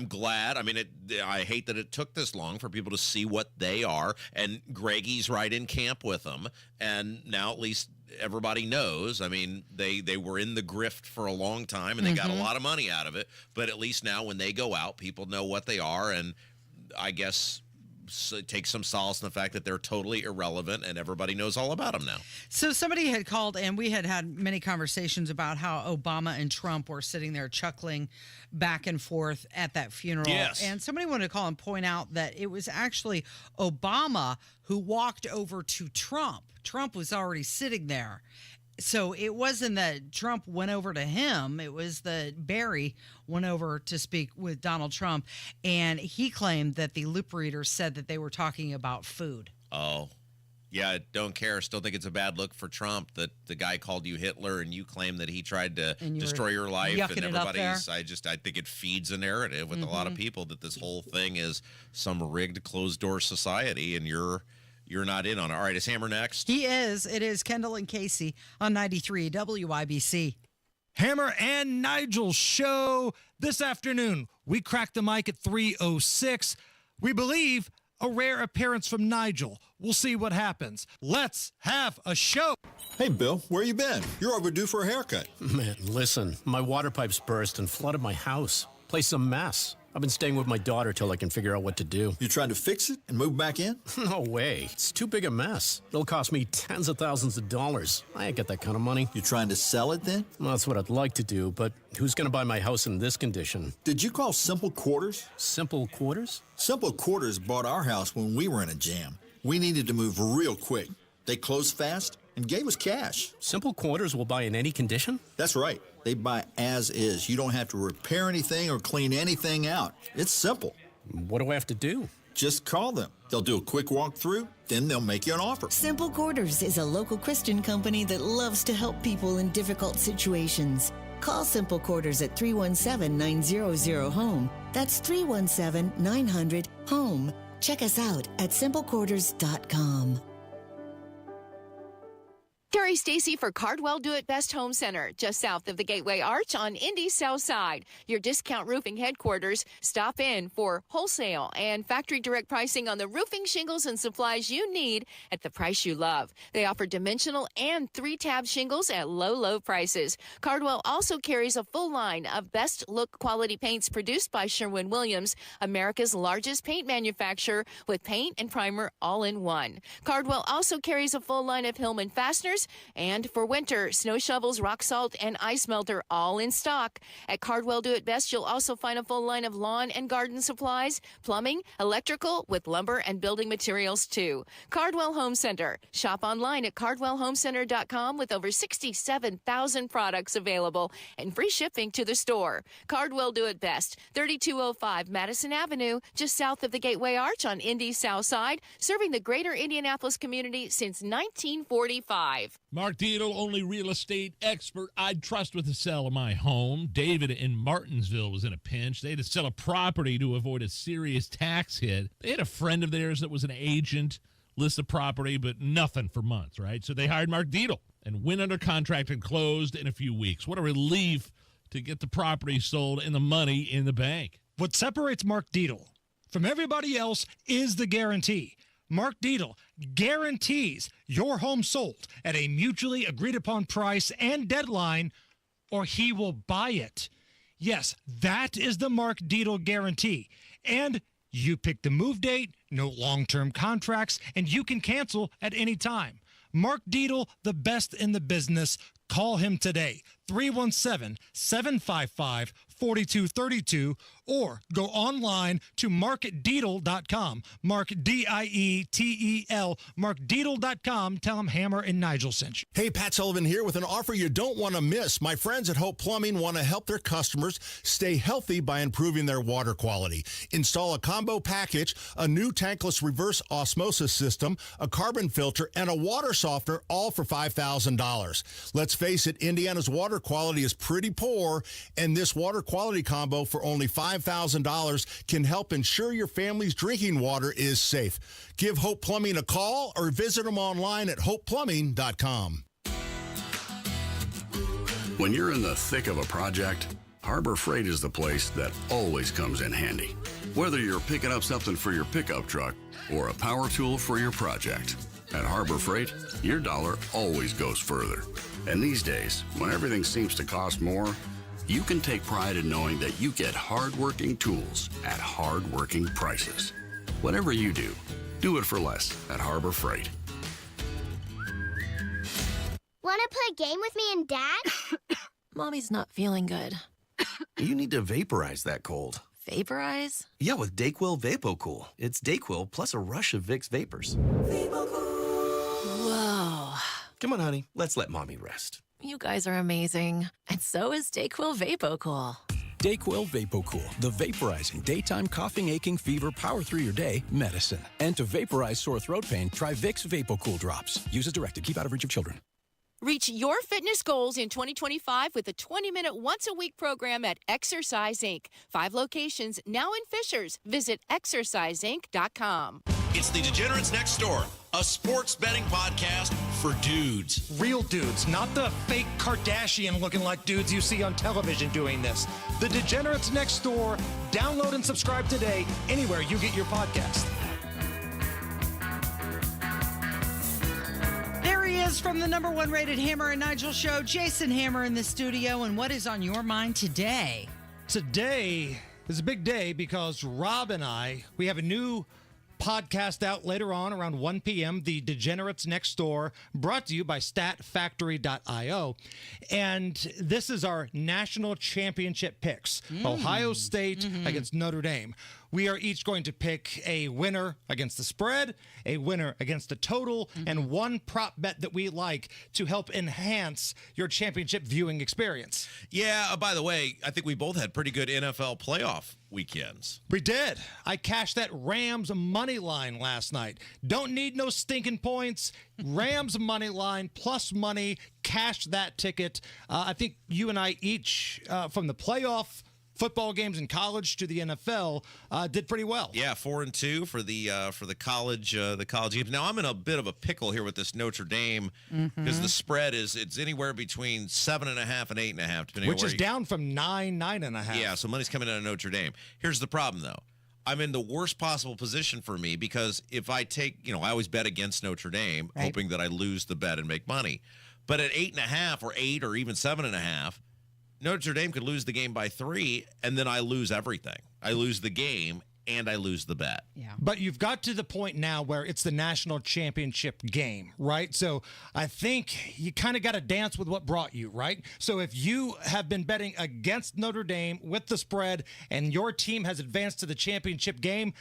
Speaker 2: glad. I mean, I hate that it took this long for people to see what they are. And Greggy's right in camp with them. And now at least everybody knows. I mean, they were in the grift for a long time, and they got a lot of money out of it. But at least now when they go out, people know what they are. And I guess take some solace in the fact that they're totally irrelevant and everybody knows all about them now.
Speaker 11: So somebody had called, and we had many conversations about how Obama and Trump were sitting there chuckling back and forth at that funeral.
Speaker 2: Yes.
Speaker 11: And somebody wanted to call and point out that it was actually Obama who walked over to Trump. Trump was already sitting there. So it wasn't that Trump went over to him. It was that Barry went over to speak with Donald Trump. And he claimed that the lip readers said that they were talking about food.
Speaker 2: Oh, yeah. Don't care. Still think it's a bad look for Trump that the guy called you Hitler and you claim that he tried to destroy your life. And everybody's, I think it feeds a narrative with a lot of people that this whole thing is some rigged closed door society and you're not in on it. All right, is Hammer next?
Speaker 11: He is. It is Kendall and Casey on 93 WIBC.
Speaker 10: Hammer and Nigel show this afternoon. We cracked the mic at 3:06. We believe a rare appearance from Nigel. We'll see what happens. Let's have a show.
Speaker 12: Hey, Bill, where you been? You're overdue for a haircut.
Speaker 15: Man, listen, my water pipes burst and flooded my house. Place a mess. I've been staying with my daughter till I can figure out what to do.
Speaker 12: You trying to fix it and move back in?
Speaker 15: No way. It's too big a mess. It'll cost me tens of thousands of dollars. I ain't got that kind of money.
Speaker 12: You trying to sell it then?
Speaker 15: Well, that's what I'd like to do, but who's going to buy my house in this condition?
Speaker 12: Did you call Simple Quarters?
Speaker 15: Simple Quarters?
Speaker 12: Simple Quarters bought our house when we were in a jam. We needed to move real quick. They closed fast and gave us cash.
Speaker 15: Simple Quarters will buy in any condition?
Speaker 12: That's right. They buy as is. You don't have to repair anything or clean anything out. It's simple.
Speaker 15: What do I have to do?
Speaker 12: Just call them. They'll do a quick walkthrough, then they'll make you an offer.
Speaker 17: Simple Quarters is a local Christian company that loves to help people in difficult situations. Call Simple Quarters at 317-900-HOME. That's 317-900-HOME. Check us out at simplequarters.com.
Speaker 14: Terry Stacy for Cardwell Do It Best Home Center, just south of the Gateway Arch on Indy's South Side. Your discount roofing headquarters. Stop in for wholesale and factory direct pricing on the roofing shingles and supplies you need at the price you love. They offer dimensional and 3-tab shingles at low prices. Cardwell also carries a full line of best look quality paints produced by Sherwin-Williams, America's largest paint manufacturer, with paint and primer all in one. Cardwell also carries a full line of Hillman fasteners mowers. And for winter, snow shovels, rock salt, and ice melter all in stock. At Cardwell Do It Best, you'll also find a full line of lawn and garden supplies, plumbing, electrical, with lumber and building materials too. Cardwell Home Center. Shop online at cardwellhomecenter.com with over 67,000 products available and free shipping to the store. Cardwell Do It Best, 3205 Madison Avenue, just south of the Gateway Arch on Indy's South Side, serving the greater Indianapolis community since 1945.
Speaker 1: Mark Dietel, only real estate expert I'd trust with the sale of my home. David in Martinsville was in a pinch. They had to sell a property to avoid a serious tax hit. They had a friend of theirs that was an agent, list the property, but nothing for months, right? So they hired Mark Dietel and went under contract and closed in a few weeks. What a relief to get the property sold and the money in the bank.
Speaker 10: What separates Mark Dietel from everybody else is the guarantee. Mark Dietel guarantees your home sold at a mutually agreed upon price and deadline, or he will buy it. Yes, that is the Mark Dietel guarantee. And you pick the move date, no long-term contracts, and you can cancel at any time. Mark Dietel, the best in the business. Call him today, 317-755-4232, or go online to markdietel.com. Mark, D-I-E-T-E-L, markdietel.com. Tell him Hammer and Nigel sent you.
Speaker 32: Hey, Pat Sullivan here with an offer you don't want to miss. My friends at Hope Plumbing want to help their customers stay healthy by improving their water quality. Install a combo package, a new tankless reverse osmosis system, a carbon filter, and a water softener, all for $5,000. Let's face it, Indiana's water quality is pretty poor, and this water quality combo for only $5,000 can help ensure your family's drinking water is safe. Give Hope Plumbing a call or visit them online at hopeplumbing.com.
Speaker 5: When you're in the thick of a project, Harbor Freight is the place that always comes in handy. Whether you're picking up something for your pickup truck or a power tool for your project, at Harbor Freight, your dollar always goes further. And these days, when everything seems to cost more, you can take pride in knowing that you get hard-working tools at hard-working prices. Whatever you do, do it for less at Harbor Freight.
Speaker 8: Want to play a game with me and Dad?
Speaker 13: Mommy's not feeling good.
Speaker 18: You need to vaporize that cold.
Speaker 13: Vaporize?
Speaker 18: Yeah, with Dayquil VapoCool. It's Dayquil plus a rush of Vicks vapors.
Speaker 13: Whoa.
Speaker 18: Come on, honey. Let's let Mommy rest.
Speaker 13: You guys are amazing. And so is Dayquil VapoCool.
Speaker 19: Dayquil VapoCool, the vaporizing daytime coughing, aching, fever, power through your day medicine. And to vaporize sore throat pain, try Vicks VapoCool drops. Use as directed. Keep out of reach of children.
Speaker 14: Reach your fitness goals in 2025 with a 20-minute once-a-week program at Exercise Inc. 5 locations now in Fishers. Visit exerciseinc.com.
Speaker 20: It's the Degenerates Next Door, a sports betting podcast for dudes.
Speaker 10: Real dudes, not the fake Kardashian-looking like dudes you see on television doing this. The Degenerates Next Door. Download and subscribe today anywhere you get your podcast.
Speaker 11: There he is from the #1 rated Hammer and Nigel show, Jason Hammer in the studio. And what is on your mind today?
Speaker 10: Today is a big day because Rob and we have a new podcast out later on around 1 p.m., The Degenerates Next Door, brought to you by StatFactory.io. And this is our national championship picks. Ohio State against Notre Dame. We are each going to pick a winner against the spread, a winner against the total, and one prop bet that we like to help enhance your championship viewing experience.
Speaker 2: Yeah, by the way, I think we both had pretty good NFL playoff weekends.
Speaker 10: We did. I cashed that Rams money line last night. Don't need no stinking points. Rams money line plus money. Cashed that ticket. I think you and I each, from the playoff football games in college to the NFL, did pretty well.
Speaker 2: Yeah, 4-2 for the college games. Now I'm in a bit of a pickle here with this Notre Dame because the spread it's anywhere between 7.5 and 8.5, depending
Speaker 10: which
Speaker 2: on
Speaker 10: is down from 9.5.
Speaker 2: Yeah, so money's coming out of Notre Dame. Here's the problem though. I'm in the worst possible position for me because if I take, I always bet against Notre Dame, hoping that I lose the bet and make money. But at 8.5 or 8 or even 7.5. Notre Dame could lose the game by 3, and then I lose everything. I lose the game, and I lose the bet.
Speaker 11: Yeah.
Speaker 10: But you've got to the point now where it's the national championship game, right? So I think you kind of got to dance with what brought you, right? So if you have been betting against Notre Dame with the spread and your team has advanced to the championship game,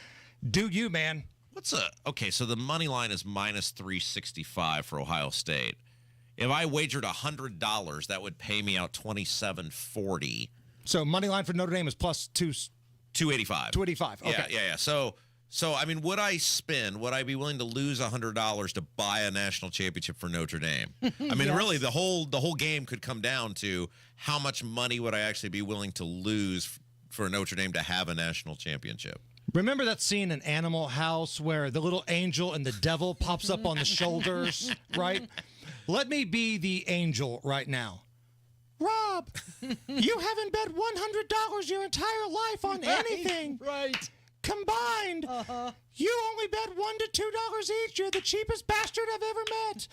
Speaker 10: do you, man?
Speaker 2: Okay, so the money line is minus 365 for Ohio State. If I wagered $100, that would pay me out $27.40.
Speaker 10: So money line for Notre Dame is plus
Speaker 2: 285.
Speaker 10: 285. Okay.
Speaker 2: Yeah. So I mean, would I be willing to lose $100 to buy a national championship for Notre Dame? I mean, really, the whole game could come down to how much money would I actually be willing to lose for Notre Dame to have a national championship?
Speaker 10: Remember that scene in Animal House where the little angel and the devil pops up on the shoulders, right? Let me be the angel right now. Rob, you haven't bet $100 your entire life on anything.
Speaker 11: Right.
Speaker 10: Combined, you only bet $1 to $2 each. You're the cheapest bastard I've ever met.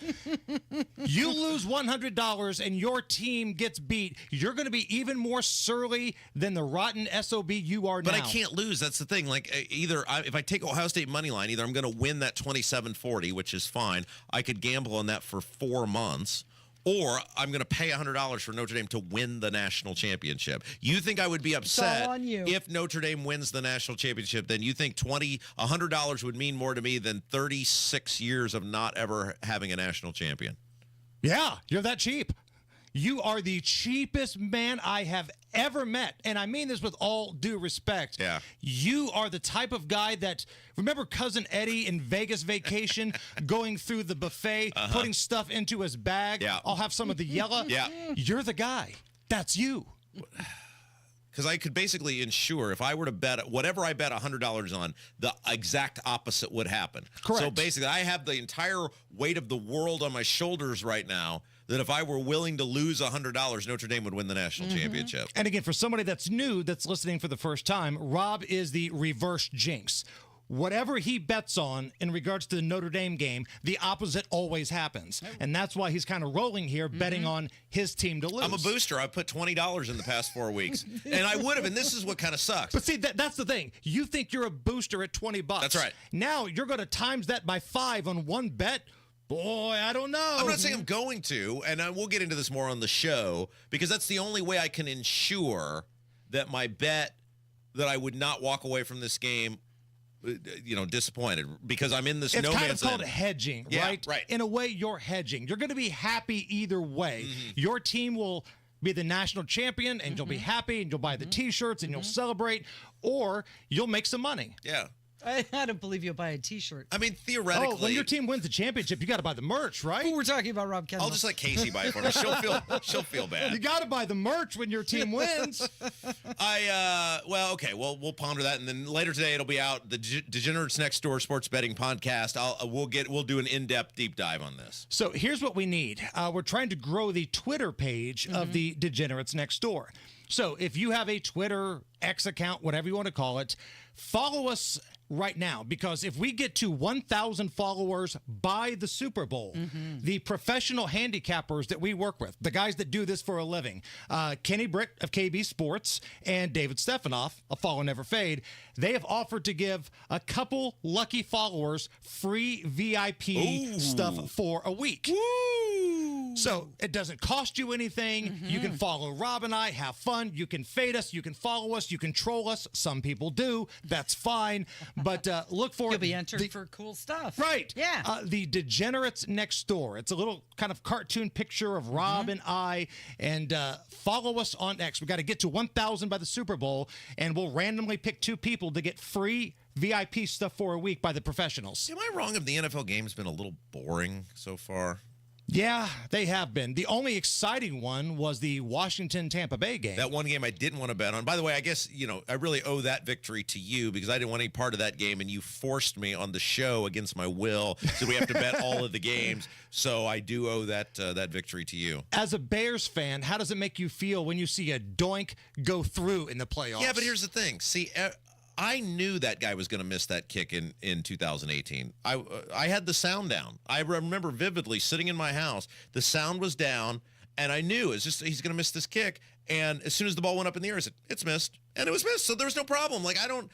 Speaker 10: You lose $100 and your team gets beat. You're going to be even more surly than the rotten SOB you are now.
Speaker 2: But I can't lose. That's the thing. Like, if I take Ohio State money line, either I'm going to win that $27.40, which is fine. I could gamble on that for 4 months. Or I'm going to pay $100 for Notre Dame to win the national championship. You think I would be upset if Notre Dame wins the national championship? Then you think $100 would mean more to me than 36 years of not ever having a national champion?
Speaker 10: Yeah, you're that cheap. You are the cheapest man I have ever met. And I mean this with all due respect.
Speaker 2: Yeah.
Speaker 10: You are the type of guy that, remember Cousin Eddie in Vegas Vacation going through the buffet, putting stuff into his bag?
Speaker 2: Yeah.
Speaker 10: I'll have some of the yellow.
Speaker 2: Yeah.
Speaker 10: You're the guy. That's you.
Speaker 2: Because I could basically ensure if I were to bet whatever I bet $100 on, the exact opposite would happen.
Speaker 10: Correct.
Speaker 2: So basically, I have the entire weight of the world on my shoulders right now, that if I were willing to lose $100, Notre Dame would win the national championship.
Speaker 10: And again, for somebody that's new, that's listening for the first time, Rob is the reverse jinx. Whatever he bets on in regards to the Notre Dame game, the opposite always happens. And that's why he's kind of rolling here, betting on his team to lose.
Speaker 2: I'm a booster. I put $20 in the past 4 weeks. And I would have, and this is what kind of sucks.
Speaker 10: But see, that's the thing. You think you're a booster at $20.
Speaker 2: That's right.
Speaker 10: Now you're going to times that by 5 on one bet. Boy, I don't know.
Speaker 2: I'm not saying I'm going to, and we'll get into this more on the show, because that's the only way I can ensure that my bet that I would not walk away from this game disappointed, because I'm in this no man's land.
Speaker 10: It's kind of called hedging, right?
Speaker 2: Yeah, right.
Speaker 10: In a way, you're hedging. You're going to be happy either way. Your team will be the national champion, and you'll be happy, and you'll buy the T-shirts, and you'll celebrate, or you'll make some money.
Speaker 2: Yeah.
Speaker 11: I don't believe you'll buy a T-shirt.
Speaker 2: I mean, theoretically.
Speaker 10: Oh, when your team wins the championship, you got to buy the merch, right?
Speaker 11: We're talking about Rob Kendall.
Speaker 2: I'll just let Casey buy it for me. She'll feel bad.
Speaker 10: You got to buy the merch when your team wins.
Speaker 2: Okay. Well, we'll ponder that, and then later today it'll be out. The Degenerates Next Door Sports Betting Podcast. We'll do an in-depth deep dive on this.
Speaker 10: So here's what we need. We're trying to grow the Twitter page of the Degenerates Next Door. So if you have a Twitter X account, whatever you want to call it, follow us right now, because if we get to 1,000 followers by the Super Bowl, the professional handicappers that we work with, the guys that do this for a living, Kenny Britt of KB Sports and David Stefanoff of Follow Never Fade, they have offered to give a couple lucky followers free VIP stuff for a week. So it doesn't cost you anything. You can follow Rob and I, have fun. You can fade us. You can follow us. You can troll us. Some people do. That's fine. But look for
Speaker 11: You'll be entered for cool stuff.
Speaker 10: Right.
Speaker 11: Yeah.
Speaker 10: The Degenerates Next Door. It's a little kind of cartoon picture of Rob and I. And follow us on X. We got to get to 1,000 by the Super Bowl, and we'll randomly pick 2 people to get free VIP stuff for a week by the professionals.
Speaker 2: Am I wrong if the NFL game's been a little boring so far?
Speaker 10: Yeah, they have been. The only exciting one was the Washington-Tampa Bay game.
Speaker 2: That one game I didn't want to bet on. By the way, I guess, I really owe that victory to you, because I didn't want any part of that game, and you forced me on the show against my will. So we have to bet all of the games. So I do owe that victory to you.
Speaker 10: As a Bears fan, how does it make you feel when you see a doink go through in the playoffs?
Speaker 2: Yeah, but here's the thing. See, I knew that guy was going to miss that kick in 2018. I had the sound down. I remember vividly sitting in my house. The sound was down, and I knew he's going to miss this kick. And as soon as the ball went up in the air, I said, it's missed. And it was missed, so there was no problem. Like, I don't.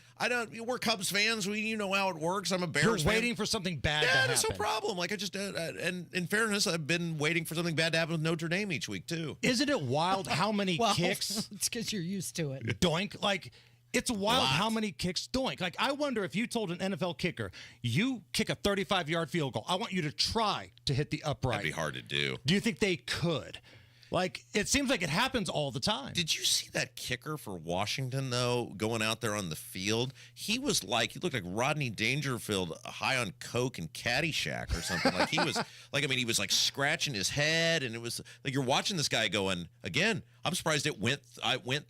Speaker 2: We're Cubs fans. You know how it works. I'm a Bears fan.
Speaker 10: You're waiting for something bad to happen.
Speaker 2: Yeah, there's no problem. Like, and in fairness, I've been waiting for something bad to happen with Notre Dame each week, too.
Speaker 10: Isn't it wild how many kicks?
Speaker 11: It's because you're used to it.
Speaker 10: Doink. Like, it's wild how many kicks doink. Like, I wonder if you told an NFL kicker, you kick a 35-yard field goal, I want you to try to hit the upright.
Speaker 2: That'd be hard to do.
Speaker 10: Do you think they could? Like, it seems like it happens all the time.
Speaker 2: Did you see that kicker for Washington, though, going out there on the field? He looked like Rodney Dangerfield high on coke and Caddyshack or something. Like, he was he was like scratching his head, and it was like you're watching this guy going, again, I'm surprised it went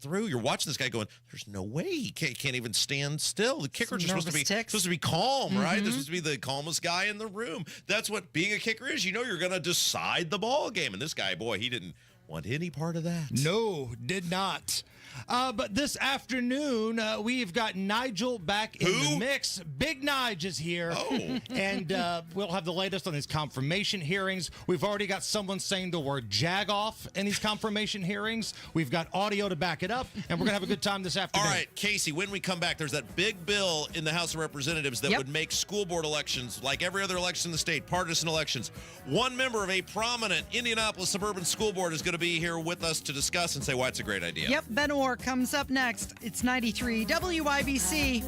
Speaker 2: through. You're watching this guy going, there's no way he can't even stand still. The kicker's just supposed to be calm, right? This is supposed to be the calmest guy in the room. That's what being a kicker is. You know you're going to decide the ball game. And this guy, boy, he didn't want any part of that.
Speaker 10: No, did not. But this afternoon, we've got Nigel back in the mix. Big Nige is here.
Speaker 2: Oh.
Speaker 10: And we'll have the latest on his confirmation hearings. We've already got someone saying the word jagoff in these confirmation hearings. We've got audio to back it up, and we're going to have a good time this afternoon.
Speaker 2: All right, Casey, when we come back, there's that big bill in the House of Representatives that would make school board elections, like every other election in the state, partisan elections. One member of a prominent Indianapolis suburban school board is going to be here with us to discuss and say why it's a great idea.
Speaker 11: Yep, Ben Orr comes up next. It's 93 WIBC.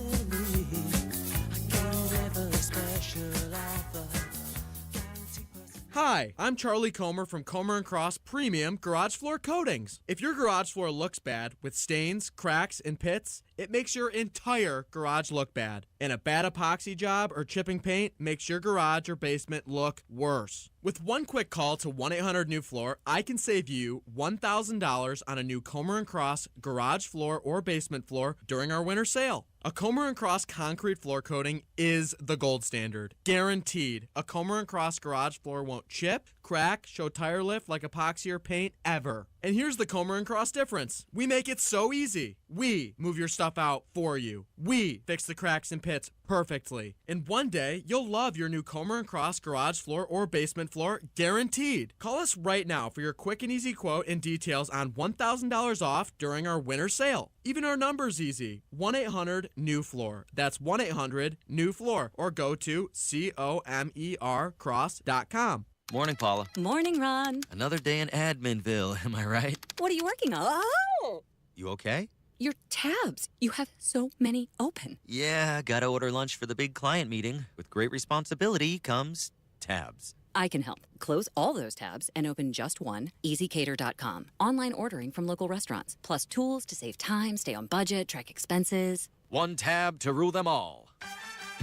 Speaker 9: Hi, I'm Charlie Comer from Comer & Cross Premium Garage Floor Coatings. If your garage floor looks bad with stains, cracks, and pits, it makes your entire garage look bad. And a bad epoxy job or chipping paint makes your garage or basement look worse. With one quick call to 1-800-NEW-FLOOR, I can save you $1,000 on a new Comer & Cross garage floor or basement floor during our winter sale. A Comer & Cross concrete floor coating is the gold standard. Guaranteed. A Comer & Cross garage floor won't chip, crack, show tire lift like epoxy or paint ever. And here's the Comer & Cross difference. We make it so easy. We move your stuff out for you. We fix the cracks and pits perfectly. And one day, you'll love your new Comer & Cross garage floor or basement floor, guaranteed. Call us right now for your quick and easy quote and details on $1,000 off during our winter sale. Even our number's easy. 1-800-NEW-FLOOR. That's 1-800-NEW-FLOOR. Or go to COMERcross.com.
Speaker 16: Morning, Paula.
Speaker 21: Morning, Ron.
Speaker 16: Another day in Adminville, am I right?
Speaker 21: What are you working on? Oh!
Speaker 16: You okay?
Speaker 21: Your tabs. You have so many open.
Speaker 16: Yeah, gotta order lunch for the big client meeting. With great responsibility comes tabs.
Speaker 21: I can help. Close all those tabs and open just one, EasyCater.com. Online ordering from local restaurants, plus tools to save time, stay on budget, track expenses.
Speaker 16: One tab to rule them all.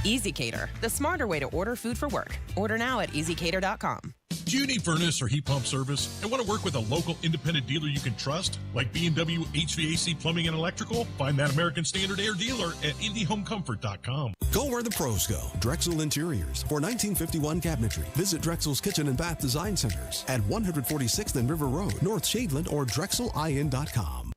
Speaker 22: EasyCater, the smarter way to order food for work. Order now at EasyCater.com.
Speaker 23: Do you need furnace or heat pump service and want to work with a local independent dealer you can trust, like B&W HVAC Plumbing and Electrical? Find that American Standard Air dealer at IndyHomeComfort.com.
Speaker 19: Go where the pros go. Drexel Interiors for 1951 cabinetry. Visit Drexel's Kitchen and Bath Design Centers at 146th and River Road, North Shadeland, or DrexelIN.com.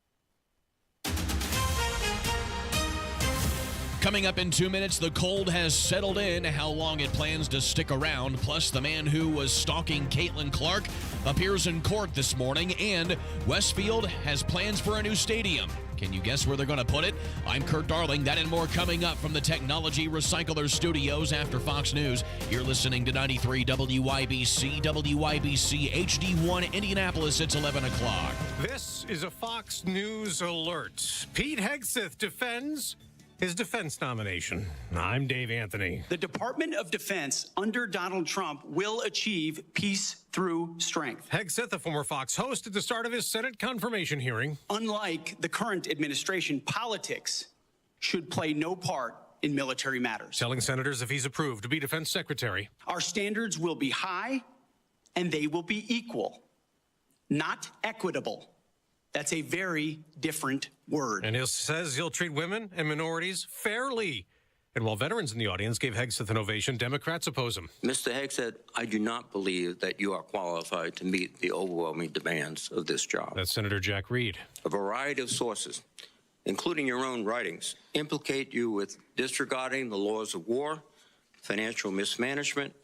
Speaker 1: Coming up in 2 minutes, the cold has settled in. How long it plans to stick around. Plus, the man who was stalking Caitlin Clark appears in court this morning. And Westfield has plans for a new stadium. Can you guess where they're going to put it? I'm Kurt Darling. That and more coming up from the Technology Recycler Studios after Fox News. You're listening to 93 WIBC, WIBC HD1 Indianapolis. It's 11 o'clock.
Speaker 24: This is a Fox News alert. Pete Hegseth defends his defense nomination. I'm Dave Anthony.
Speaker 25: The Department of Defense under Donald Trump will achieve peace through strength.
Speaker 24: Hegseth, a former Fox host, at the start of his Senate confirmation hearing.
Speaker 25: Unlike the current administration, politics should play no part in military matters.
Speaker 24: Telling senators if he's approved to be defense secretary.
Speaker 25: Our standards will be high and they will be equal, not equitable. That's a very different word.
Speaker 24: And he says he'll treat women and minorities fairly. And while veterans in the audience gave Hegseth an ovation, Democrats oppose him.
Speaker 26: Mr. Hegseth, I do not believe that you are qualified to meet the overwhelming demands of this job.
Speaker 24: That's Senator Jack Reed.
Speaker 26: A variety of sources, including your own writings, implicate you with disregarding the laws of war, financial mismanagement,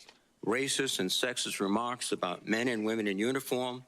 Speaker 26: racist and sexist remarks about men and women in uniform,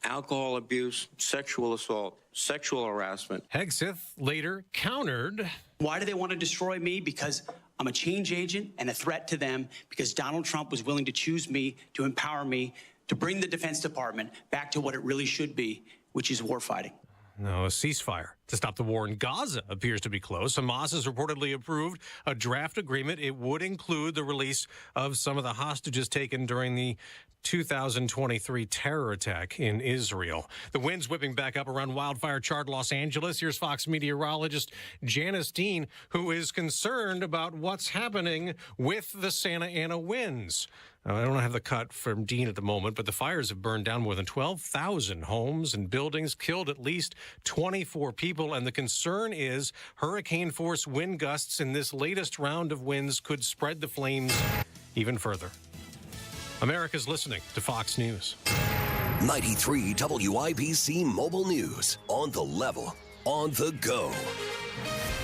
Speaker 26: alcohol abuse, sexual assault, sexual harassment.
Speaker 24: Hegseth later countered.
Speaker 25: Why do they want to destroy me? Because I'm a change agent and a threat to them, because Donald Trump was willing to choose me, to empower me, to bring the Defense Department back to what it really should be, which is warfighting.
Speaker 24: No, a ceasefire to stop the war in Gaza appears to be close. Hamas has reportedly approved a draft agreement. It would include the release of some of the hostages taken during the 2023 terror attack in Israel. The wind's whipping back up around wildfire-charred Los Angeles. Here's Fox meteorologist Janice Dean, who is concerned about what's happening with the Santa Ana winds. I don't have the cut from Dean at the moment, but the fires have burned down more than 12,000 homes and buildings, killed at least 24 people, and the concern is hurricane-force wind gusts in this latest round of winds could spread the flames even further. America's listening to Fox News.
Speaker 3: 93 WIBC Mobile News. On the level, on the go.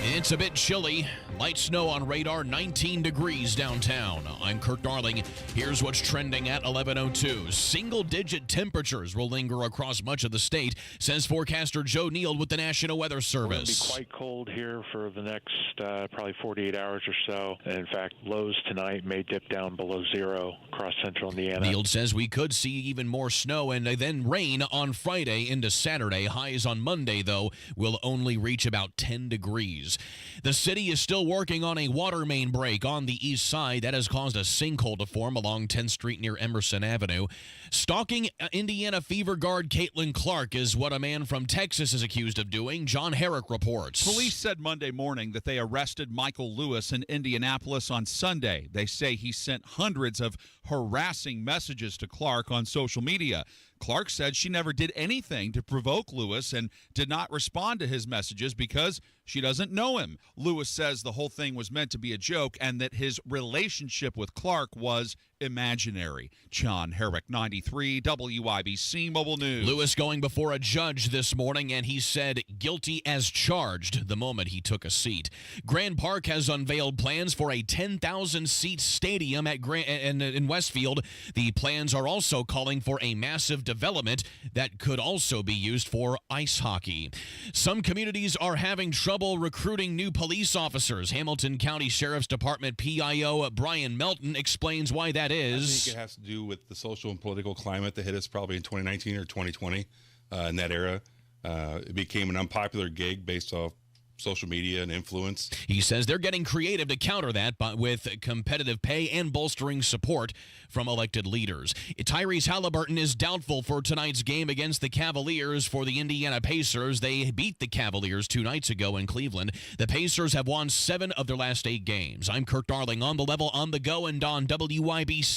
Speaker 4: It's a bit chilly. Light snow on radar, 19 degrees downtown. I'm Kirk Darling. Here's what's trending at 11:02. Single-digit temperatures will linger across much of the state, says forecaster Joe Neal with the National Weather Service.
Speaker 6: It's going to be quite cold here for the next probably 48 hours or so. And in fact, lows tonight may dip down below zero across central Indiana.
Speaker 4: Neal says we could see even more snow and then rain on Friday into Saturday. Highs on Monday, though, will only reach about 10 degrees. The city is still working on a water main break on the east side. That has caused a sinkhole to form along 10th Street near Emerson Avenue. Stalking Indiana fever guard Caitlin Clark is what a man from Texas is accused of doing. John Herrick reports.
Speaker 7: Police said Monday morning that they arrested Michael Lewis in Indianapolis on Sunday. They say he sent hundreds of harassing messages to Clark on social media. Clark said she never did anything to provoke Lewis and did not respond to his messages because she doesn't know him. Lewis says the whole thing was meant to be a joke and that his relationship with Clark was imaginary. John Herrick, 93 WIBC Mobile News.
Speaker 4: Lewis going before a judge this morning, and he said guilty as charged the moment he took a seat. Grand Park has unveiled plans for a 10,000-seat stadium at in Westfield. The plans are also calling for a massive development that could also be used for ice hockey. Some communities are having trouble recruiting new police officers. Hamilton County Sheriff's Department PIO Brian Melton explains why that is.
Speaker 12: I think it has to do with the social and political climate that hit us probably in 2019 or 2020. In that era, it became an unpopular gig based off social media and influence.
Speaker 4: He says they're getting creative to counter that, but with competitive pay and bolstering support from elected leaders. Tyrese Halliburton is doubtful for tonight's game against the Cavaliers for the Indiana Pacers. They beat the Cavaliers 2 nights ago in Cleveland. The Pacers have won 7 of their last 8 games. I'm Kirk Darling, on the level, on the go, and on WIBC.com.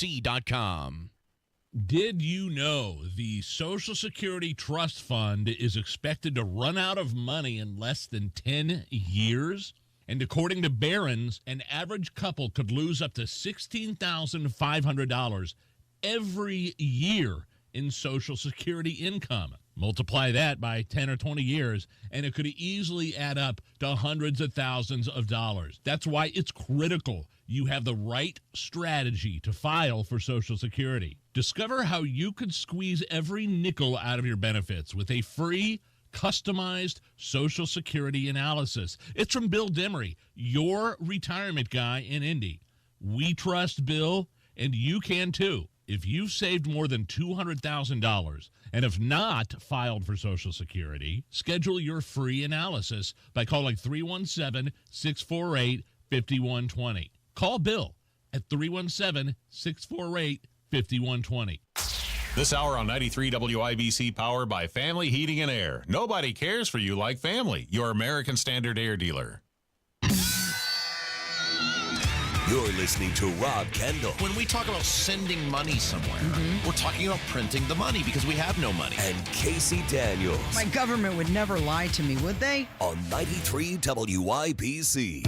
Speaker 1: Did you know the Social Security Trust Fund is expected to run out of money in less than 10 years? And according to Barron's, an average couple could lose up to $16,500 every year in Social Security income. Multiply that by 10 or 20 years, and it could easily add up to hundreds of thousands of dollars. That's why it's critical you have the right strategy to file for Social Security. Discover how you could squeeze every nickel out of your benefits with a free, customized Social Security analysis. It's from Bill Demery, your retirement guy in Indy. We trust Bill, and you can too. If you've saved more than $200,000 and have not filed for Social Security, schedule your free analysis by calling 317-648-5120. Call Bill at 317-648-5120.
Speaker 23: This hour on 93 WIBC, powered by Family Heating and Air. Nobody cares for you like family. Your American Standard Air dealer.
Speaker 3: You're listening to Rob Kendall.
Speaker 20: When we talk about sending money somewhere, we're talking about printing the money because we have no money.
Speaker 3: And Casey Daniels.
Speaker 11: My government would never lie to me, would they?
Speaker 3: On 93 WIBC.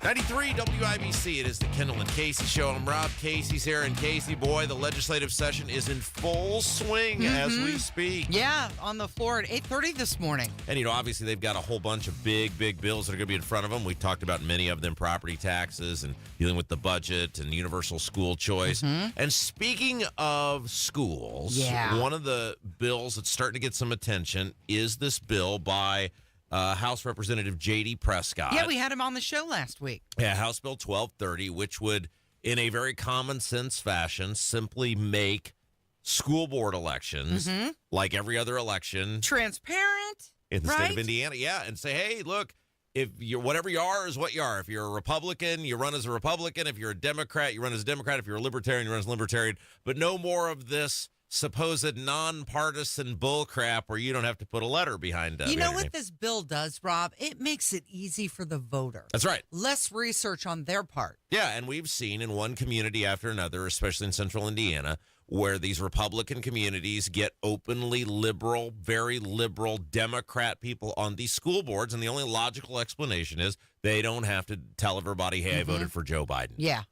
Speaker 2: 93 WIBC. It is the Kendall and Casey Show. I'm Rob. Casey's here. And Casey, boy, the legislative session is in full swing as we speak.
Speaker 11: Yeah, on the floor at 8:30 this morning.
Speaker 2: And, obviously they've got a whole bunch of big bills that are going to be in front of them. We talked about many of them, property taxes and dealing with the budget and universal school choice. And speaking of schools, one of the bills that's starting to get some attention is this bill by House Representative J.D. Prescott.
Speaker 11: Yeah, we had him on the show last week.
Speaker 2: Yeah, House Bill 1230, which would, in a very common sense fashion, simply make school board elections like every other election
Speaker 11: transparent
Speaker 2: in the state of Indiana. Yeah, and say, hey, look, if you're whatever you are is what you are. If you're a Republican, you run as a Republican. If you're a Democrat, you run as a Democrat. If you're a Libertarian, you run as a Libertarian. But no more of this supposed nonpartisan bullcrap where you don't have to put a letter behind it.
Speaker 11: You know what this bill does, Rob? It makes it easy for the voter.
Speaker 2: That's right.
Speaker 11: Less research on their part.
Speaker 2: Yeah, and we've seen in one community after another, especially in central Indiana, where these Republican communities get openly liberal, very liberal Democrat people on these school boards. And the only logical explanation is they don't have to tell everybody, hey, I voted for Joe Biden.
Speaker 11: Yeah.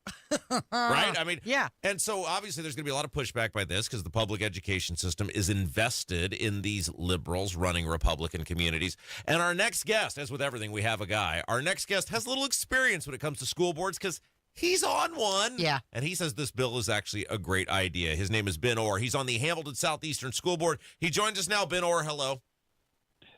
Speaker 2: Right? I mean,
Speaker 11: yeah.
Speaker 2: And so obviously there's going to be a lot of pushback by this because the public education system is invested in these liberals running Republican communities. And our next guest, as with everything, we have a guy. Our next guest has a little experience when it comes to school boards because he's on one.
Speaker 11: Yeah.
Speaker 2: And he says this bill is actually a great idea. His name is Ben Orr. He's on the Hamilton Southeastern School Board. He joins us now. Ben Orr, hello.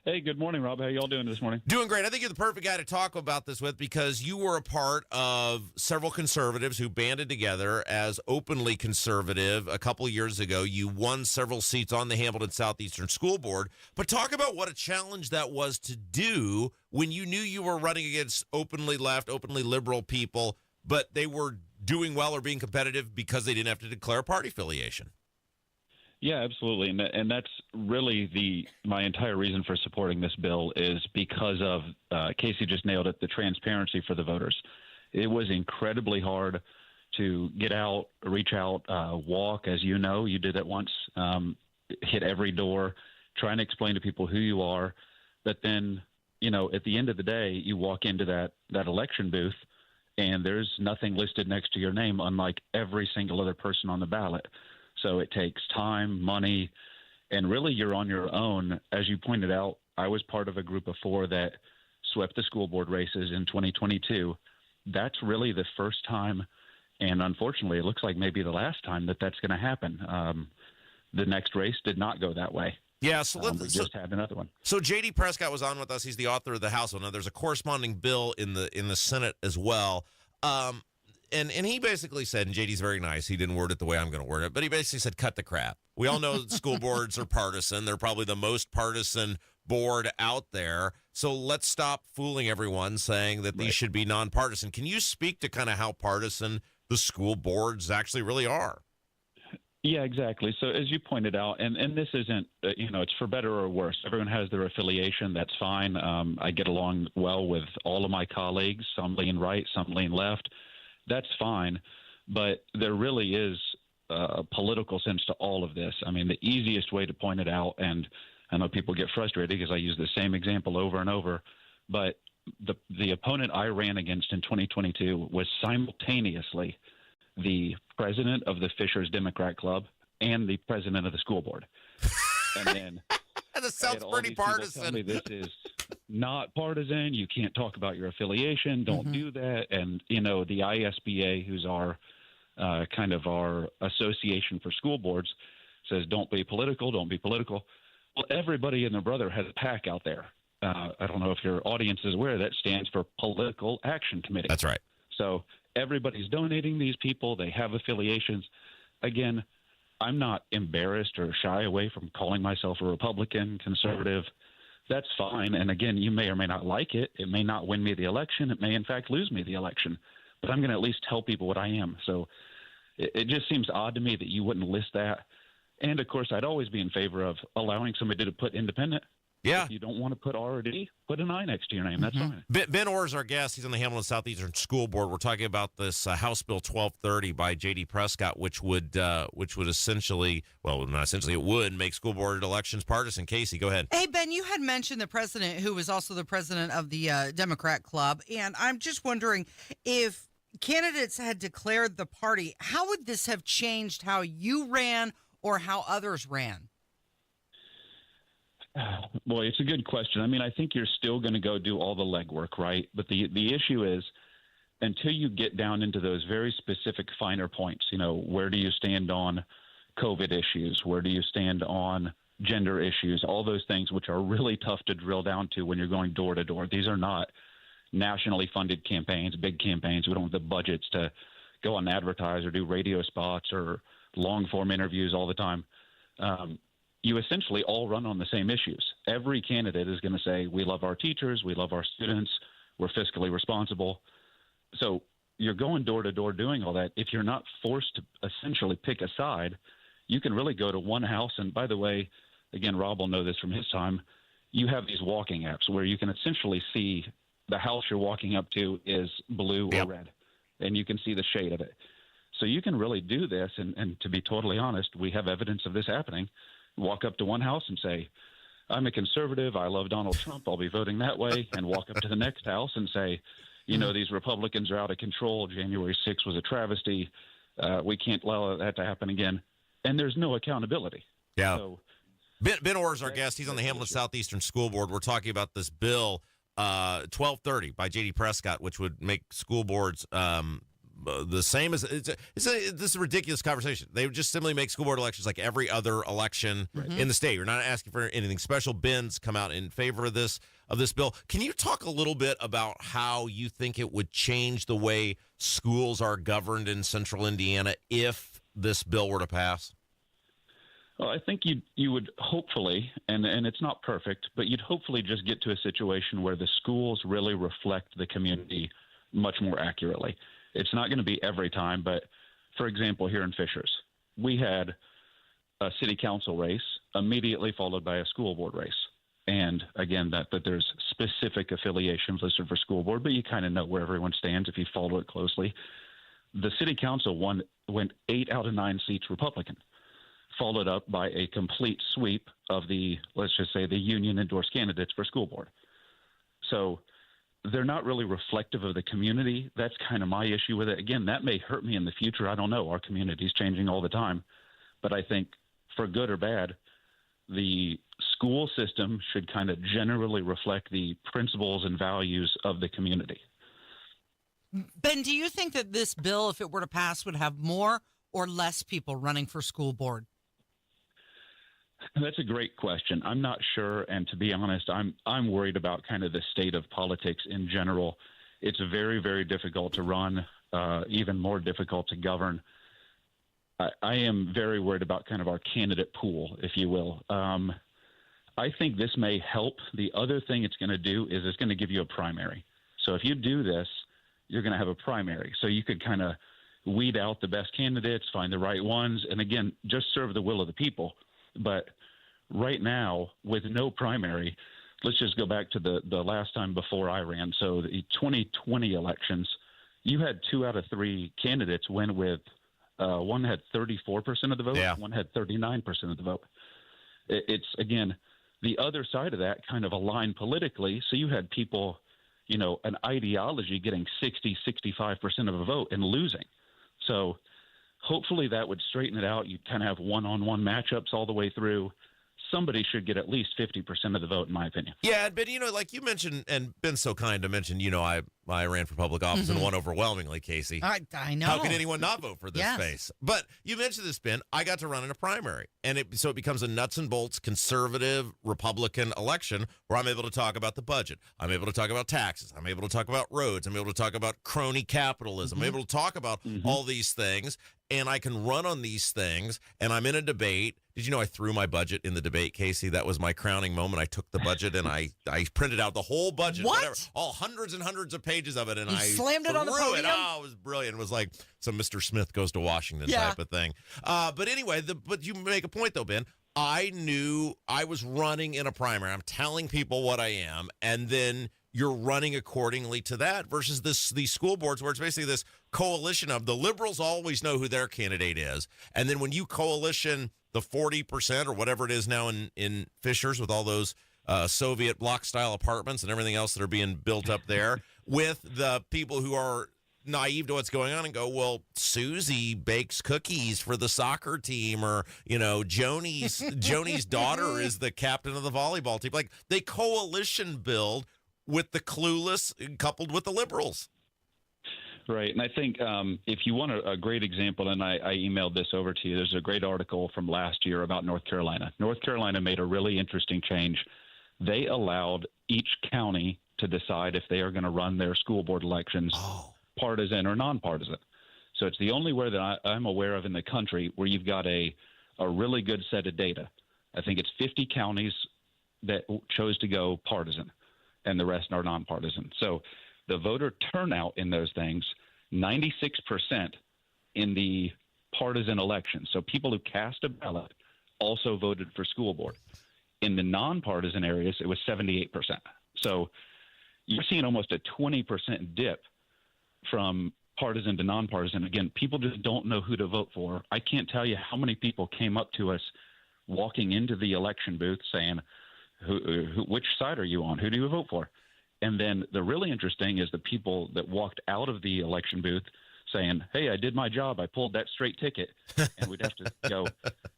Speaker 5: Hey, good morning, Rob. How y'all doing this morning?
Speaker 2: Doing great. I think you're the perfect guy to talk about this with because you were a part of several conservatives who banded together as openly conservative a couple of years ago. You won several seats on the Hamilton Southeastern School Board. But talk about what a challenge that was to do when you knew you were running against openly left, openly liberal people, but they were doing well or being competitive because they didn't have to declare party affiliation.
Speaker 5: Yeah, absolutely. And that's really my entire reason for supporting this bill is because of, Casey just nailed it, the transparency for the voters. It was incredibly hard to get out, reach out, walk, as you know, you did it once, hit every door, trying to explain to people who you are. But then, at the end of the day, you walk into that election booth, and there's nothing listed next to your name, unlike every single other person on the ballot. So it takes time, money, and really you're on your own. As you pointed out, I was part of a group of 4 that swept the school board races in 2022. That's really the first time, and unfortunately it looks like maybe the last time that that's going to happen. The next race did not go that way.
Speaker 2: Yeah, so
Speaker 5: we just had another one.
Speaker 2: So J.D. Prescott was on with us. He's the author of the House bill. Now, there's a corresponding bill in the Senate as well. And he basically said, and JD's very nice, he didn't word it the way I'm going to word it, but he basically said, cut the crap. We all know that school boards are partisan. They're probably the most partisan board out there. So let's stop fooling everyone saying that these should be nonpartisan. Can you speak to kind of how partisan the school boards actually really are?
Speaker 5: Yeah, exactly. So as you pointed out, and this isn't, it's for better or worse. Everyone has their affiliation. That's fine. I get along well with all of my colleagues. Some lean right, some lean left. That's fine, but there really is a political sense to all of this. I mean, the easiest way to point it out, and I know people get frustrated because I use the same example over and over, but the opponent I ran against in 2022 was simultaneously the president of the Fishers Democrat Club and the president of the school board. And then
Speaker 2: that sounds pretty partisan.
Speaker 5: Tell me this is not partisan. You can't talk about your affiliation. Don't do that. And, the ISBA, who's our kind of our association for school boards, says, don't be political. Don't be political. Well, everybody and their brother has a PAC out there. I don't know if your audience is aware that stands for Political Action Committee.
Speaker 2: That's right.
Speaker 5: So everybody's donating these people. They have affiliations. Again, I'm not embarrassed or shy away from calling myself a Republican, conservative. That's fine. And again, you may or may not like it. It may not win me the election. It may, in fact, lose me the election. But I'm going to at least tell people what I am. So it just seems odd to me that you wouldn't list that. And, of course, I'd always be in favor of allowing somebody to put independent.
Speaker 2: Yeah.
Speaker 5: If you don't want to put R&D, put an I next to your name. That's fine.
Speaker 2: Ben Orr is our guest. He's on the Hamilton Southeastern School Board. We're talking about this House Bill 1230 by J.D. Prescott, which would essentially, well, not essentially, it would make school board elections partisan. Casey, go ahead.
Speaker 11: Hey, Ben, you had mentioned the president, who was also the president of the Democrat Club, and I'm just wondering if candidates had declared the party, how would this have changed how you ran or how others ran?
Speaker 5: Boy, it's a good question. I mean, I think you're still going to go do all the legwork, right? But the issue is, until you get down into those very specific finer points, where do you stand on COVID issues? Where do you stand on gender issues? All those things which are really tough to drill down to when you're going door to door. These are not nationally funded campaigns, big campaigns. We don't have the budgets to go and advertise or do radio spots or long form interviews all the time. You essentially all run on the same issues. Every candidate is going to say, we love our teachers, we love our students, we're fiscally responsible. So you're going door to door doing all that. If you're not forced to essentially pick a side, you can really go to one house. And by the way, again, Rob will know this from his time, you have these walking apps where you can essentially see the house you're walking up to is blue or red, and you can see the shade of it. So you can really do this. And to be totally honest, we have evidence of this happening. Walk up to one house and say, I'm a conservative, I love Donald Trump, I'll be voting that way, and walk up to the next house and say, these Republicans are out of control, January 6th was a travesty, we can't allow that to happen again. And there's no accountability.
Speaker 2: Yeah.
Speaker 5: So,
Speaker 2: Ben Orr is our guest. He's on the Hamilton Southeastern School Board. We're talking about this bill, 1230 by J.D. Prescott, which would make school boards the same as this is a ridiculous conversation. They would just simply make school board elections like every other election in the state. You're not asking for anything special. Ben's come out in favor of this bill. Can you talk a little bit about how you think it would change the way schools are governed in Central Indiana if this bill were to pass?
Speaker 5: Well, I think you would hopefully, and it's not perfect, but you'd hopefully just get to a situation where the schools really reflect the community much more accurately. It's not going to be every time, but for example, here in Fishers, we had a city council race immediately followed by a school board race. And again, that there's specific affiliations listed for school board, but you kind of know where everyone stands if you follow it closely. The city council went 8 out of 9 seats Republican, followed up by a complete sweep of the, let's just say, the union endorsed candidates for school board. So they're not really reflective of the community. That's kind of my issue with it. Again, that may hurt me in the future. I don't know. Our community's changing all the time. But I think for good or bad, the school system should kind of generally reflect the principles and values of the community.
Speaker 11: Ben, do you think that this bill, if it were to pass, would have more or less people running for school board?
Speaker 5: That's a great question. I'm not sure, and to be honest, I'm worried about kind of the state of politics in general. It's very, very difficult to run, even more difficult to govern. I am very worried about kind of our candidate pool, if you will. I think this may help. The other thing it's going to do is it's going to give you a primary. So if you do this, you're going to have a primary. So you could kind of weed out the best candidates, find the right ones, and again, just serve the will of the people. But right now, with no primary, let's just go back to the last time before I ran. So the 2020 elections, you had 2 out of 3 candidates win with one had 34% of the vote, one had 39% of the vote. It's, again, the other side of that kind of aligned politically. So you had people, an ideology getting 60, 65% of a vote and losing. So hopefully that would straighten it out. You'd kind of have one-on-one matchups all the way through. Somebody should get at least 50% of the vote, in my opinion.
Speaker 2: Yeah, but, like you mentioned, and been so kind to mention, I ran for public office and won overwhelmingly, Casey.
Speaker 11: I know.
Speaker 2: How can anyone not vote for this space? But you mentioned this, Ben. I got to run in a primary, and so it becomes a nuts and bolts conservative Republican election where I'm able to talk about the budget. I'm able to talk about taxes. I'm able to talk about roads. I'm able to talk about crony capitalism. I'm able to talk about all these things, and I can run on these things, and I'm in a debate. Did you know I threw my budget in the debate, Casey? That was my crowning moment. I took the budget and I printed out the whole budget, whatever, all hundreds and hundreds of pages of it, and I
Speaker 11: slammed it on the podium.
Speaker 2: Oh, it was brilliant. It was like some Mr. Smith goes to Washington type of thing. But anyway, but you make a point though, Ben. I knew I was running in a primary. I'm telling people what I am, and then you're running accordingly to that versus these school boards where it's basically this coalition of the liberals always know who their candidate is. And then when you coalition the 40% or whatever it is now in Fishers with all those Soviet block-style apartments and everything else that are being built up there with the people who are naive to what's going on and go, well, Susie bakes cookies for the soccer team, or, Joni's daughter is the captain of the volleyball team. Like, they coalition build with the clueless coupled with the liberals.
Speaker 5: Right. And I think if you want a great example, and I emailed this over to you, there's a great article from last year about North Carolina. North Carolina made a really interesting change. They allowed each county to decide if they are going to run their school board elections partisan or nonpartisan. So it's the only way that I'm aware of in the country where you've got a really good set of data. I think it's 50 counties that chose to go partisan, and the rest are nonpartisan. So the voter turnout in those things, 96% in the partisan election. So people who cast a ballot also voted for school board. In the nonpartisan areas, it was 78%. So you're seeing almost a 20% dip from partisan to nonpartisan. Again, people just don't know who to vote for. I can't tell you how many people came up to us walking into the election booth saying, which side are you on? Who do you vote for? And then the really interesting is the people that walked out of the election booth saying, hey, I did my job. I pulled that straight ticket. And we'd have to go,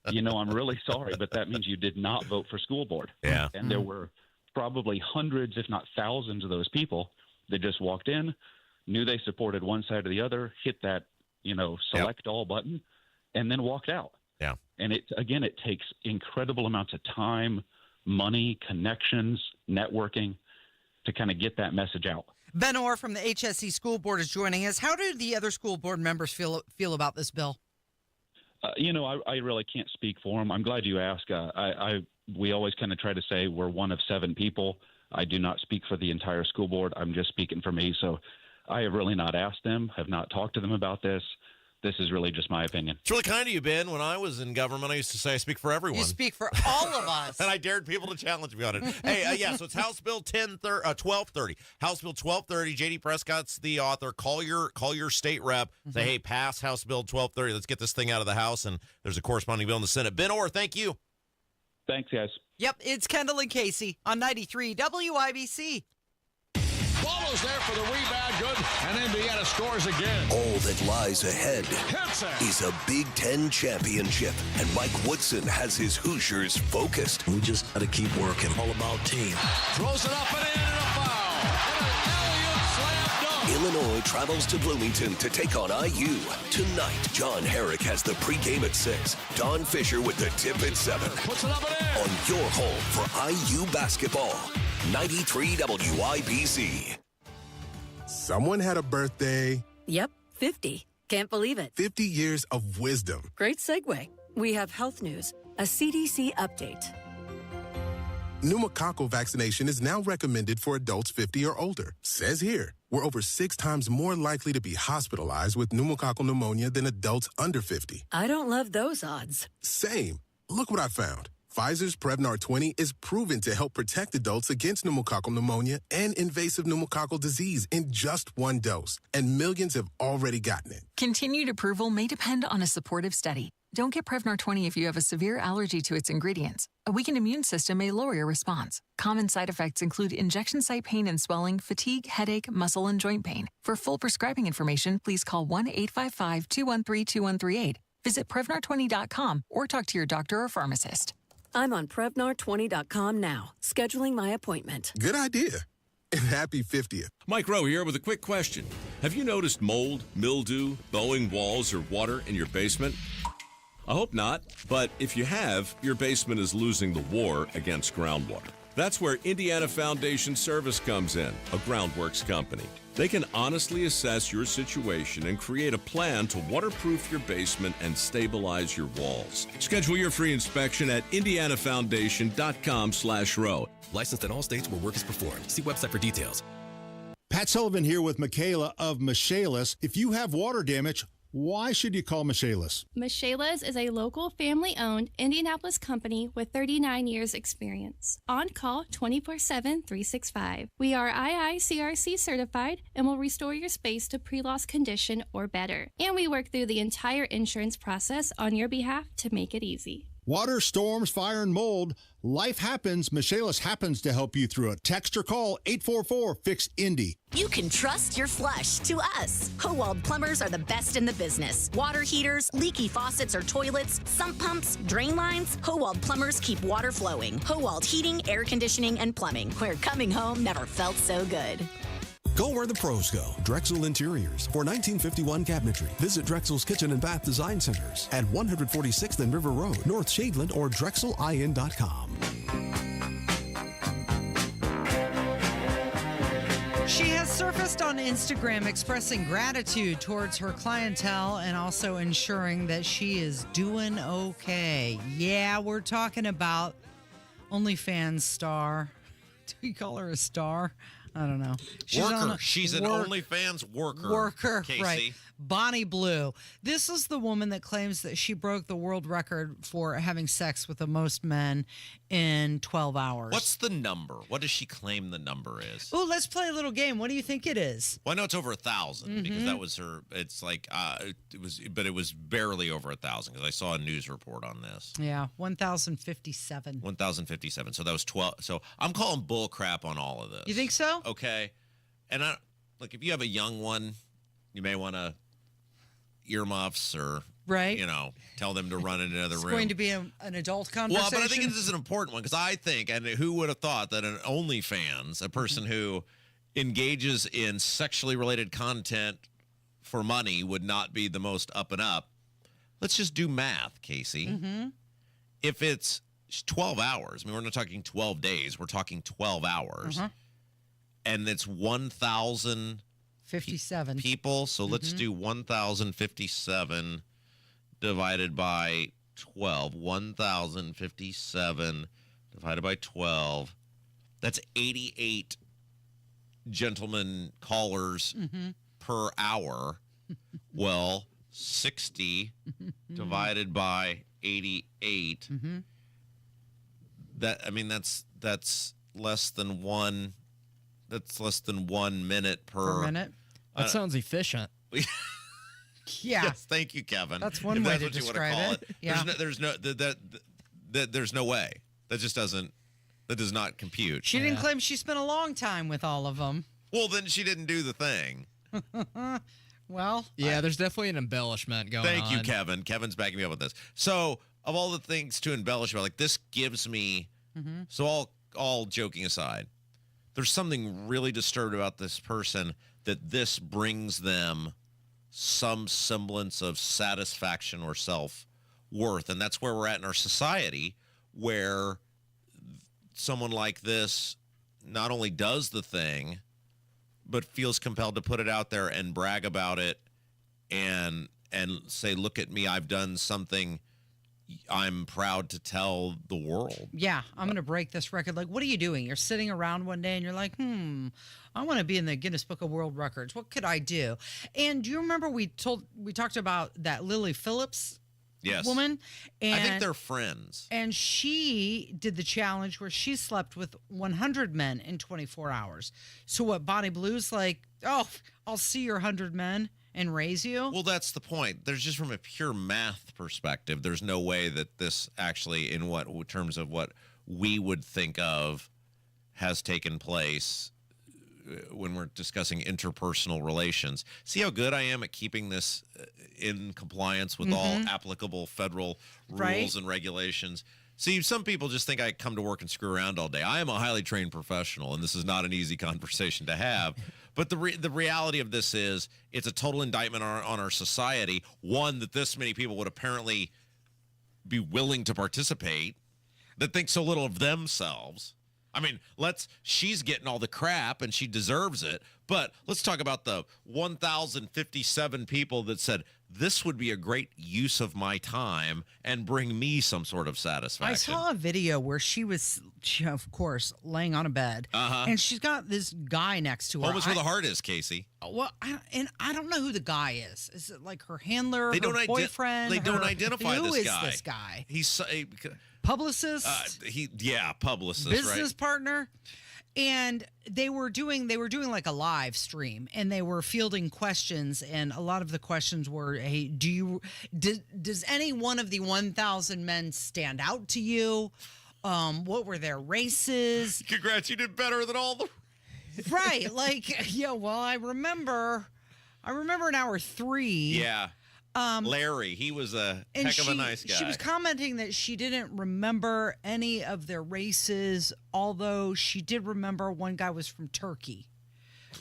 Speaker 5: I'm really sorry, but that means you did not vote for school board.
Speaker 2: Yeah.
Speaker 5: And there were probably hundreds, if not thousands of those people that just walked in, knew they supported one side or the other, hit that, select all button, and then walked out.
Speaker 2: Yeah.
Speaker 5: And it takes incredible amounts of time, money, connections, networking to kind of get that message out.
Speaker 11: Ben Orr from the HSE School Board is joining us. How do the other school board members feel about this bill?
Speaker 5: I really can't speak for them. I'm glad you asked. We always kind of try to say we're one of 7 people. I do not speak for the entire school board. I'm just speaking for me. So I have really not asked them, have not talked to them about this. This is really just my opinion.
Speaker 2: It's really kind of you, Ben. When I was in government, I used to say I speak for everyone.
Speaker 11: You speak for all of us.
Speaker 2: And I dared people to challenge me on it. Hey, so it's House Bill 1230. House Bill 1230. J.D. Prescott's the author. Call your state rep. Say, hey, pass House Bill 1230. Let's get this thing out of the House. And there's a corresponding bill in the Senate. Ben Orr, thank you.
Speaker 5: Thanks, guys.
Speaker 11: Yep, it's Kendall and Casey on 93 WIBC.
Speaker 20: Follows there for the rebound, good, and Indiana scores again.
Speaker 3: All that lies ahead is a Big Ten championship, and Mike Woodson has his Hoosiers focused.
Speaker 8: We just got to keep working. All about team.
Speaker 20: Throws it up and in, and a foul. And an alley-oop slam dunk.
Speaker 3: Illinois travels to Bloomington to take on IU. Tonight, John Herrick has the pregame at 6. Don Fisher with the tip at 7.
Speaker 20: Puts it up and in.
Speaker 3: On your home for IU basketball. 93 WIBC.
Speaker 13: Someone had a birthday.
Speaker 14: Yep, 50. Can't believe it.
Speaker 13: 50 years of wisdom.
Speaker 14: Great segue. We have health news, a CDC update.
Speaker 13: Pneumococcal vaccination is now recommended for adults 50 or older. Says here, we're over 6 times more likely to be hospitalized with pneumococcal pneumonia than adults under 50.
Speaker 14: I don't love those odds.
Speaker 13: Same. Look what I found. Pfizer's Prevnar 20 is proven to help protect adults against pneumococcal pneumonia and invasive pneumococcal disease in just 1 dose, and millions have already gotten it.
Speaker 15: Continued approval may depend on a supportive study. Don't get Prevnar 20 if you have a severe allergy to its ingredients. A weakened immune system may lower your response. Common side effects include injection site pain and swelling, fatigue, headache, muscle, and joint pain. For full prescribing information, please call 1-855-213-2138. Visit Prevnar20.com or talk to your doctor or pharmacist.
Speaker 14: I'm on Prevnar20.com now, scheduling my appointment.
Speaker 13: Good idea. And happy 50th.
Speaker 17: Mike Rowe here with a quick question. Have you noticed mold, mildew, bowing walls, or water in your basement? I hope not, but if you have, your basement is losing the war against groundwater. That's where Indiana Foundation Service comes in, a groundworks company. They can honestly assess your situation and create a plan to waterproof your basement and stabilize your walls. Schedule your free inspection at indianafoundation.com/row.
Speaker 19: Licensed in all states where work is performed. See website for details.
Speaker 18: Pat Sullivan here with Michaela of Michaelis. If you have water damage,
Speaker 9: Why should you call Michaelis?
Speaker 10: Michaelis is a local family-owned Indianapolis company with 39 years experience. On call 24/7, 365. We are IICRC certified and will restore your space to pre-loss condition or better. And we work through the entire insurance process on your behalf to make it easy.
Speaker 9: Water, storms, fire, and mold. Life happens. Michaelis happens to help you through it. Text or call 844-FIX-INDY.
Speaker 16: You can trust your flush to us. Howald Plumbers are the best in the business. Water heaters, leaky faucets or toilets, sump pumps, drain lines. Howald Plumbers keep water flowing. Howald Heating, Air Conditioning, and Plumbing, where coming home never felt so good.
Speaker 18: Go where the pros go. Drexel Interiors for 1951 cabinetry. Visit Drexel's Kitchen and Bath Design Centers at 146th and River Road, North Shadeland, or DrexelIN.com.
Speaker 11: She has surfaced on Instagram expressing gratitude towards her clientele and also ensuring that she is doing okay. Yeah, we're talking about OnlyFans star. Do we call her a star? I don't know.
Speaker 2: She's an OnlyFans worker. Casey.
Speaker 11: Right. Bonnie Blue. This is the woman that claims that she broke the world record for having sex with the most men in 12 hours.
Speaker 2: What's the number? What does she claim the number is?
Speaker 11: Oh, let's play a little game. What do you think it is?
Speaker 2: Well, I know it's over 1,000 because that was her. It's like it was barely over 1,000 because I saw a news report on this.
Speaker 11: Yeah, 1,057.
Speaker 2: 1,057. So that was 12. So I'm calling bull crap on all of this.
Speaker 11: You think so?
Speaker 2: Okay. And look, if you have a young one, you may want to earmuffs or tell them to run in another room.
Speaker 11: It's going to be an adult conversation.
Speaker 2: Well, but I think this is an important one because I think, and who would have thought that an OnlyFans, a person who engages in sexually related content for money, would not be the most up and up. Let's just do math, Casey.
Speaker 11: Mm-hmm.
Speaker 2: If it's 12 hours, I mean, we're not talking 12 days, we're talking 12 hours, and it's 1,057
Speaker 11: people.
Speaker 2: So let's do 1,057 divided by 12. 1,057 divided by 12. That's 88 gentlemen callers per hour. Well, 60 divided by 88. That's less than one. That's less than 1 minute per
Speaker 11: minute.
Speaker 21: That sounds efficient.
Speaker 11: Yeah.
Speaker 2: Yes, thank you, Kevin.
Speaker 11: That's one way to describe it. Yeah.
Speaker 2: There's no way. That just doesn't. That does not compute.
Speaker 11: She didn't claim she spent a long time with all of them.
Speaker 2: Well, then she didn't do the thing.
Speaker 11: Well,
Speaker 21: yeah, there's definitely an embellishment going on.
Speaker 2: Thank you, Kevin. Kevin's backing me up with this. So, of all the things to embellish about, like, this gives me. So, all joking aside, there's something really disturbed about this person that this brings them some semblance of satisfaction or self-worth. And that's where we're at in our society, where someone like this not only does the thing, but feels compelled to put it out there and brag about it and say, look at me, I've done something I'm proud to tell the world.
Speaker 11: Yeah, I'm going to break this record. Like, what are you doing? You're sitting around one day and you're like, I want to be in the Guinness Book of World Records. What could I do? And do you remember we talked about that Lily Phillips woman? And
Speaker 2: I think they're friends.
Speaker 11: And she did the challenge where she slept with 100 men in 24 hours. So what, Bonnie Blue's like, oh, I'll see your 100 men and raise you?
Speaker 2: Well, that's the point. There's just from a pure math perspective, there's no way that this actually, in terms of what we would think of, has taken place when we're discussing interpersonal relations. See how good I am at keeping this in compliance with all applicable federal rules and regulations. See, some people just think I come to work and screw around all day. I am a highly trained professional, and this is not an easy conversation to have. But the reality of this is it's a total indictment on our society, one that this many people would apparently be willing to participate, that think so little of themselves. I mean, she's getting all the crap and she deserves it. But let's talk about the 1,057 people that said, this would be a great use of my time and bring me some sort of satisfaction.
Speaker 11: I saw a video where she, of course, laying on a bed, and she's got this guy next to her.
Speaker 2: Almost where the heart is, Casey.
Speaker 11: Well, I don't know who the guy is. Is it like her handler,
Speaker 2: They
Speaker 11: her
Speaker 2: don't
Speaker 11: boyfriend?
Speaker 2: They don't identify
Speaker 11: Who
Speaker 2: this
Speaker 11: is
Speaker 2: guy.
Speaker 11: this guy?
Speaker 2: He's
Speaker 11: publicist.
Speaker 2: Publicist,
Speaker 11: business
Speaker 2: right?
Speaker 11: partner. And they were doing like a live stream, and they were fielding questions, and a lot of the questions were, hey, does any one of the 1,000 men stand out to you? What were their races?
Speaker 2: Congrats, you did better than all the
Speaker 11: right. Like, yeah, well, I remember in hour 3.
Speaker 2: Yeah. Larry, he was a heck of a nice guy.
Speaker 11: She was commenting that she didn't remember any of their races, although she did remember one guy was from Turkey.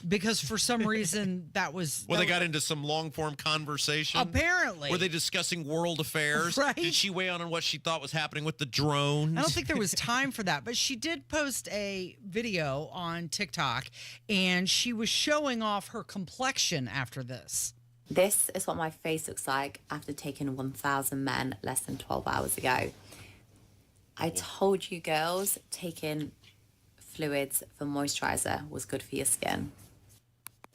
Speaker 11: Because for some reason that was...
Speaker 2: Well, they got into some long-form conversation.
Speaker 11: Apparently.
Speaker 2: Were they discussing world affairs?
Speaker 11: Right.
Speaker 2: Did she weigh on what she thought was happening with the drones?
Speaker 11: I don't think there was time for that, but she did post a video on TikTok, and she was showing off her complexion after this.
Speaker 6: This is what my face looks like after taking 1,000 men less than 12 hours ago. I told you girls, taking fluids for moisturizer was good for your skin.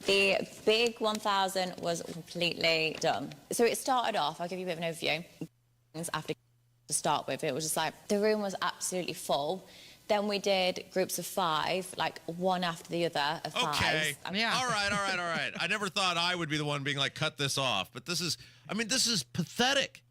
Speaker 7: The big 1,000 was completely done. So it started off, I'll give you a bit of an overview. After to start with, it was just like, the room was absolutely full. Then we did groups of 5, like one after the other of 5.
Speaker 2: Okay. Yeah. All right. I never thought I would be the one being like, cut this off. But this is pathetic.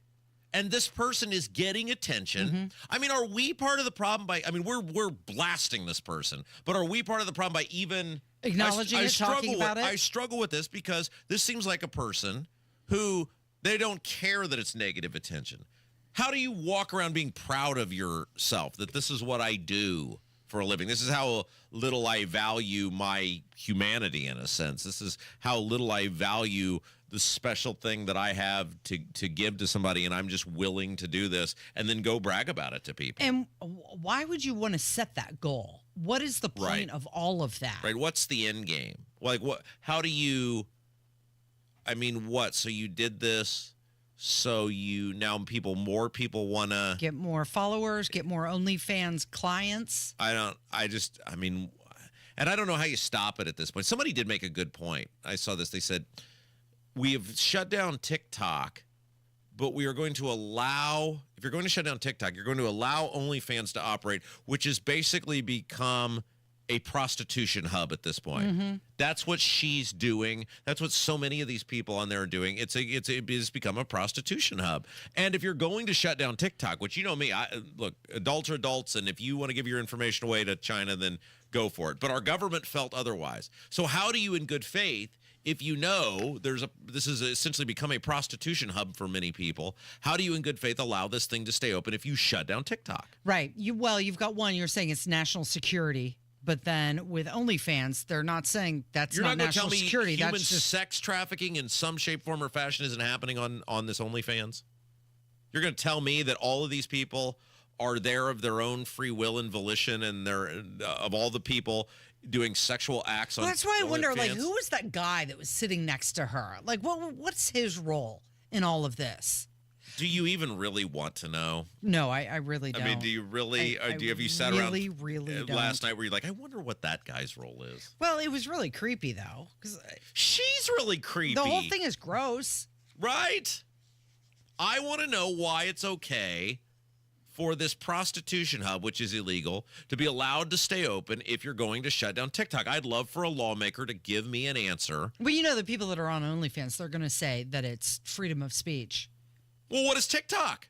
Speaker 2: And this person is getting attention.
Speaker 11: Mm-hmm.
Speaker 2: I mean, are we part of the problem by, we're blasting this person, but are we part of the problem by even
Speaker 11: acknowledging it, talking about it?
Speaker 2: I struggle with this because this seems like a person who they don't care that it's negative attention. How do you walk around being proud of yourself, that this is what I do for a living? This is how little I value my humanity, in a sense. This is how little I value the special thing that I have to give to somebody, and I'm just willing to do this and then go brag about it to people.
Speaker 11: And why would you want to set that goal? What is the point of all of that?
Speaker 2: Right. What's the end game? Like, what? How do you, what? So you did this... So more people want to
Speaker 11: get more followers, get more OnlyFans clients.
Speaker 2: And I don't know how you stop it at this point. Somebody did make a good point. I saw this. They said, we have shut down TikTok, but we are going to allow, if you're going to shut down TikTok, you're going to allow OnlyFans to operate, which has basically become a prostitution hub at this point.
Speaker 11: Mm-hmm.
Speaker 2: That's what she's doing. That's what so many of these people on there are doing. It's become a prostitution hub. And if you're going to shut down TikTok, which you know me, look, adults are adults, and if you want to give your information away to China, then go for it. But our government felt otherwise. So how do you, in good faith, if you know this is essentially become a prostitution hub for many people, how do you in good faith allow this thing to stay open if you shut down TikTok?
Speaker 11: Right. You've got one, you're saying it's national security. But then with OnlyFans, they're not saying that's
Speaker 2: You're
Speaker 11: not
Speaker 2: not
Speaker 11: national
Speaker 2: tell me
Speaker 11: security.
Speaker 2: Human
Speaker 11: That's just
Speaker 2: sex trafficking in some shape, form, or fashion isn't happening on this OnlyFans? You're going to tell me that all of these people are there of their own free will and volition, and they're of all the people doing sexual acts on.
Speaker 11: Well, that's why I wonder, like,
Speaker 2: OnlyFans?
Speaker 11: who was that guy that was sitting next to her? Like, what's his role in all of this?
Speaker 2: Do you even really want to know?
Speaker 11: No, I really don't.
Speaker 2: I mean, do you really? Have you sat
Speaker 11: really,
Speaker 2: around
Speaker 11: really don't.
Speaker 2: last night where you're like, I wonder what that guy's role is?
Speaker 11: Well, it was really creepy though, because
Speaker 2: she's really creepy.
Speaker 11: The whole thing is gross,
Speaker 2: right? I want to know why it's okay for this prostitution hub, which is illegal, to be allowed to stay open if you're going to shut down TikTok. I'd love for a lawmaker to give me an answer.
Speaker 11: Well, you know, the people that are on OnlyFans, they're going to say that it's freedom of speech.
Speaker 2: Well, what is TikTok?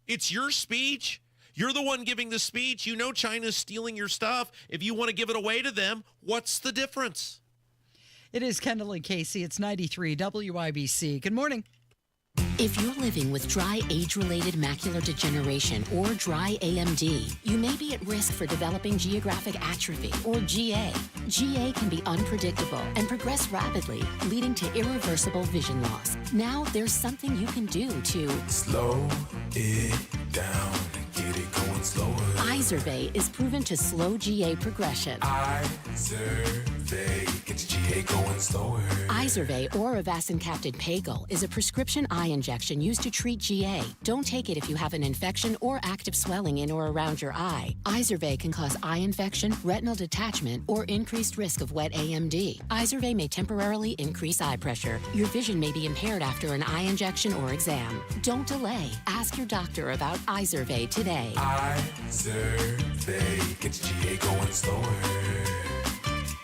Speaker 2: It's your speech. You're the one giving the speech. You know China's stealing your stuff. If you want to give it away to them, what's the difference?
Speaker 11: It is Kendall and Casey. It's 93 WIBC. Good morning.
Speaker 22: If you're living with dry age-related macular degeneration or dry AMD, you may be at risk for developing geographic atrophy or GA. GA can be unpredictable and progress rapidly, leading to irreversible vision loss. Now there's something you can do to
Speaker 24: slow it down. Get
Speaker 1: get it going slower.
Speaker 22: Izervay is proven to slow GA progression.
Speaker 1: Izervay gets GA going slower.
Speaker 22: Izervay or avacincaptad pagel is a prescription eye injection used to treat GA. Don't take it if you have an infection or active swelling in or around your eye. Izervay can cause eye infection, retinal detachment, or increased risk of wet AMD. Izervay may temporarily increase eye pressure. Your vision may be impaired after an eye injection or exam. Don't delay. Ask your doctor about Izervay today.
Speaker 1: Izervay gets GA going slower.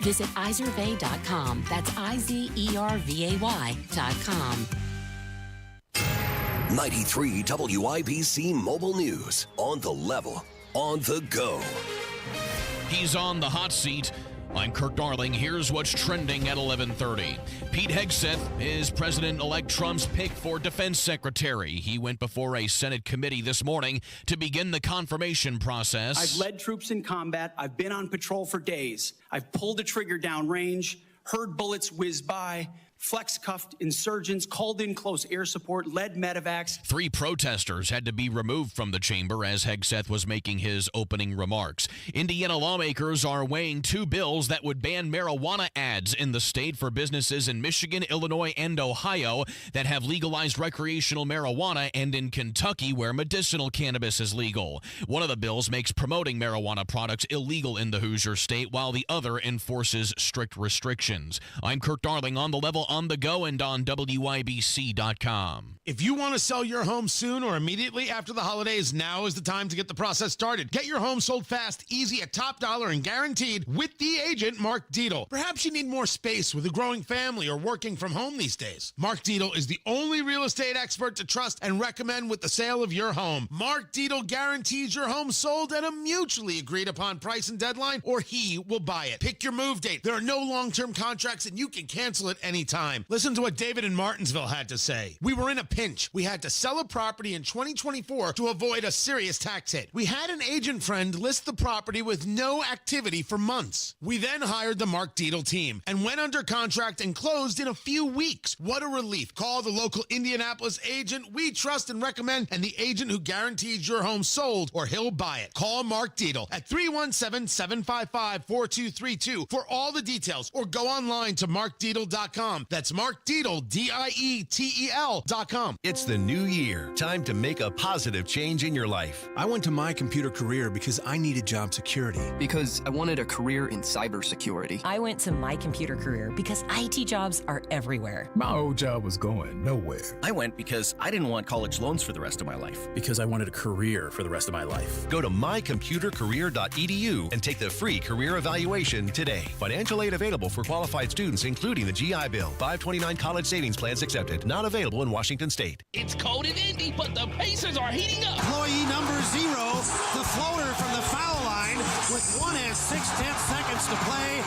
Speaker 22: Visit Izervay.com. That's IZERVAY.com.
Speaker 3: 93 WIBC Mobile News. On the level, on the go.
Speaker 4: He's on the hot seat. I'm Kirk Darling. Here's what's trending at 11:30. Pete Hegseth is President-elect Trump's pick for defense secretary. He went before a Senate committee this morning to begin the confirmation process.
Speaker 12: I've led troops in combat. I've been on patrol for days. I've pulled a trigger down range, heard bullets whiz by, flex-cuffed insurgents, called in close air support, led medevacs.
Speaker 4: 3 protesters had to be removed from the chamber as Hegseth was making his opening remarks. Indiana lawmakers are weighing 2 bills that would ban marijuana ads in the state for businesses in Michigan, Illinois, and Ohio that have legalized recreational marijuana, and in Kentucky where medicinal cannabis is legal. One of the bills makes promoting marijuana products illegal in the Hoosier state, while the other enforces strict restrictions. I'm Kirk Darling, on the level, on the go, and on WIBC.com.
Speaker 24: If you want to sell your home soon or immediately after the holidays, now is the time to get the process started. Get your home sold fast, easy, at top dollar, and guaranteed with the agent, Mark Dietel. Perhaps you need more space with a growing family or working from home these days. Mark Dietel is the only real estate expert to trust and recommend with the sale of your home. Mark Dietel guarantees your home sold at a mutually agreed upon price and deadline, or he will buy it. Pick your move date. There are no long-term contracts, and you can cancel at any time. Listen to what David in Martinsville had to say. We were in a pinch. We had to sell a property in 2024 to avoid a serious tax hit. We had an agent friend list the property with no activity for months. We then hired the Mark Dietel team and went under contract and closed in a few weeks. What a relief. Call the local Indianapolis agent we trust and recommend, and the agent who guarantees your home sold, or he'll buy it. Call Mark Dietel at 317-755-4232 for all the details, or go online to markdietel.com. That's Mark Dietel, Dietel.com.
Speaker 25: It's the new year. Time to make a positive change in your life.
Speaker 19: I went to My Computer Career because I needed job security.
Speaker 26: Because I wanted a career in cybersecurity.
Speaker 27: I went to My Computer Career because IT jobs are everywhere.
Speaker 19: My old job was going nowhere.
Speaker 28: I went because I didn't want college loans for the rest of my life.
Speaker 19: Because I wanted a career for the rest of my life.
Speaker 25: Go to mycomputercareer.edu and take the free career evaluation today. Financial aid available for qualified students, including the GI Bill. 529 college savings plans accepted. Not available in Washington State.
Speaker 29: It's cold in Indy, but the Pacers are heating up.
Speaker 30: Employee number 0, the floater from the foul line with 1.6 seconds to play.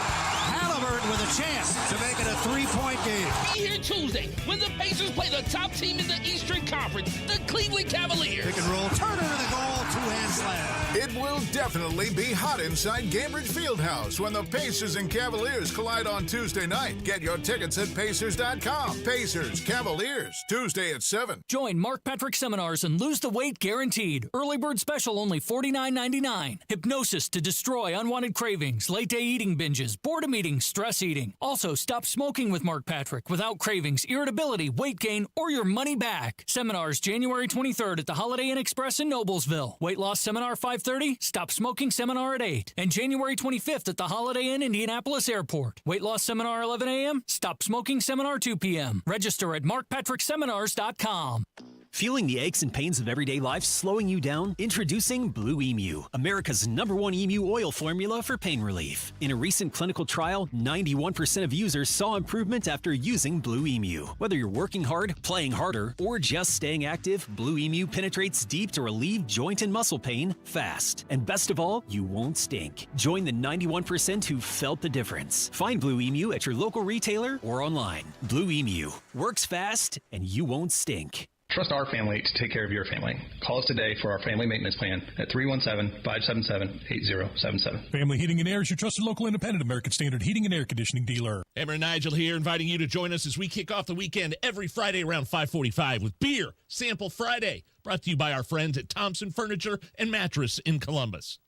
Speaker 30: Halliburton with a chance to make it a 3-point game.
Speaker 29: Be here Tuesday when the Pacers play the top team in the Eastern Conference, the Cleveland Cavaliers.
Speaker 30: Pick and roll, Turner to the goal, 2-hand slam.
Speaker 31: It will definitely be hot inside Gainbridge Fieldhouse when the Pacers and Cavaliers collide on Tuesday night. Get your tickets at Pacers.com. Pacers, Cavaliers, Tuesday at 7.
Speaker 32: Join Mark Patrick Seminars and lose the weight guaranteed. Early bird special only $49.99. Hypnosis to destroy unwanted cravings, late day eating binges, boredom eating, stress eating. Also, stop smoking with Mark Patrick without cravings, irritability, weight gain, or your money back. Seminars January 23rd at the Holiday Inn Express in Noblesville. Weight loss seminar 5:30, stop smoking seminar at 8. And January 25th at the Holiday Inn Indianapolis Airport. Weight loss seminar 11 a.m., stop smoking seminar 2 p.m. Register at markpatrickseminars.com.
Speaker 33: Feeling the aches and pains of everyday life slowing you down? Introducing Blue Emu, America's #1 emu oil formula for pain relief. In a recent clinical trial, 91% of users saw improvement after using Blue Emu. Whether you're working hard, playing harder, or just staying active, Blue Emu penetrates deep to relieve joint and muscle pain fast. And best of all, you won't stink. Join the 91% who felt the difference. Find Blue Emu at your local retailer or online. Blue Emu works fast and you won't stink.
Speaker 5: Trust our family to take care of your family. Call us today for our family maintenance plan at 317-577-8077.
Speaker 8: Family Heating and Air is your trusted local independent American Standard heating and air conditioning dealer.
Speaker 29: Hammer and Nigel here, inviting you to join us as we kick off the weekend every Friday around 5:45 with Beer Sample Friday, brought to you by our friends at Thompson Furniture and Mattress in Columbus.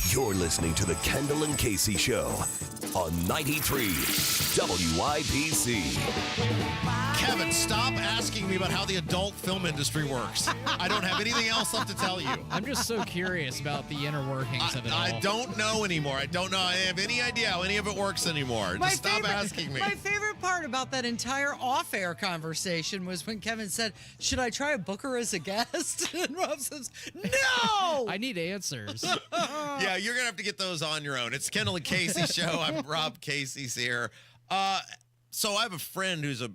Speaker 3: You're listening to the Kendall and Casey Show on 93 WIPC.
Speaker 2: Kevin, stop asking me about how the adult film industry works. I don't have anything else left to tell you.
Speaker 9: I'm just so curious about the inner workings of it all.
Speaker 2: I don't know anymore. I don't know. I have any idea how any of it works anymore. Just stop asking me.
Speaker 11: My favorite part about that entire off-air conversation was when Kevin said, should I try to book her as a guest? And Rob says, no!
Speaker 9: I need answers.
Speaker 2: Yeah, you're going to have to get those on your own. It's Kendall and Casey Show. I'm Rob Casey's here. So I have a friend who's a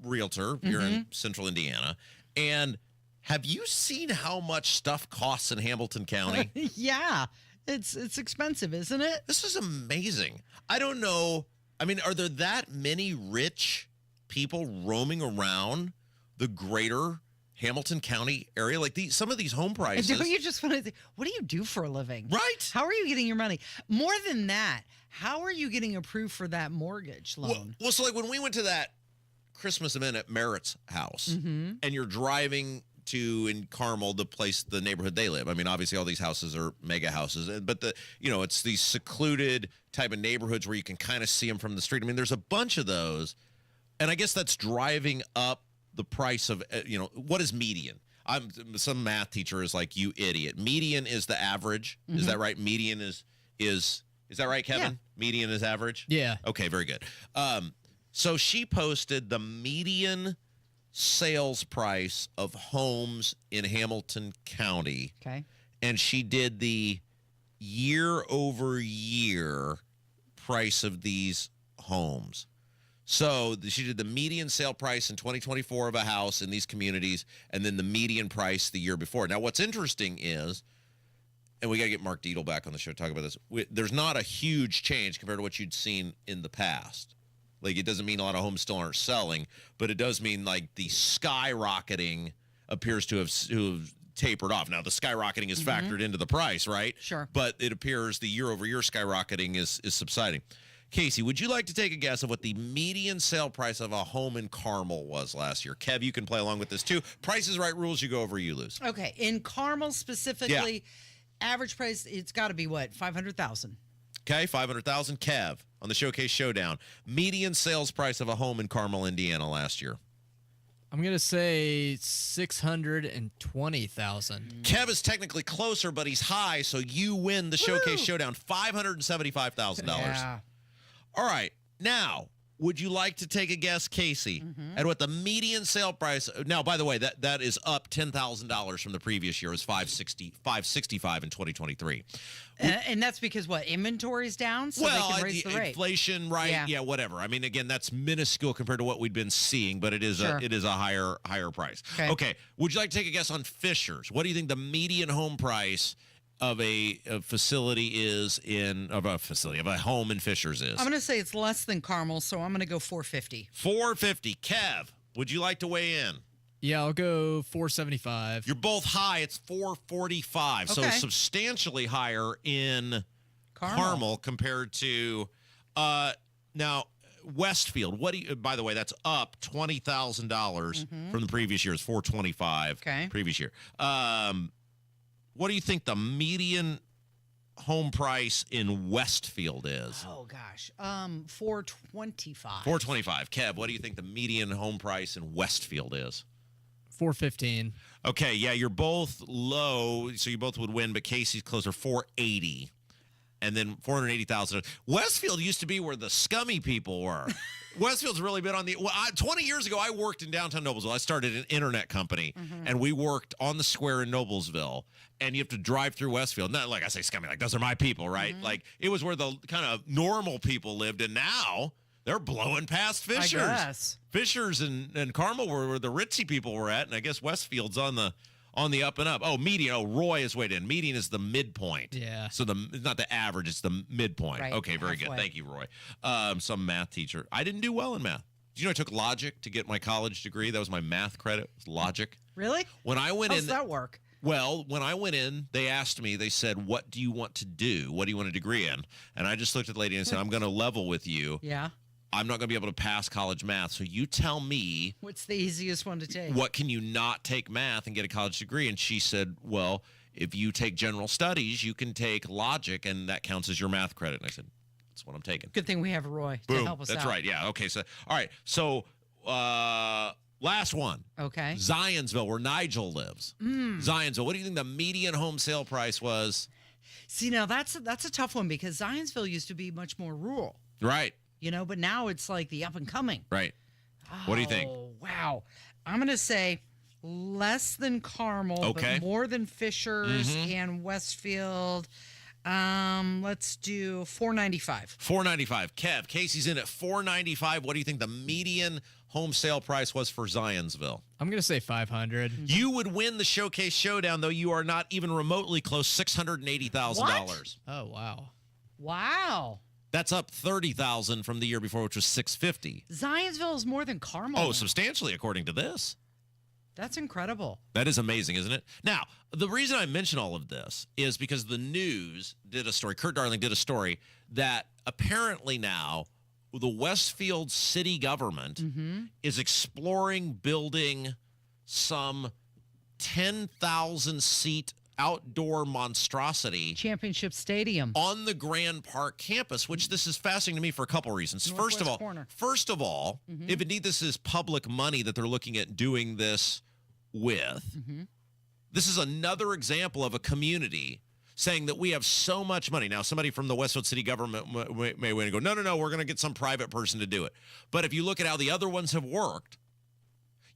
Speaker 2: realtor here in central Indiana. And have you seen how much stuff costs in Hamilton County?
Speaker 11: Yeah, it's expensive, isn't it?
Speaker 2: This is amazing. I don't know. I mean, are there that many rich people roaming around the greater Hamilton County area? Like some of these home prices.
Speaker 11: Don't you just want to think, what do you do for a living?
Speaker 2: Right.
Speaker 11: How are you getting your money? More than that, how are you getting approved for that mortgage loan?
Speaker 2: Well, so like when we went to that Christmas event at Merritt's house, and you're driving in Carmel, the neighborhood they live. I mean, obviously all these houses are mega houses, but it's these secluded type of neighborhoods where you can kind of see them from the street. I mean, there's a bunch of those, and I guess that's driving up the price of, what is median? Some math teacher is like, you idiot. Median is the average. Is that right? Median is that right, Kevin?
Speaker 9: Yeah.
Speaker 2: Median is average?
Speaker 9: Yeah.
Speaker 2: Okay, very good. So she posted the median sales price of homes in Hamilton County.
Speaker 11: Okay.
Speaker 2: And she did the year-over-year price of these homes. So she did the median sale price in 2024 of a house in these communities, and then the median price the year before. Now, what's interesting is, and we got to get Mark Dietl back on the show to talk about this, there's not a huge change compared to what you'd seen in the past. Like, it doesn't mean a lot of homes still aren't selling, but it does mean, like, the skyrocketing appears to have tapered off. Now, the skyrocketing is factored into the price, right?
Speaker 11: Sure.
Speaker 2: But it appears the year-over-year skyrocketing is subsiding. Casey, would you like to take a guess of what the median sale price of a home in Carmel was last year? Kev, you can play along with this too. Price is Right rules, you go over, you lose.
Speaker 11: Okay, in Carmel specifically, average price, it's got to be what, $500,000?
Speaker 2: Okay, $500,000. Kev, on the Showcase Showdown, median sales price of a home in Carmel, Indiana last year.
Speaker 9: I'm going to say $620,000.
Speaker 2: Kev is technically closer, but he's high, so you win the Showcase Showdown, $575,000.
Speaker 11: Yeah.
Speaker 2: All right, now, would you like to take a guess, Casey, at what the median sale price? Now, by the way, that is up $10,000 from the previous year. It was $565 in 2023.
Speaker 11: And that's because what, inventory's down, so they can raise the rate.
Speaker 2: Inflation, right? Yeah, whatever. I mean, again, that's minuscule compared to what we'd been seeing, but it is a higher price. Okay. Would you like to take a guess on Fishers? What do you think the median home price of a home in Fishers is?
Speaker 11: I'm going to say it's less than Carmel, so I'm going to go $450.
Speaker 2: $450. Kev, would you like to weigh in?
Speaker 9: Yeah, I'll go $475.
Speaker 2: You're both high. It's $445. So substantially higher in Carmel compared to now Westfield. By the way, that's up $20,000 from the previous year. It's $425 previous year. What do you think the median home price in Westfield is?
Speaker 11: Oh gosh, $425.
Speaker 2: $425. Kev, what do you think the median home price in Westfield is?
Speaker 9: $415.
Speaker 2: Okay, yeah, you're both low, so you both would win, but Casey's closer, $480. And then $480,000. Westfield used to be where the scummy people were. Westfield's really been on the... 20 years ago, I worked in downtown Noblesville. I started an internet company, and we worked on the square in Noblesville. And you have to drive through Westfield. Not like I say scummy, like those are my people, right? Like it was where the kind of normal people lived, and now they're blowing past Fishers.
Speaker 11: I guess.
Speaker 2: Fishers and Carmel were where the ritzy people were at, and I guess Westfield's on the up and up. Oh, median. Oh, Roy is weighed in. Median is the midpoint.
Speaker 9: Yeah.
Speaker 2: So it's not the average, it's the midpoint.
Speaker 11: Right,
Speaker 2: okay, very good. Thank you, Roy. Some math teacher. I didn't do well in math. Do you know I took logic to get my college degree? That was my math credit, logic.
Speaker 11: Really?
Speaker 2: When I went
Speaker 11: How's that work?
Speaker 2: Well, when I went in, they asked me, they said, what do you want to do? What do you want a degree in? And I just looked at the lady and said, I'm going to level with you.
Speaker 11: Yeah.
Speaker 2: I'm not going to be able to pass college math. So you tell me.
Speaker 11: What's the easiest one to take?
Speaker 2: What can you not take math and get a college degree? And she said, well, if you take general studies, you can take logic, and that counts as your math credit. And I said, that's what I'm taking.
Speaker 11: Good thing we have Roy
Speaker 2: Boom.
Speaker 11: to help us out.
Speaker 2: That's right. Yeah. Okay. So, all right. So, last one.
Speaker 11: Okay.
Speaker 2: Zionsville, where Nigel lives. Zionsville. What do you think the median home sale price was?
Speaker 11: See, now that's a tough one because Zionsville used to be much more rural.
Speaker 2: Right.
Speaker 11: You know, but now it's like the up and coming.
Speaker 2: Right. What do you think?
Speaker 11: Oh, wow. I'm going to say less than Carmel, but more than Fishers and Westfield. Let's do $495.
Speaker 2: $495. Kev, Casey's in at $495. What do you think the median home sale price was for Zionsville?
Speaker 9: I'm going to say $500.
Speaker 2: You would win the Showcase Showdown, though you are not even remotely close, $680,000.
Speaker 9: Oh, wow.
Speaker 11: Wow.
Speaker 2: That's up $30,000 from the year before, which was $650.
Speaker 11: Zionsville is more than Carmel.
Speaker 2: Oh, substantially, according to this.
Speaker 11: That's incredible.
Speaker 2: That is amazing, isn't it? Now, the reason I mention all of this is because the news did a story, Kurt Darling did a story, that apparently now the Westfield city government is exploring building some 10,000-seat outdoor monstrosity
Speaker 11: championship stadium
Speaker 2: on the Grand Park campus, which this is fascinating to me for a couple reasons. First of all, if indeed this is public money that they're looking at doing this with, this is another example of a community saying that we have so much money. Now, somebody from the Westfield city government may win and go, no, we're going to get some private person to do it. But if you look at how the other ones have worked,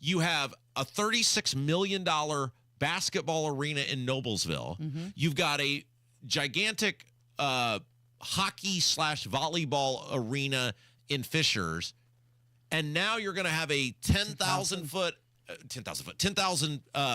Speaker 2: you have a $36 million basketball arena in Noblesville. You've got a gigantic hockey/volleyball arena in Fishers. And now you're going to have a 10,000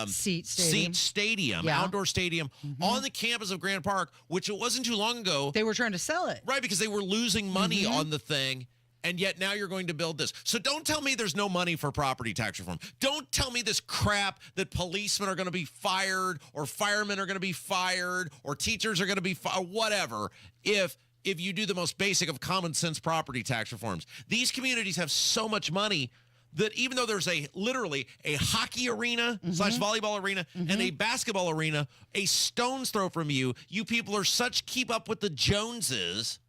Speaker 2: seat stadium, outdoor stadium on the campus of Grand Park, which it wasn't too long ago.
Speaker 11: They were trying to sell it.
Speaker 2: Right, because they were losing money on the thing. And yet now you're going to build this. So don't tell me there's no money for property tax reform. Don't tell me this crap that policemen are going to be fired or firemen are going to be fired or teachers are going to be fired, whatever, if you do the most basic of common sense property tax reforms. These communities have so much money that even though there's literally a hockey arena /volleyball arena and a basketball arena, a stone's throw from you people are such keep up with the Joneses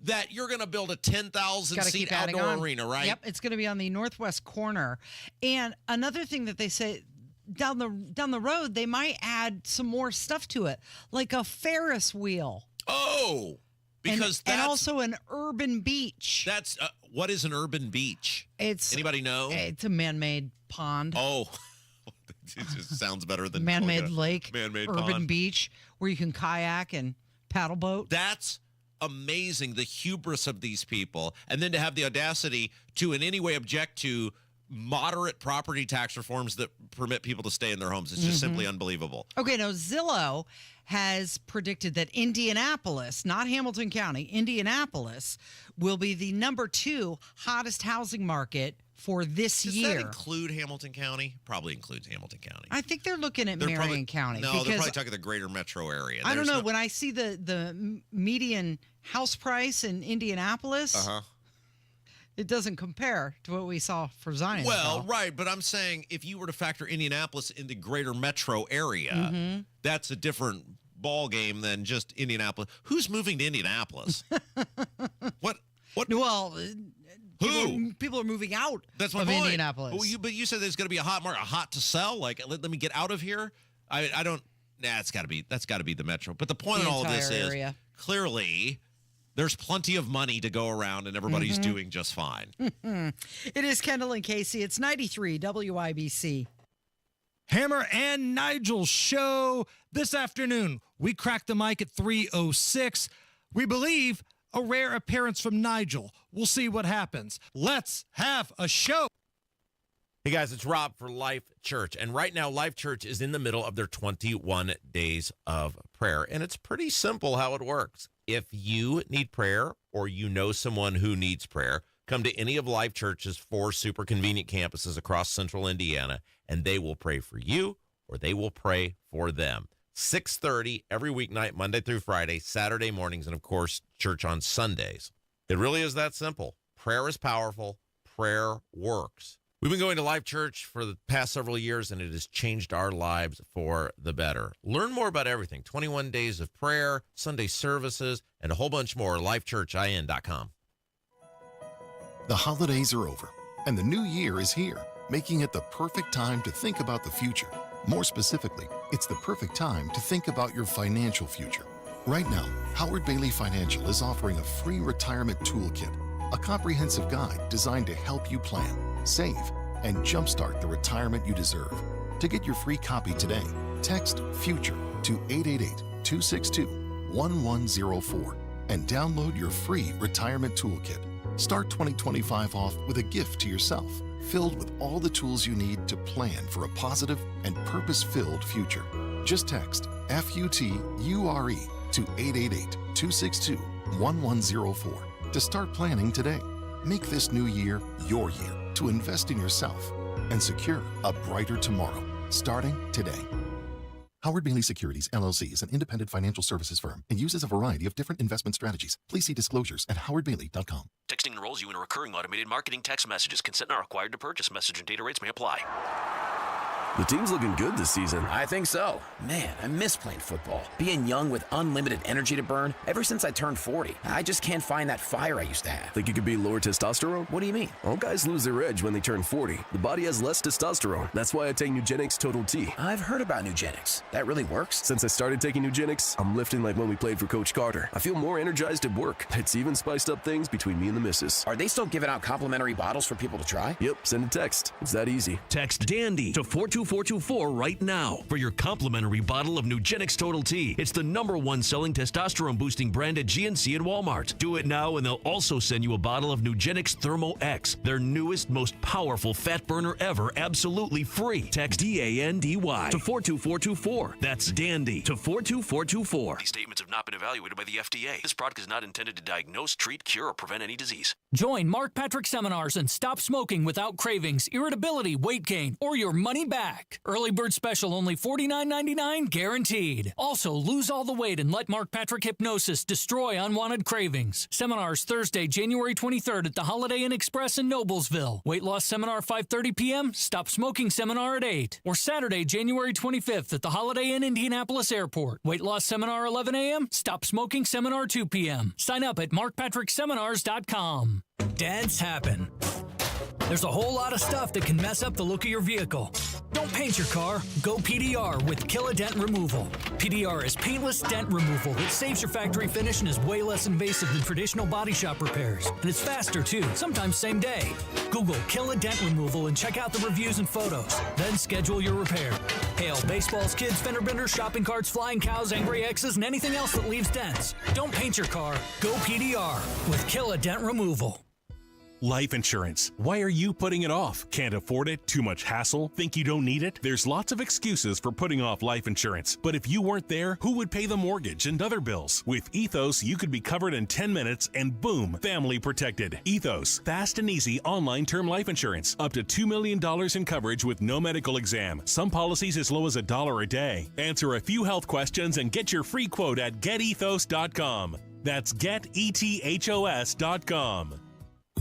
Speaker 2: that you're going to build a 10,000-seat outdoor arena, right?
Speaker 11: Yep, it's going to be on the northwest corner. And another thing that they say down the road, they might add some more stuff to it, like a Ferris wheel.
Speaker 2: Oh, because
Speaker 11: and also an urban beach.
Speaker 2: That's what is an urban beach?
Speaker 11: Anybody
Speaker 2: know?
Speaker 11: It's a man-made pond.
Speaker 2: Oh, it just sounds better than
Speaker 11: man-made lake,
Speaker 2: man-made
Speaker 11: urban
Speaker 2: pond.
Speaker 11: beach where you can kayak and paddle boat.
Speaker 2: That's amazing, the hubris of these people, and then to have the audacity to in any way object to moderate property tax reforms that permit people to stay in their homes. It's just simply unbelievable.
Speaker 11: Okay, now Zillow has predicted that Indianapolis, not Hamilton County, Indianapolis will be the #2 hottest housing market for this year.
Speaker 2: Does that include Hamilton County? Probably includes Hamilton County.
Speaker 11: I think they're looking at Marion County.
Speaker 2: No, they're probably talking the greater metro area.
Speaker 11: I don't know. When I see the median house price in Indianapolis, it doesn't compare to what we saw for Zionsville.
Speaker 2: Well, right, but I'm saying if you were to factor Indianapolis in the greater metro area, that's a different ball game than just Indianapolis. Who's moving to Indianapolis? What?
Speaker 11: Well,
Speaker 2: who?
Speaker 11: People are moving out.
Speaker 2: That's my
Speaker 11: of
Speaker 2: point.
Speaker 11: Indianapolis.
Speaker 2: Well, but you said there's going to be a hot market, a hot to sell. Like, let me get out of here. I don't. Nah, that's got to be the metro. But the point in all of this is clearly there's plenty of money to go around, and everybody's doing just fine.
Speaker 11: It is Kendall and Casey. It's 93 WIBC.
Speaker 8: Hammer and Nigel show this afternoon. We cracked the mic at 3:06. We believe a rare appearance from Nigel. We'll see what happens. Let's have a show.
Speaker 1: Hey guys, it's Rob for Life Church. And right now, Life Church is in the middle of their 21 days of prayer. And it's pretty simple how it works. If you need prayer or you know someone who needs prayer, Come to any of Life Church's 4 super convenient campuses across central Indiana, and they will pray for you or they will pray for them. 6:30 every weeknight, Monday through Friday, Saturday mornings, and, of course, church on Sundays. It really is that simple. Prayer is powerful. Prayer works. We've been going to Life Church for the past several years, and it has changed our lives for the better. Learn more about everything. 21 days of prayer, Sunday services, and a whole bunch more. LifeChurchIN.com.
Speaker 6: The holidays are over, and the new year is here, making it the perfect time to think about the future. More specifically, it's the perfect time to think about your financial future. Right now, Howard Bailey Financial is offering a free retirement toolkit, a comprehensive guide designed to help you plan, save, and jumpstart the retirement you deserve. To get your free copy today, text FUTURE to 888-262-1104 and download your free retirement toolkit. Start 2025 off with a gift to yourself, filled with all the tools you need to plan for a positive and purpose-filled future. Just text FUTURE to 888-262-1104 to start planning today. Make this new year your year to invest in yourself and secure a brighter tomorrow, starting today. Howard Bailey Securities, LLC is an independent financial services firm and uses a variety of different investment strategies. Please see disclosures at howardbailey.com.
Speaker 7: Texting enrolls you in a recurring automated marketing text messages. Consent not required to purchase. Message and data rates may apply.
Speaker 10: The team's looking good this season. I think so. Man, I miss playing football. Being young with unlimited energy to burn. Ever since I turned 40, I just can't find that fire I used to have.
Speaker 25: Think it could be lower testosterone?
Speaker 10: What do you mean?
Speaker 25: All guys lose their edge when they turn 40. The body has less testosterone. That's why I take Nugenix Total T.
Speaker 10: I've heard about Nugenix. That really works?
Speaker 25: Since I started taking Nugenix, I'm lifting like when we played for Coach Carter. I feel more energized at work. It's even spiced up things between me and the missus.
Speaker 10: Are they still giving out complimentary bottles for people to try?
Speaker 25: Yep, send a text. It's that easy.
Speaker 13: Text DANDY to 42424 right now for your complimentary bottle of Nugenix Total T. It's the #1 selling testosterone-boosting brand at GNC and Walmart. Do it now, and they'll also send you a bottle of Nugenix Thermo X, their newest, most powerful fat burner ever, absolutely free. Text DANDY to 42424. That's DANDY to 42424.
Speaker 7: These statements have not been evaluated by the FDA. This product is not intended to diagnose, treat, cure, or prevent any disease.
Speaker 32: Join Mark Patrick seminars and stop smoking without cravings, irritability, weight gain, or your money back. Early bird special only $49.99 guaranteed. Also, lose all the weight and let Mark Patrick hypnosis destroy unwanted cravings. Seminars Thursday, January 23rd at the Holiday Inn Express in Noblesville. Weight loss seminar 5:30 p.m. Stop smoking seminar at 8. Or Saturday, January 25th at the Holiday Inn Indianapolis Airport. Weight loss seminar 11 a.m. Stop smoking seminar 2 p.m. Sign up at markpatrickseminars.com. Dads happen. There's a whole lot of stuff that can mess up the look of your vehicle. Don't paint your car. Go PDR with Kill a Dent Removal. PDR is paintless dent removal that saves your factory finish and is way less invasive than traditional body shop repairs. And it's faster too, sometimes same day. Google Kill a Dent Removal and check out the reviews and photos. Then schedule your repair. Hail baseballs, kids, fender benders, shopping carts, flying cows, angry X's, and anything else that leaves dents. Don't paint your car. Go PDR with Kill a Dent Removal.
Speaker 14: Life insurance. Why are you putting it off? Can't afford it? Too much hassle? Think you don't need it? There's lots of excuses for putting off life insurance. But if you weren't there, who would pay the mortgage and other bills? With Ethos, you could be covered in 10 minutes and boom, family protected. Ethos, fast and easy online term life insurance. Up to $2 million in coverage with no medical exam. Some policies as low as $1 a day. Answer a few health questions and get your free quote at getethos.com. That's getethos.com.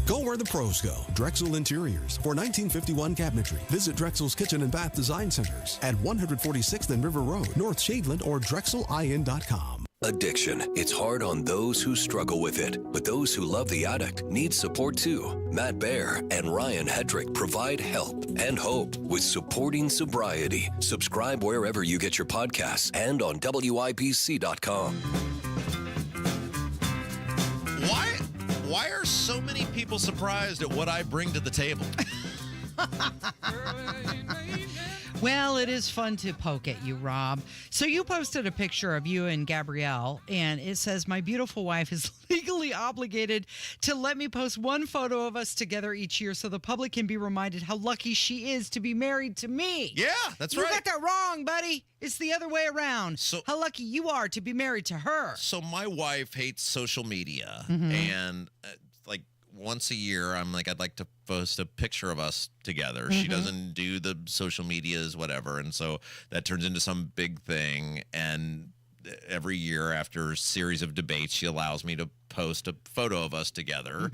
Speaker 15: Go where the pros go. Drexel Interiors. For 1951 cabinetry, visit Drexel's Kitchen and Bath Design Centers at 146th and River Road, North Shadeland, or drexelin.com.
Speaker 3: Addiction. It's hard on those who struggle with it, but those who love the addict need support too. Matt Baer and Ryan Hedrick provide help and hope with Supporting Sobriety. Subscribe wherever you get your podcasts and on WIBC.com.
Speaker 2: Why are so many people surprised at what I bring to the table?
Speaker 11: Well, it is fun to poke at you, Rob. So you posted a picture of you and Gabrielle, and it says, "My beautiful wife is legally obligated to let me post one photo of us together each year so the public can be reminded how lucky she is to be married to me."
Speaker 2: Yeah, that's right.
Speaker 11: You got that wrong, buddy. It's the other way around. So how lucky you are to be married to her.
Speaker 2: So my wife hates social media,
Speaker 11: Mhm.
Speaker 2: and once a year, I'm like, I'd like to post a picture of us together. She doesn't do the social medias, whatever. And so that turns into some big thing. And every year after a series of debates, she allows me to post a photo of us together.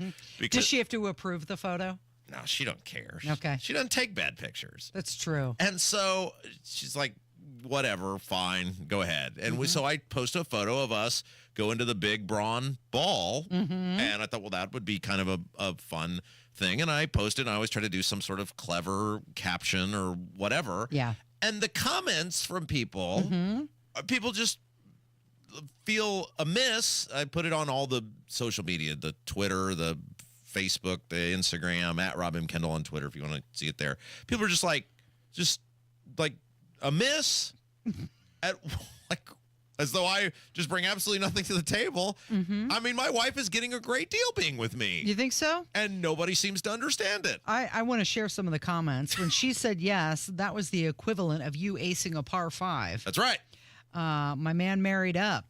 Speaker 11: Does she have to approve the photo?
Speaker 2: No, she don't care.
Speaker 11: Okay.
Speaker 2: She doesn't take bad pictures.
Speaker 11: That's true.
Speaker 2: And so she's like, whatever, fine, go ahead. And so I post a photo of us go into the big Braun ball. And I thought, well, that would be kind of a fun thing. And I posted, and I always try to do some sort of clever caption or whatever.
Speaker 11: Yeah.
Speaker 2: And the comments from people, people just feel amiss. I put it on all the social media, the Twitter, the Facebook, the Instagram, at Rob M. Kendall on Twitter, if you want to see it there. People are just like amiss at like as though I just bring absolutely nothing to the table. I mean, my wife is getting a great deal being with me.
Speaker 11: You think so?
Speaker 2: And nobody seems to understand it.
Speaker 11: I want to share some of the comments. When she said yes, that was the equivalent of you acing a par 5.
Speaker 2: That's right.
Speaker 11: My man married up.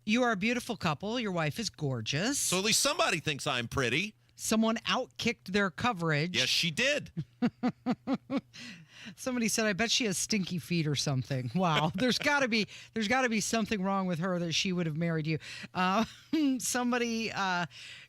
Speaker 11: You are a beautiful couple. Your wife is gorgeous.
Speaker 2: So at least somebody thinks I'm pretty.
Speaker 11: Someone outkicked their coverage.
Speaker 2: Yes, she did.
Speaker 11: Somebody said, I bet she has stinky feet or something. Wow. There's gotta be something wrong with her that she would have married you. Somebody,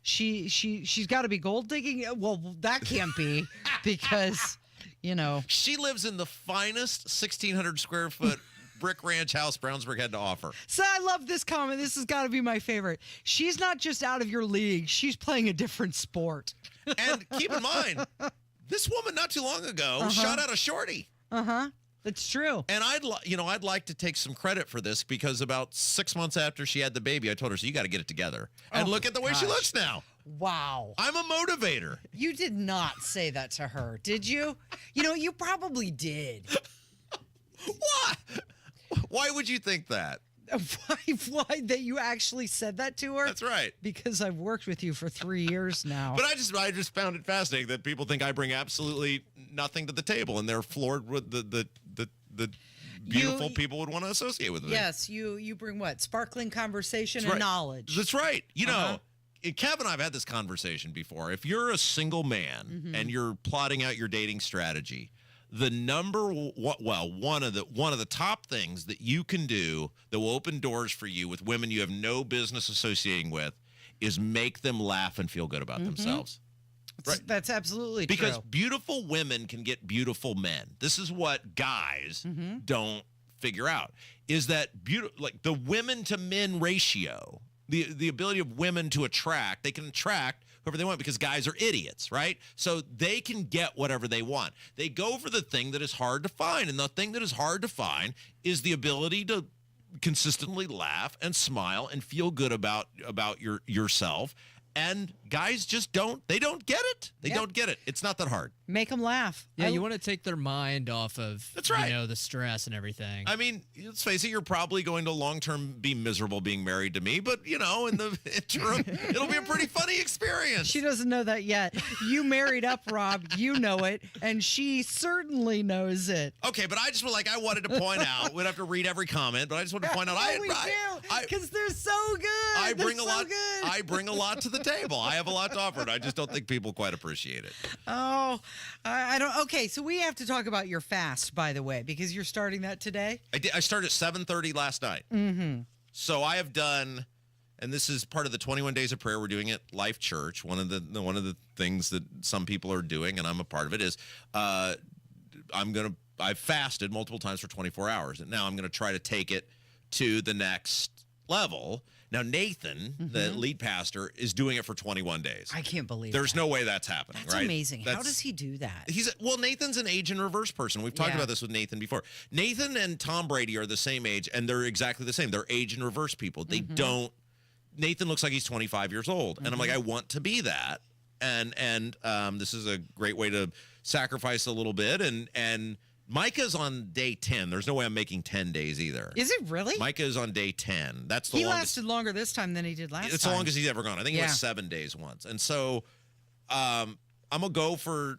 Speaker 11: she's gotta be gold digging. Well, that can't be because, you know.
Speaker 2: She lives in the finest 1,600 square foot brick ranch house Brownsburg had to offer.
Speaker 11: So I love this comment. This has got to be my favorite. She's not just out of your league. She's playing a different sport.
Speaker 2: And keep in mind, this woman not too long ago shot out a shorty.
Speaker 11: That's true.
Speaker 2: And I'd like to take some credit for this because about 6 months after she had the baby, I told her, so you got to get it together. And look at the way she looks now.
Speaker 11: Wow.
Speaker 2: I'm a motivator.
Speaker 11: You did not say that to her, did you? You know, you probably did.
Speaker 2: What? Why would you think that?
Speaker 11: Why that you actually said that to her?
Speaker 2: That's right.
Speaker 11: Because I've worked with you for 3 years now.
Speaker 2: But I just found it fascinating that people think I bring absolutely nothing to the table, and they're floored with the beautiful people would want to associate with me.
Speaker 11: Yes, you bring what? Sparkling conversation
Speaker 2: That's
Speaker 11: and
Speaker 2: right.
Speaker 11: knowledge.
Speaker 2: That's right. You know, Kev and I have had this conversation before. If you're a single man and you're plotting out your dating strategy, the one of the top things that you can do that will open doors for you with women you have no business associating with is make them laugh and feel good about themselves.
Speaker 11: Right. That's absolutely
Speaker 2: because
Speaker 11: true.
Speaker 2: beautiful women can get beautiful men. This is what guys don't figure out, is that like the women to men ratio, the ability of women to attract, they can attract whoever they want because guys are idiots, right? So they can get whatever they want. They go for the thing that is hard to find. And the thing that is hard to find is the ability to consistently laugh and smile and feel good about yourself. And guys just don't get it. They don't get it. It's not that hard.
Speaker 11: Make them laugh.
Speaker 9: Yeah, you want to take their mind off of
Speaker 2: That's right.
Speaker 9: the stress and everything.
Speaker 2: I mean, let's face it, you're probably going to long-term be miserable being married to me, but, in the interim, it'll be a pretty funny experience.
Speaker 11: She doesn't know that yet. You married up, Rob. You know it, and she certainly knows it.
Speaker 2: Okay, but I wanted to point out, we'd have to read every comment, but I just wanted to point out,
Speaker 11: because they're so good.
Speaker 2: I bring a lot to the table. I have a lot to offer, and I just don't think people quite appreciate it.
Speaker 11: Oh, I don't. Okay, so we have to talk about your fast, by the way, because you're starting that today.
Speaker 2: I started at 7:30 last night. So I have done, and this is part of the 21 Days of Prayer we're doing at Life Church. One of the things that some people are doing, and I'm a part of it, is I've fasted multiple times for 24 hours, and now I'm going to try to take it to the next level. Now, Nathan, the lead pastor, is doing it for 21 days.
Speaker 11: I can't believe
Speaker 2: There's no way that's happening,
Speaker 11: That's
Speaker 2: right?
Speaker 11: amazing. How does he do that?
Speaker 2: Nathan's an age in reverse person. We've talked about this with Nathan before. Nathan and Tom Brady are the same age, and they're exactly the same. They're age in reverse people. They don't. Nathan looks like he's 25 years old, and I'm like, I want to be that. And this is a great way to sacrifice a little bit. And Micah's on day 10. There's no way I'm making 10 days either.
Speaker 11: Is it really?
Speaker 2: Micah is on day 10. That's the
Speaker 11: He
Speaker 2: longest.
Speaker 11: lasted longer this time than he did last time.
Speaker 2: It's the longest he's ever gone. I think it was 7 days once. And so I'm going to go for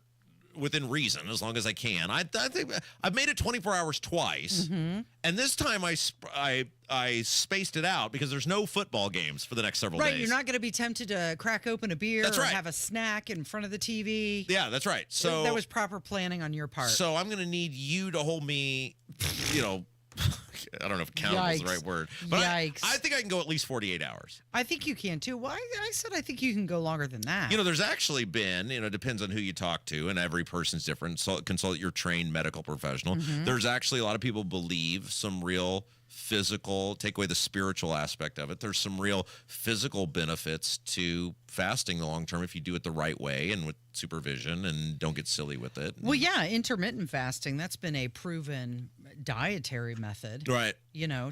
Speaker 2: within reason, as long as I can. I think I've made it 24 hours twice, and this time I spaced it out because there's no football games for the next several days.
Speaker 11: Right, you're not going to be tempted to crack open a beer
Speaker 2: That's
Speaker 11: or
Speaker 2: right.
Speaker 11: have a snack in front of the TV.
Speaker 2: Yeah, that's right. So
Speaker 11: that was proper planning on your part.
Speaker 2: So I'm going to need you to hold me, I don't know if accountable is the right word, but I think I can go at least 48 hours.
Speaker 11: I think you can too. Well, I said I think you can go longer than that.
Speaker 2: There's actually been, it depends on who you talk to, and every person's different. So consult your trained medical professional. There's actually a lot of people believe some real physical, take away the spiritual aspect of it. There's some real physical benefits to fasting the long term if you do it the right way and with supervision and don't get silly with it.
Speaker 11: Well, yeah, intermittent fasting, that's been a proven dietary method.
Speaker 2: Right.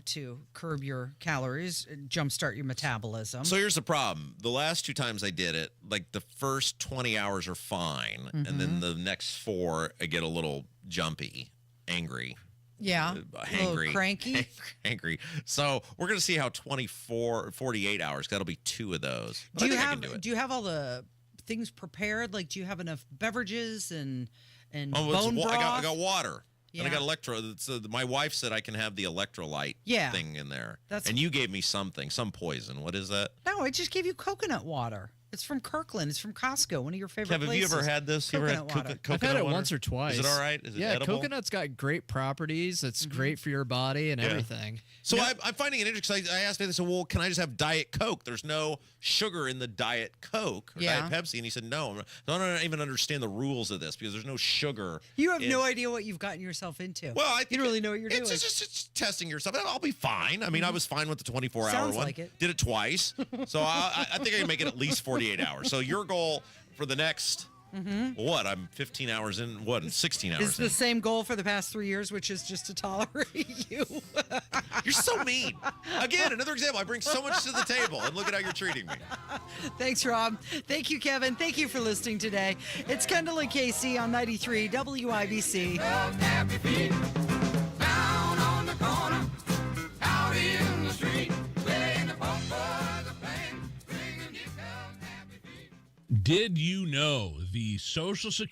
Speaker 11: To curb your calories, jumpstart your metabolism.
Speaker 2: So here's the problem. The last 2 times I did it, like the first 20 hours are fine, and then the next 4, I get a little jumpy, angry.
Speaker 11: Yeah, a little cranky.
Speaker 2: Angry. So we're going to see how 48 hours, that'll be 2 of those. But
Speaker 11: Do
Speaker 2: I
Speaker 11: you
Speaker 2: think I
Speaker 11: have
Speaker 2: can do it.
Speaker 11: Do you have all the things prepared? Like, do you have enough beverages and
Speaker 2: Oh,
Speaker 11: bone broth?
Speaker 2: I got water.
Speaker 11: Yeah.
Speaker 2: And I got electro. My wife said I can have the electrolyte thing in there. And you gave me some poison. What is that?
Speaker 11: No, I just gave you coconut water. It's from Kirkland. It's from Costco, one of your favorite
Speaker 2: Kevin,
Speaker 11: places.
Speaker 2: have you ever had this?
Speaker 11: Coconut
Speaker 2: You ever had
Speaker 11: water.
Speaker 9: I've had it
Speaker 2: water?
Speaker 9: once or twice.
Speaker 2: Is it all right? Is it
Speaker 9: yeah,
Speaker 2: edible?
Speaker 9: coconut's got great properties. It's great for your body and everything.
Speaker 2: So I'm finding it interesting. I asked him, I said, well, can I just have Diet Coke? There's no sugar in the Diet Coke or Diet Pepsi. And he said, no. I don't even understand the rules of this because there's no sugar.
Speaker 11: You have no idea what you've gotten yourself into.
Speaker 2: Well,
Speaker 11: you don't really know what you're doing.
Speaker 2: It's just testing yourself. I'll be fine. I mean, I was fine with the 24-hour
Speaker 11: Sounds
Speaker 2: one.
Speaker 11: like it.
Speaker 2: Did it twice. So I think I can make it at least 48 hours. So your goal for the next, I'm 15 hours in, 16 hours
Speaker 11: It's the same goal for the past 3 years, which is just to tolerate you.
Speaker 2: You're so mean. Again, another example. I bring so much to the table, and look at how you're treating me.
Speaker 11: Thanks, Rob. Thank you, Kevin. Thank you for listening today. It's Kendall and Casey on 93 WIBC.
Speaker 4: Down on the corner, out in the street, playing the folk boys are playing, bringing you happy feet.
Speaker 29: Did you know the Social Security